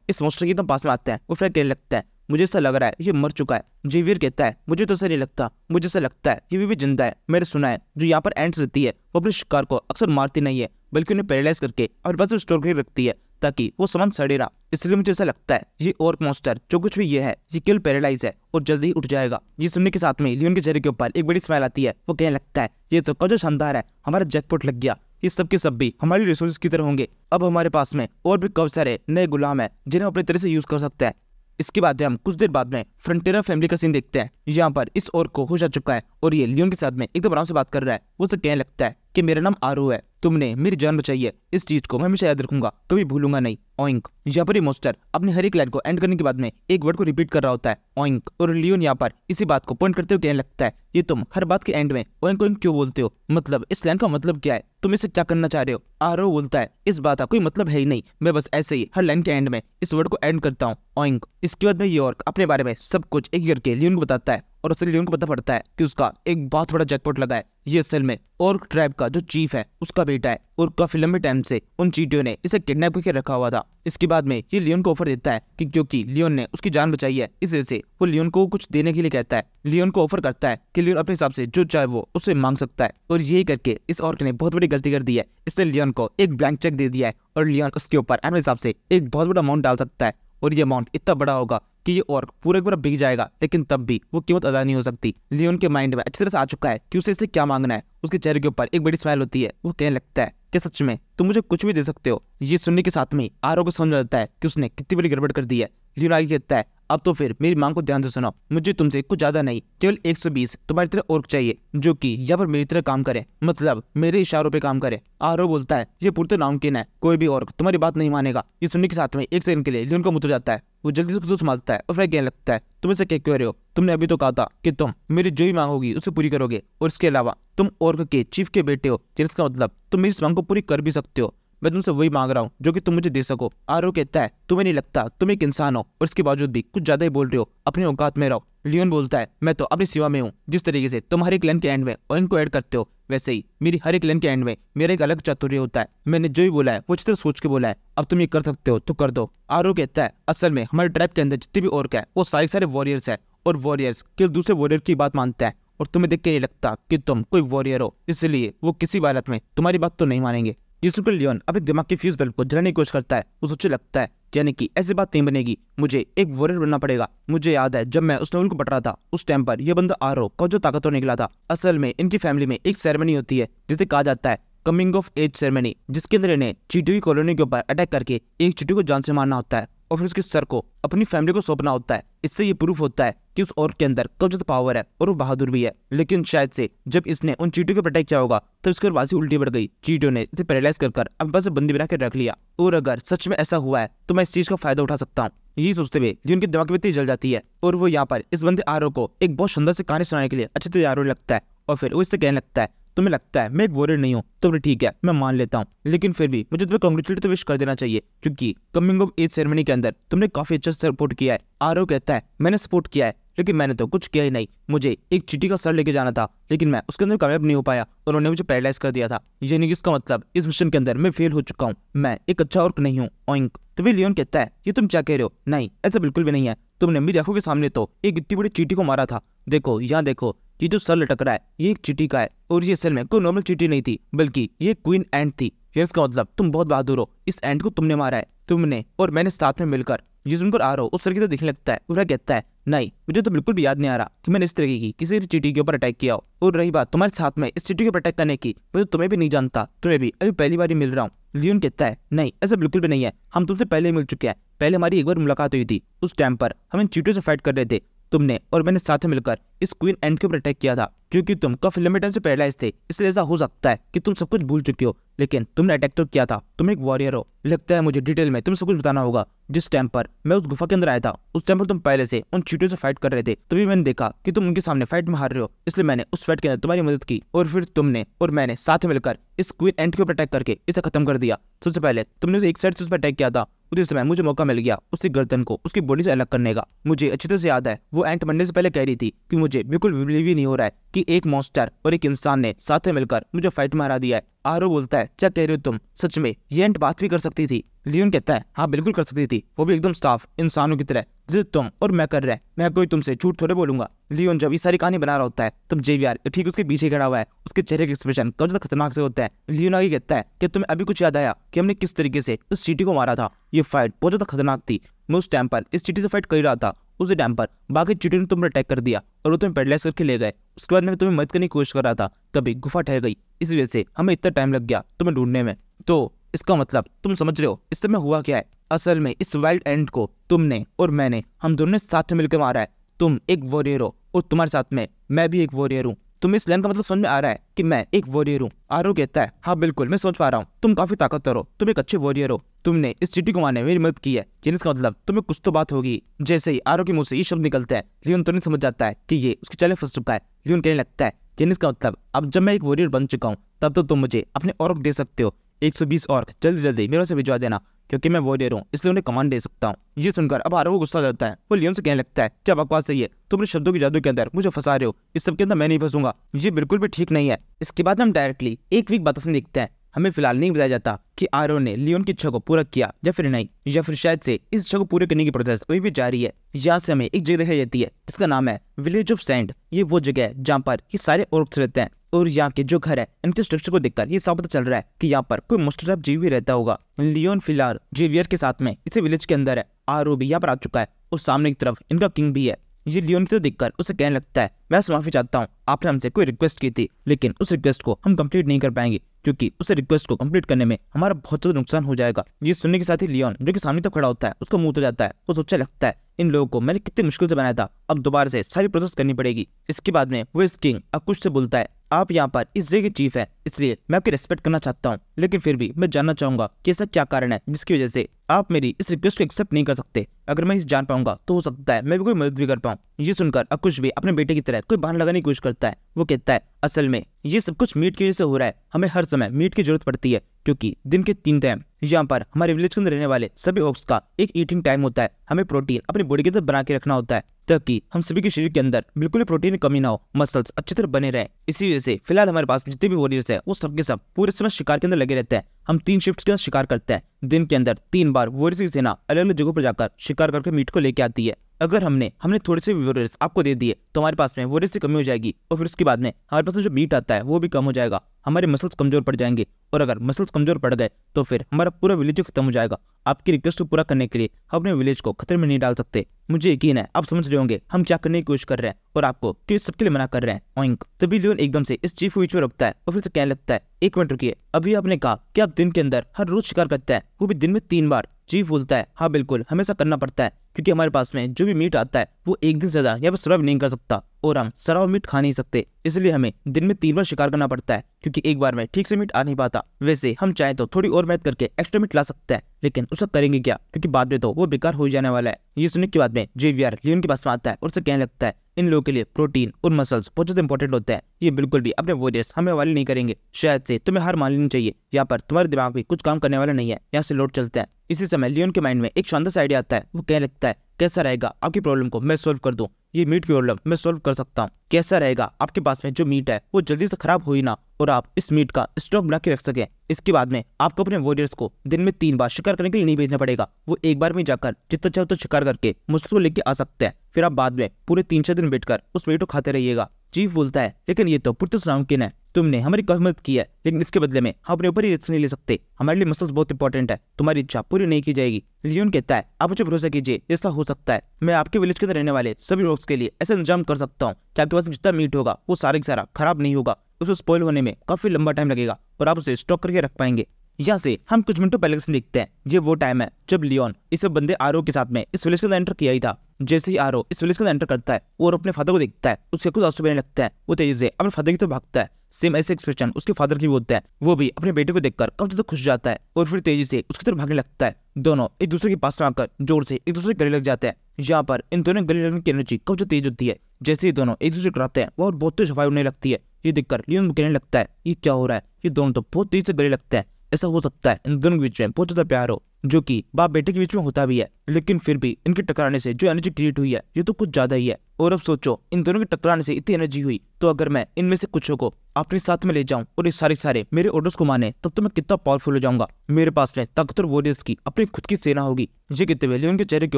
इस मॉन्स्टर के एकदम पास में आते हैं। वो फिर कहने लगता है, मुझे ऐसा लग रहा है ये मर चुका है। जेवियर कहता है, मुझे तो ऐसा नहीं लगता, मुझे ऐसा लगता है ये भी जिंदा है। मैंने सुना है जो यहाँ पर एंट्स रहती है वो अपने शिकार को अक्सर मारती नहीं है बल्कि उन्हें पैरालाइज करके अपने पास स्टोर करके रखती है ताकि वो सामान सड़े ना। इसलिए मुझे ऐसा लगता है ये ऑर्क मॉन्स्टर जो कुछ भी ये है ये केवल पैरालाइज है और जल्दी ही उठ जाएगा। ये सुनने के साथ में लियोन के चेहरे के ऊपर एक बड़ी स्माइल आती है। वो कहने लगता है, ये तो काफी शानदार है, हमारा जैकपॉट लग गया, ये सब के सब भी हमारी रिसोर्सेज की तरह होंगे। अब हमारे पास में और भी काफी सारे नए गुलाम है जिन्हें अपनी तरह से यूज कर सकते हैं। इसके बाद हम कुछ देर बाद में फ्रंटियरा फैमिली का सीन देखते हैं। यहाँ पर इस ऑर्क को होश आ चुका है और ये लियोन के साथ में एकदम आराम से बात कर रहा है। वो उसे कहने लगता है कि मेरा नाम आरू है, तुमने मेरी जान बचाई है, इस चीज को मैं हमेशा याद रखूंगा, कभी भूलूंगा नहीं, ऑइंक। यहाँ पर ये मॉन्स्टर अपने हर एक लाइन को एंड करने के बाद में एक वर्ड को रिपीट कर रहा होता है, ऑइंक। और लियोन यहाँ पर इसी बात को पॉइंट करते हुए कहने लगता है, ये तुम हर बात के एंड में ऑइंक ऑइंक क्यों बोलते हो? मतलब इस लाइन का मतलब क्या है? तुम इसे क्या करना चाह रहे हो? आरो बोलता है, इस बात का कोई मतलब है ही नहीं, मैं बस ऐसे ही हर लाइन के एंड में इस वर्ड को एंड करता हूँ, ऑइंक। इसके बाद में ये ऑर्क अपने बारे में सब कुछ एक करके लियोन को बताता है और उससे लियोन को पता पड़ता है कि उसका एक बहुत बड़ा जैकपॉट लगा है। ये असल में ऑर्क ट्राइब का जो चीफ है उसका बेटा है और काफी लंबे टाइम से उन चीटियों ने इसे किडनैप करके रखा हुआ था। इसके बाद में ये लियोन को ऑफर देता है कि क्योंकि लियोन ने उसकी जान बचाई है इस वजह से वो लियोन को कुछ देने के लिए कहता है। लियोन को ऑफर करता है कि लियोन अपने हिसाब से जो चाहे वो उससे मांग सकता है और यही करके इस ऑर्क ने बहुत बड़ी गलती कर दी है। इसने लियोन को एक ब्लैंक चेक दे दिया है और लियोन उसके ऊपर अपने हिसाब से एक बहुत बड़ा अमाउंट डाल सकता है और ये अमाउंट इतना बड़ा होगा कि ये ऑर्क पूरा पूरा बिक जाएगा, लेकिन तब भी वो कीमत अदा नहीं हो सकती। लियोन के माइंड में अच्छी तरह से आ चुका है कि उसे इससे क्या मांगना है। उसके चेहरे के ऊपर एक बड़ी स्माइल होती है। वो कहने लगता है कि सच में तुम मुझे कुछ भी दे सकते हो। ये सुनने के साथ में आरो को समझ आता है कि उसने कितनी बड़ी गड़बड़ कर दी है। लियोन आगे कहता है, अब तो फिर मेरी मांग को ध्यान से सुनो, मुझे तुमसे कुछ ज्यादा नहीं, केवल 120 तुम्हारी तरह ऑर्क चाहिए जो कि यहाँ पर मेरी तरह काम करे, मतलब मेरे इशारों पे काम करे। आरो बोलता है, ये पूरी नामुमकिन है, कोई भी ऑर्क तुम्हारी बात नहीं मानेगा। ये सुनने के साथ में एक सेकंड के लिए लियोन का मुंह जाता है। वो जल्दी से खुद संभालता है और फिर कहने लगता है, तुम इसे क्या कह रहे हो? तुमने अभी तो कहा था कि तुम मेरी जो ही मांग होगी उसे पूरी करोगे और इसके अलावा तुम ऑर्क के चीफ के बेटे हो, जिसका मतलब तुम मेरी इस मांग को पूरी कर भी सकते हो। मैं तुमसे वही मांग रहा हूँ जो कि तुम मुझे दे सको। आरो कहता है, तुम्हें नहीं लगता तुम एक इंसान हो और इसके बावजूद भी कुछ ज्यादा ही बोल रहे हो, अपने औकात में रहो। लियोन बोलता है, मैं तो अपनी सेवा में हूँ। जिस तरीके से तुम हर एक लाइन के एंड में ऑइंक को ऐड करते हो वैसे ही मेरी हर एक लाइन के एंड में मेरा एक अलग चातुर्य होता है। मैंने जो भी बोला है वो अच्छी तरह सोच के बोला है, अब तुम ये कर सकते हो तो कर दो। आरो कहता है, असल में हमारे ट्राइब के अंदर जितने भी ऑर्क है वो सारे वॉरियर्स है और वॉरियर्स केवल दूसरे वॉरियर की बात मानते हैं और तुम्हें देख के नहीं लगता कि तुम कोई वॉरियर हो, इसलिए वो किसी भी हालत में तुम्हारी बात तो नहीं मानेंगे। जिस पर लियोन अपने दिमाग के फ्यूज बल्ब को जलाने की कोशिश करता है। वो सोचने लगता है यानी कि ऐसी बात नहीं बनेगी, मुझे एक वॉरियर बनना पड़ेगा। मुझे याद है जब मैं उस नोवेल को पढ़ रहा था उस टाइम पर यह बंदा आरो का जो ताकतवर निकला था। असल में इनकी फैमिली में एक सेरेमनी होती है जिसे कहा जाता है कमिंग ऑफ एज सेरेमनी, जिसके अंदर इन्हें चींटियों की कॉलोनी के ऊपर अटैक करके एक चींटी को जान से मारना होता है और फिर उसके सर को अपनी फैमिली को सौंपना होता है। इससे ये प्रूफ होता है कि उस औरत के अंदर कब ज्यादा पावर है और वो बहादुर भी है। लेकिन शायद से जब इसने उन चींटियों को प्रोटेक्ट किया होगा तो इसकी बाजी उल्टी बढ़ गई। चींटियों ने इसे पैरालाइज कर अपने पास बंदी बना के रख लिया। और अगर सच में ऐसा हुआ है तो मैं इस चीज का फायदा उठा सकता हूँ। यही सोचते हुए लियोन की दिमाग में इतनी जल जाती है और वो यहाँ पर इस बंदे आरो को एक बहुत सुंदर सी कहानी सुनाने के लिए अच्छे से तैयार होने लगता है। और फिर वो इससे कहने लगता है, तुम्हें लगता है मैं एक वॉरियर नहीं हूँ तो ठीक है, मैं मान लेता हूँ, लेकिन फिर भी मुझे तुम्हें कांग्रेचुलेट तो विश कर देना चाहिए क्योंकि कमिंग ऑफ एज सेरेमनी के अंदर तुमने काफी अच्छा सपोर्ट किया है। आरो कहता है, मैंने सपोर्ट किया है लेकिन मैंने तो कुछ किया ही नहीं। मुझे एक चींटी का सर लेके जाना था लेकिन मैं उसके अंदर कामयाब नहीं हो पाया और उन्होंने मुझे पैरालाइज कर दिया था। यानी कि इसका मतलब इस मिशन के अंदर मैं फेल हो चुका हूँ, मैं एक अच्छा ऑर्क नहीं हूँ। ऑइंक। तभी लियोन कहता है, ये तुम क्या कह रहे हो? नहीं, ऐसा बिल्कुल भी नहीं है। तुमने मेरी आंखों के सामने तो एक इतनी बड़ी चींटी को मारा था। देखो यहाँ देखो, ये जो सर लटक रहा है ये एक चींटी का है और ये असल में कोई नॉर्मल चींटी नहीं थी बल्कि ये क्वीन एंट थी। इसका मतलब तुम बहुत बहादुर हो, इस एंट को तुमने मारा है, तुमने और मैंने साथ में मिलकर। ये सुनकर आ रहा हो उस सर की तरह दिखने लगता है। वह कहता है, नहीं, मुझे तो बिल्कुल भी याद नहीं आ रहा कि मैंने इस तरीके की किसी भी चींटी के ऊपर अटैक किया हो। और रही बात तुम्हारे साथ में इस चींटी के ऊपर अटैक करने की, मैं तो तुम्हें भी नहीं जानता, तुम्हें भी अभी पहली बार ही मिल रहा हूँ। लियोन कहता है, नहीं, ऐसा बिल्कुल भी नहीं है, हम तुमसे पहले ही मिल चुके हैं। पहले हमारी एक बार मुलाकात हुई थी, उस टाइम पर हम इन चींटियों से फाइट कर रहे थे। तुमने और मैंने साथ में मिलकर इस क्वीन एंट के ऊपर अटैक किया था क्योंकि तुम काफी लंबे टाइम से पैरालाइज थे, इसलिए ऐसा हो सकता है कि तुम सब कुछ भूल चुके हो, लेकिन तुमने अटैक तो किया था। तुम एक वॉरियर हो। लगता है मुझे डिटेल में तुम सब कुछ बताना होगा। जिस टाइम पर मैं उस गुफा के अंदर आया था उस टाइम पर तुम पहले से उन चींटियों से फाइट कर रहे थे, तभी मैंने देखा कि तुम उनके सामने फाइट में हार रहे हो, इसलिए मैंने उस फाइट के अंदर तुम्हारी मदद की और फिर तुमने और मैंने साथ में मिलकर इस क्वीन एंट के ऊपर अटैक करके इसे खत्म कर दिया। सबसे पहले तुमने उसे एक साइड से उस पर अटैक किया था, उसी समय मुझे मौका मिल गया उसकी गर्दन को उसकी बॉडी से अलग करने का। मुझे अच्छी तरह से याद है वो एंट मरने से पहले कह रही थी कि मुझे बिल्कुल बिलीव ही नहीं हो रहा है कि एक मॉन्स्टर और एक इंसान ने साथ में मिलकर मुझे फाइट में हरा दिया है। आरो बोलता है, क्या कह रहे हो तुम? सच में ये एंट बात भी कर सकती थी? लियोन कहता है, हाँ बिल्कुल कर सकती थी, वो भी एकदम साफ इंसानों की तरह जैसे तुम और मैं कर रहे हैं। मैं कोई तुमसे झूठ थोड़े बोलूंगा। लियोन जब ये सारी कहानी बना रहा होता है तब जेवियर ठीक उसके पीछे खड़ा हुआ है। उसके चेहरे का एक्सप्रेशन कब ज्यादा खतरनाक से होता है। लियोन आगे कहता है कि तुम्हें अभी कुछ याद आया कि हमने किस तरीके से उस चींटी को मारा था? ये फाइट बहुत ज्यादा खतरनाक थी। मैं उस टाइम पर इस चींटी से फाइट कर रहा था, उसी टाइम पर बाकी चींटियों ने तुम पर अटैक कर दिया और वो तुम्हें पैरालाइज करके ले गए। उसके बाद मैं तुम्हें मदद करने की कोशिश कर रहा था, तभी गुफा ठहर गई, इस वजह से हमें इतना टाइम लग गया तुम्हें ढूंढने में। तो इसका मतलब तुम समझ रहे हो इस समय हुआ क्या है? असल में इस वाइल्ड एंट को तुमने और मैंने, हम दोनों ने साथ में मिलकर मारा है। तुम एक वॉरियर हो और तुम्हारे साथ में मैं भी एक वॉरियर हूँ। तुम्हें इस लाइन का मतलब समझ में आ रहा है कि मैं एक वॉरियर हूँ? आरो कहता है, हाँ बिल्कुल मैं समझ पा रहा हूँ, तुम काफी ताकतवर हो, तुम एक अच्छे वॉरियर हो, तुमने इस चींटी को मारने में मेरी मदद की है, जिसका मतलब तुम्हें कुछ तो बात होगी। जैसे ही आरो के मुंह से ये शब्द निकलते हैं लियोन तुरंत समझ जाता है कि ये उसके चले फंस चुका है। लियोन कहने लगता है, जेनिस का मतलब अब जब मैं एक वॉरियर बन चुका हूँ तब तो तुम मुझे अपने ऑर्क दे सकते हो। 120 ऑर्क जल्दी जल्दी मेरे से भिजवा देना क्योंकि मैं वॉरियर हूँ, इसलिए उन्हें कमांड दे सकता हूँ। ये सुनकर अब आरो को गुस्सा आ जाता है। वो लियोन से कहने लगता है, क्या बकवास है ये? तुम अपने शब्दों के जादू के अंदर मुझे फंसा रहे हो, इस सब के अंदर मैं नहीं फंसूंगा, ये बिल्कुल भी ठीक नहीं है। इसके बाद हम डायरेक्टली एक वीक बाद देखते हैं। हमें फिलहाल नहीं बताया जाता कि आरो ने लियोन की इच्छा को पूरा किया या फिर नहीं, या फिर शायद से इस इच्छा को पूरे करने की प्रोसेस अभी भी जारी है। यहाँ से हमें एक जगह दिखाई जाती है जिसका नाम है विलेज ऑफ सैंड। ये वो जगह है जहाँ पर ये सारे ऑर्क्स रहते हैं और यहाँ के जो घर है इनके स्ट्रक्चर को देखकर ये साफ पता चल रहा है कि यहाँ पर कोई मोस्टर टाइप जीव भी रहता होगा। लियोन फिलहाल जेवियर के साथ में इसे विलेज के अंदर है। आरो भी यहाँ पर आ चुका है और सामने की तरफ इनका किंग भी है। ये लियोन की तरफ देखकर उसे कहने लगता है, मैं माफी चाहता हूँ, आपने हमसे कोई रिक्वेस्ट की थी लेकिन उस रिक्वेस्ट को हम कंप्लीट नहीं कर पाएंगे क्योंकि उस रिक्वेस्ट को कंप्लीट करने में हमारा बहुत ज्यादा नुकसान हो जाएगा। ये सुनने के साथ ही लियोन जो कि सामने तक खड़ा होता है उसका मुंह तो जाता है। वो सोचने लगता है, इन लोगों को मैंने कितनी मुश्किल से बनाया था, अब दोबारा से सारी प्रोसेस करनी पड़ेगी। इसके बाद में वो इस किंग अकुश से बोलता है, आप यहाँ पर इस जगह के चीफ है इसलिए मैं आपकी रिस्पेक्ट करना चाहता हूँ, लेकिन फिर भी मैं जानना चाहूंगा कि ऐसा क्या कारण है जिसकी वजह से आप मेरी इस रिक्वेस्ट को एक्सेप्ट नहीं कर सकते। अगर मैं इस जान पाऊंगा तो हो सकता है मैं भी कोई मदद भी कर पाऊँ। ये सुनकर अकुश भी अपने बेटे की तरह कोई बहाना लगाने की कोशिश करता है। वो कहता है, असल में ये सब कुछ मीट की वजह से हो रहा है, हमें हर समय मीट की जरूरत पड़ती है क्योंकि दिन के 3 टाइम यहाँ पर हमारे विलेज के अंदर रहने वाले सभी ऑक्स का एक ईटिंग टाइम होता है। हमें प्रोटीन अपनी बॉडी के अंदर बना के रखना होता है ताकि हम सभी के शरीर के अंदर बिल्कुल प्रोटीन की कमी ना हो, मसल्स अच्छी तरह बने रहे। इसी वजह से फिलहाल हमारे पास जितने भी वॉरियर्स है वो सब के सब पूरे समय शिकार के अंदर लगे रहते हैं। हम 3 शिफ्ट्स के अंदर शिकार करते हैं, दिन के अंदर 3 बार वॉरियर्स की सेना अलग अलग जगहों पर जाकर शिकार करके मीट को लेके आती है। अगर हमने थोड़े से वॉरियर्स आपको दे दिए तो हमारे पास में वॉरियर्स की कमी हो जाएगी और फिर उसके बाद में हमारे पास जो मीट आता है वो भी कम हो जाएगा, हमारे मसल्स कमजोर पड़ जाएंगे और अगर मसल्स कमजोर पड़ गए तो फिर हमारा पूरा विलेज खत्म हो जाएगा। आपकी रिक्वेस्ट को पूरा करने के लिए हम अपने विलेज को खतरे में नहीं डाल सकते। मुझे यकीन है आप समझ रहे होंगे हम क्या करने की कोशिश कर रहे हैं और आपको क्यों सबके लिए मना कर रहे हैं। ऑइंक। तभी लियोन एकदम से इस चीफ को बीच में रोकता है और फिर से कहने लगता है, एक मिनट रुकिए, अभी आपने कहा कि आप दिन के अंदर हर रोज शिकार करते हैं, वो भी दिन में 3 बार। चीफ बोलता है हाँ बिल्कुल, हमेशा करना पड़ता है क्योंकि हमारे पास में जो भी मीट आता है वो एक दिन से ज्यादा यहाँ पर सर्वाइव नहीं कर सकता और हम सर्वाइव मीट खा नहीं सकते, इसलिए हमें दिन में 3 बार शिकार करना पड़ता है क्योंकि एक बार में ठीक से मीट आ नहीं पाता। वैसे हम चाहे तो थोड़ी और मेहनत करके एक्स्ट्रा मीट ला सकते हैं, लेकिन उसका करेंगे क्या क्योंकि बाद में तो वो बेकार हो जाने वाला है। ये सुनने के बाद में जेवियर लियोन के पास में आता है और उसे कहने लगता है इन लोगों के लिए प्रोटीन और मसल्स बहुत ज्यादा इंपॉर्टेंट होते हैं, ये बिल्कुल भी अपने वॉरियर्स हमें हवाले नहीं करेंगे। शायद से तुम्हें हार मान लेनी चाहिए, यहाँ पर तुम्हारे दिमाग भी कुछ काम करने वाला नहीं है, यहाँ से लौट चलते हैं। इसी समय लियोन के माइंड में एक शानदार सा आइडिया आता है, वो कहने लगता है कैसा रहेगा आपकी प्रॉब्लम को मैं सोल्व कर दूं, ये मीट की प्रॉब्लम मैं सोल्व कर सकता हूँ। कैसा रहेगा आपके पास में जो मीट है वो जल्दी से खराब हो ही ना और आप इस मीट का स्टॉक बना के रख सके। इसके बाद में आपको अपने वॉरियर्स को दिन में 3 बार शिकार करने के लिए नहीं भेजना पड़ेगा, वो एक बार में जाकर जितना चाहे उतना शिकार करके मुझको लेके आ सकते हैं, फिर आप बाद में पूरे 3-6 दिन बैठकर उस मीट को खाते रहिएगा। चीफ बोलता है लेकिन ये तो पुरतस नामुमकिन है, तुमने हमारी काफी मदद की है लेकिन इसके बदले में हम अपने ऊपर ही रिस्क नहीं ले सकते, हमारे लिए मसल्स बहुत इंपॉर्टेंट है, तुम्हारी इच्छा पूरी नहीं की जाएगी। लियोन कहता है आप मुझे भरोसा कीजिए, ऐसा हो सकता है मैं आपके विलेज के अंदर रहने वाले सभी लोग के लिए ऐसा इंतजाम कर सकता हूँ कि आपके पास जितना मीट होगा वो सारा का सारा खराब नहीं होगा, उसे स्पॉइल होने में काफी लंबा टाइम लगेगा और आप उसे स्टॉक करके रख पाएंगे। यहाँ से हम कुछ मिनटों पहले से देखते हैं, ये वो टाइम है जब लियोन इस बंदे आरो के साथ में इस विलेज के अंदर एंटर किया ही था। जैसे ही आरो इस विलेज के अंदर एंटर करता है और अपने फादर को देखता है उसके कुछ आंसू बहने लगता है, वो तेजी से अपने फादर की तरफ भागता है। सेम ऐसे एक्सप्रेशन उसके फादर की होता है, वो भी अपने बेटे को देखकर काफी ज्यादा खुश जाता है और फिर तेजी से उसकी तरफ भागने लगता है। दोनों एक दूसरे के पास में आकर जोर से एक दूसरे के गले लग जाते हैं। यहाँ पर इन दोनों गले लगने की एनर्जी काफी तेज होती है, जैसे ही दोनों एक दूसरे को कराते हैं वो बहुत तेज हवाएं उड़ने लगती है। ये देखकर लियोन कहने लगता है ये क्या हो रहा है, ये दोनों तो बहुत तेज से गले लगते हैं, ऐसा हो सकता है इन दोनों के बीच में बहुत ज्यादा प्यार हो, जो कि बाप बेटे के बीच में होता भी है, लेकिन फिर भी इनके टकराने से जो एनर्जी क्रिएट हुई है ये तो कुछ ज्यादा ही है। और अब सोचो इन दोनों के टकराने से इतनी एनर्जी हुई, तो अगर मैं इनमें से कुछ को अपने साथ में ले जाऊं और ये सारे मेरे ऑर्डर्स को माने तब तो मैं कितना पावरफुल हो जाऊंगा, मेरे पास में ताकतवर वॉरियर्स की अपनी खुद की सेना होगी। ये कहते हुए लियोन के चेहरे के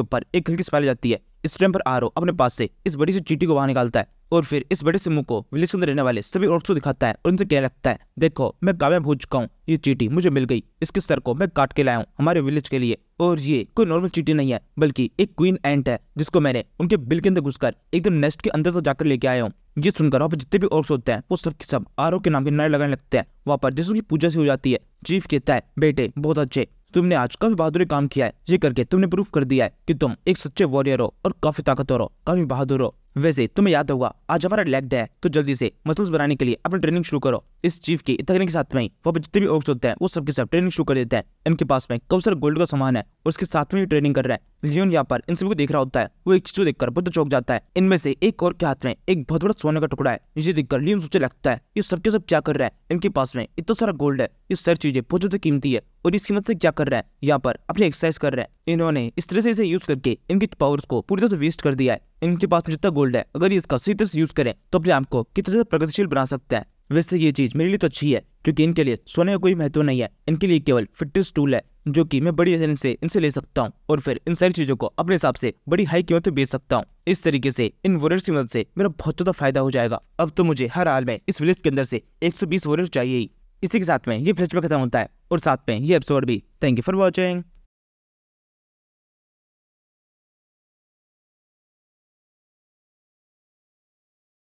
ऊपर एक हल्की स्माइल जाती है। इस टाइम पर आरो अपने पास से इस बड़ी सी चींटी को बाहर निकालता है और फिर इस बड़े से मुंह को विलेज के अंदर रहने वाले सभी औरतों को दिखाता है और उनसे कहने लगता है देखो मैं कामयाब हो चुका हूँ, ये चींटी मुझे मिल गई, इसके सर को मैं काट के लाया हूँ हमारे विलेज के लिए, और ये कोई नॉर्मल चींटी नहीं है बल्कि एक क्वीन एंट है जिसको मैंने उनके बिल के अंदर घुसकर एकदम नेस्ट के अंदर से जाकर लेके आया हूँ। ये सुनकर वहाँ पर जितने भी औरत होते हैं वो सब के सब आरो के नाम के नारे लगाने लगते हैं, वहाँ पर जिसकी पूजा से हो जाती है। चीफ कहता है बेटे बहुत अच्छे, तुमने आज काफी बहादुरी काम किया है, ये करके तुमने प्रूफ कर दिया है कि तुम एक सच्चे वॉरियर हो और काफी ताकतवर हो, काफी बहादुर हो। वैसे तुम्हें याद होगा आज हमारा लेग डे है, तो जल्दी से मसल्स बनाने के लिए अपनी ट्रेनिंग शुरू करो। इस चीफ के इतने के साथ में ही वहाँ पर जितने भी ऑर्क्स होते हैं वो सबके सब ट्रेनिंग शुरू कर देते हैं। इनके पास में काफी सारा गोल्ड का सामान है और उसके साथ में ही ट्रेनिंग कर रहा है। लियोन यहाँ पर इन सभी को देख रहा होता है, वो एक चीज को देखकर बहुत चौंक जाता है। इनमें से एक और के हाथ में एक बहुत बड़ा सोने का टुकड़ा है, जिसे देखकर लियोन सोचने लगता है ये सबके सब क्या कर रहा है, इनके पास में इतना सारा गोल्ड है, ये सारी चीजें बहुत ज्यादा कीमती है और इस कीमत से क्या कर रहा है, यहाँ पर अपनी एक्सरसाइज कर रहा है। इन्होंने इस तरह से इसे यूज करके इनकी पावर्स को पूरी तरह से वेस्ट कर दिया है। इनके पास में जितना गोल्ड है अगर ये इसका सही तरह से यूज करें तो अपने आप को कितना ज्यादा प्रगतिशील बना सकते हैं। वैसे ये चीज मेरे लिए तो अच्छी है क्योंकि इनके लिए सोने का कोई महत्व नहीं है, इनके लिए केवल फिटनेस टूल है जो कि मैं बड़ी आसानी से इनसे ले सकता हूँ और फिर इन सारी चीजों को अपने हिसाब से बड़ी हाई कीमत पे बेच सकता हूँ। इस तरीके से इन वॉरियर्स की मदद से मेरा बहुत ज्यादा फायदा हो जाएगा। अब तो मुझे हर हाल में इस विलेज के अंदर से 120 वॉरियर्स चाहिए ही। इसी के साथ में ये फ्लैशबैक खत्म होता है और साथ में ये एपिसोड भी। Thank you for watching.